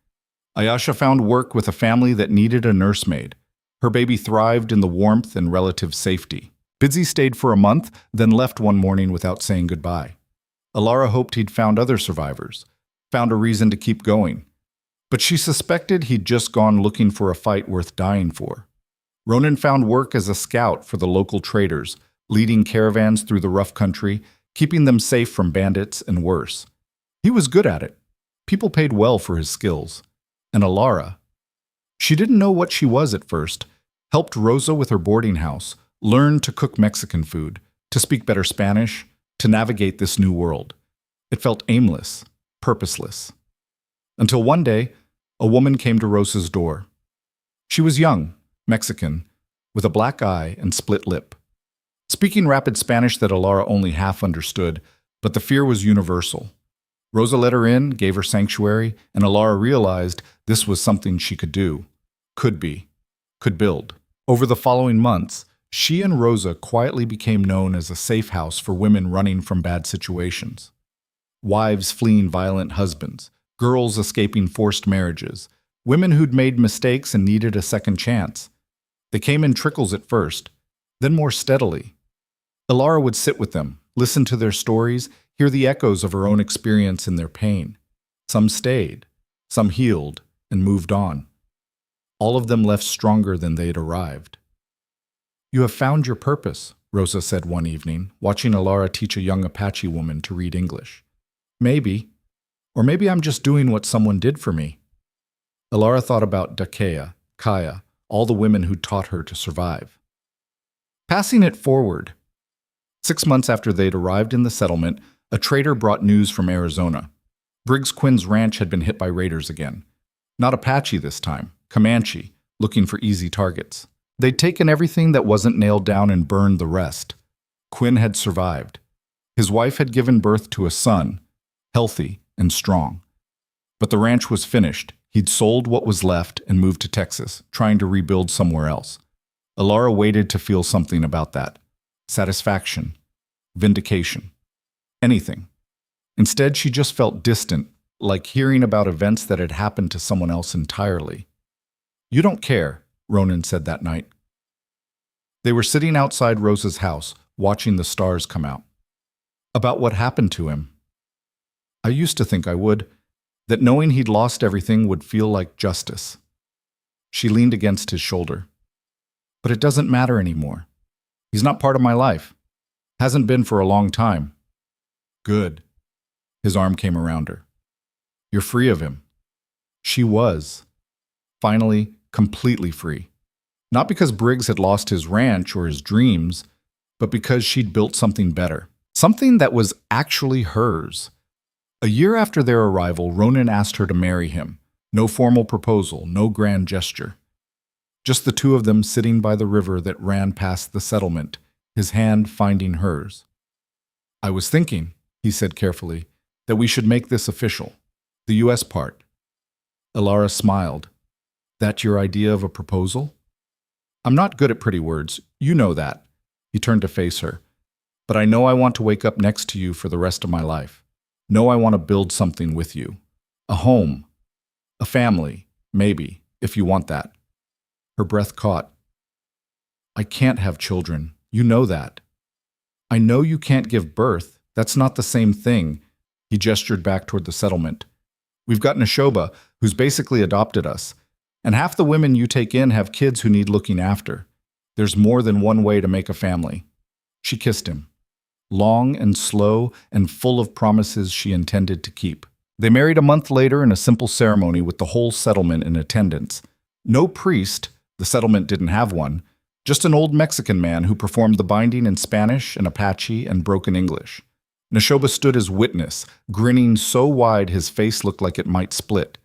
Ayasha found work with a family that needed a nursemaid. Her baby thrived in the warmth and relative safety. Bidsy stayed for a month, then left one morning without saying goodbye. Alara hoped he'd found other survivors, found a reason to keep going. But she suspected he'd just gone looking for a fight worth dying for. Ronan found work as a scout for the local traders, leading caravans through the rough country, keeping them safe from bandits and worse. He was good at it. People paid well for his skills. And Alara, she didn't know what she was at first, helped Rosa with her boarding house, learned to cook Mexican food, to speak better Spanish, to navigate this new world. It felt aimless, purposeless. Until one day, a woman came to Rosa's door. She was young, Mexican, with a black eye and split lip. Speaking rapid Spanish that Alara only half understood, but the fear was universal. Rosa let her in, gave her sanctuary, and Alara realized this was something she could do, could be, could build. Over the following months, she and Rosa quietly became known as a safe house for women running from bad situations. Wives fleeing violent husbands, girls escaping forced marriages, women who'd made mistakes and needed a second chance. They came in trickles at first, then more steadily. Alara would sit with them, listen to their stories, hear the echoes of her own experience in their pain. Some stayed, some healed, and moved on. All of them left stronger than they'd arrived. You have found your purpose, Rosa said one evening, watching Alara teach a young Apache woman to read English. Maybe. Or maybe I'm just doing what someone did for me. Alara thought about Dakea, Kaya, all the women who taught her to survive. Passing it forward. 6 months after they'd arrived in the settlement, a trader brought news from Arizona. Briggs Quinn's ranch had been hit by raiders again. Not Apache this time, Comanche, looking for easy targets. They'd taken everything that wasn't nailed down and burned the rest. Quinn had survived. His wife had given birth to a son, healthy and strong. But the ranch was finished. He'd sold what was left and moved to Texas, trying to rebuild somewhere else. Alara waited to feel something about that. Satisfaction. Vindication. Anything. Instead, she just felt distant, like hearing about events that had happened to someone else entirely. You don't care, Ronan said that night. They were sitting outside Rosa's house, watching the stars come out. About what happened to him. I used to think I would, that knowing he'd lost everything would feel like justice. She leaned against his shoulder. But it doesn't matter anymore. He's not part of my life. Hasn't been for a long time. Good. His arm came around her. You're free of him. She was. Finally, completely free. Not because Briggs had lost his ranch or his dreams, but because she'd built something better. Something that was actually hers. A year after their arrival, Ronan asked her to marry him. No formal proposal, no grand gesture. Just the two of them sitting by the river that ran past the settlement, his hand finding hers. I was thinking, he said carefully, that we should make this official. The U.S. part. Alara smiled. That your idea of a proposal? I'm not good at pretty words. You know that. He turned to face her. but I know I want to wake up next to you for the rest of my life. Know I want to build something with you. A home. A family, maybe, if you want that. Her breath caught. I can't have children. You know that. I know you can't give birth. That's not the same thing. He gestured back toward the settlement. We've got Neshoba, who's basically adopted us. And half the women you take in have kids who need looking after. There's more than one way to make a family. She kissed him. Long and slow and full of promises she intended to keep. They married a month later in a simple ceremony with the whole settlement in attendance. No priest, the settlement didn't have one, just an old Mexican man who performed the binding in Spanish and Apache and broken English. Neshoba stood as witness, grinning so wide his face looked like it might split.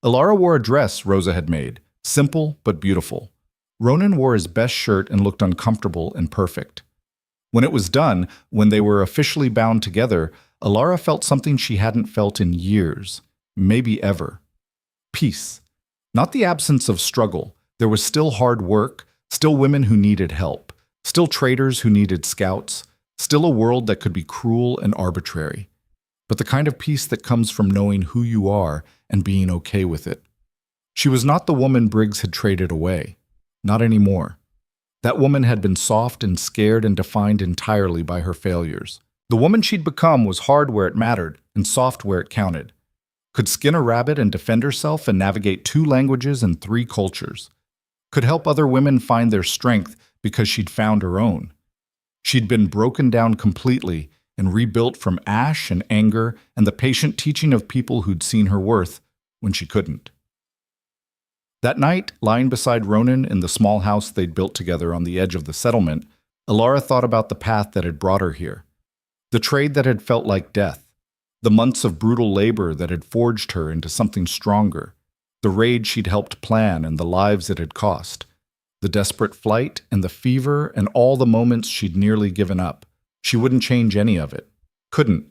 Alara wore a dress Rosa had made, simple but beautiful. Ronan wore his best shirt and looked uncomfortable and perfect. When it was done, when they were officially bound together, Alara felt something she hadn't felt in years, maybe ever. Peace. Not the absence of struggle. There was still hard work, still women who needed help, still traders who needed scouts, still a world that could be cruel and arbitrary. But the kind of peace that comes from knowing who you are and being okay with it. She was not the woman Briggs had traded away. Not anymore. That woman had been soft and scared and defined entirely by her failures. The woman she'd become was hard where it mattered and soft where it counted. Could skin a rabbit and defend herself and navigate 2 languages and 3 cultures. Could help other women find their strength because she'd found her own. She'd been broken down completely and rebuilt from ash and anger and the patient teaching of people who'd seen her worth when she couldn't. That night, lying beside Ronan in the small house they'd built together on the edge of the settlement, Alara thought about the path that had brought her here. The trade that had felt like death. The months of brutal labor that had forged her into something stronger. The raid she'd helped plan and the lives it had cost. The desperate flight and the fever and all the moments she'd nearly given up. She wouldn't change any of it. Couldn't.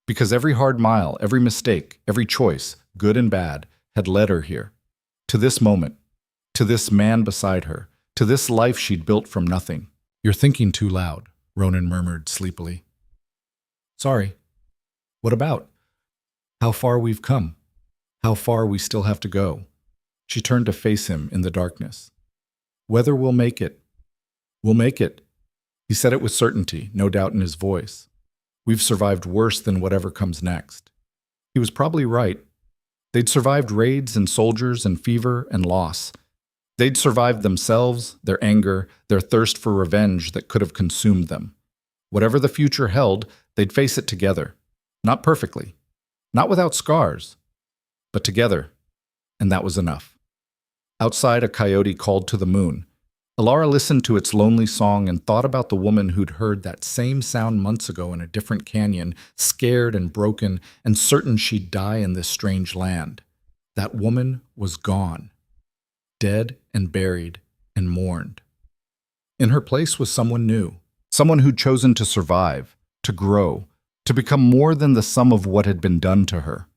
Because every hard mile, every mistake, every choice, good and bad, had led her here. To this moment. To this man beside her. To this life she'd built from nothing. You're thinking too loud, Ronan murmured sleepily. Sorry. What about? How far we've come. How far we still have to go. She turned to face him in the darkness. Whether we'll make it. We'll make it. He said it with certainty, no doubt in his voice. We've survived worse than whatever comes next. He was probably right. They'd survived raids and soldiers and fever and loss. They'd survived themselves, their anger, their thirst for revenge that could have consumed them. Whatever the future held, they'd face it together. Not perfectly. Not without scars. But together. And that was enough. Outside, a coyote called to the moon. Alara listened to its lonely song and thought about the woman who'd heard that same sound months ago in a different canyon, scared and broken and certain she'd die in this strange land. That woman was gone. Dead and buried and mourned. In her place was someone new. Someone who'd chosen to survive, to grow, to become more than the sum of what had been done to her.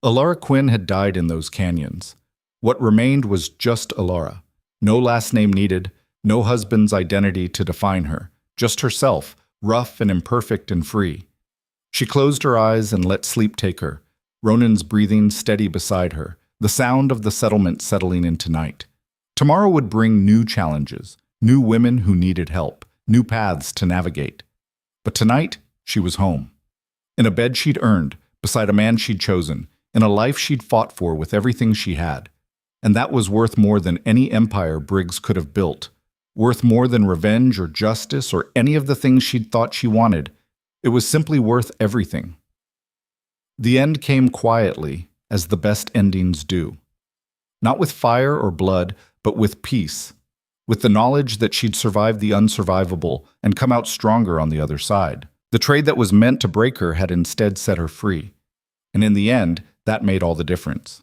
Alara Quinn had died in those canyons. What remained was just Alara. No last name needed, no husband's identity to define her, just herself, rough and imperfect and free. She closed her eyes and let sleep take her, Ronan's breathing steady beside her, the sound of the settlement settling into night. Tomorrow would bring new challenges, new women who needed help, new paths to navigate. But tonight, she was home. In a bed she'd earned, beside a man she'd chosen, in a life she'd fought for with everything she had. And that was worth more than any empire Briggs could have built, worth more than revenge or justice or any of the things she'd thought she wanted. It was simply worth everything. The end came quietly, as the best endings do. Not with fire or blood, but with peace, with the knowledge that she'd survived the unsurvivable and come out stronger on the other side. The trade that was meant to break her had instead set her free. And in the end, that made all the difference.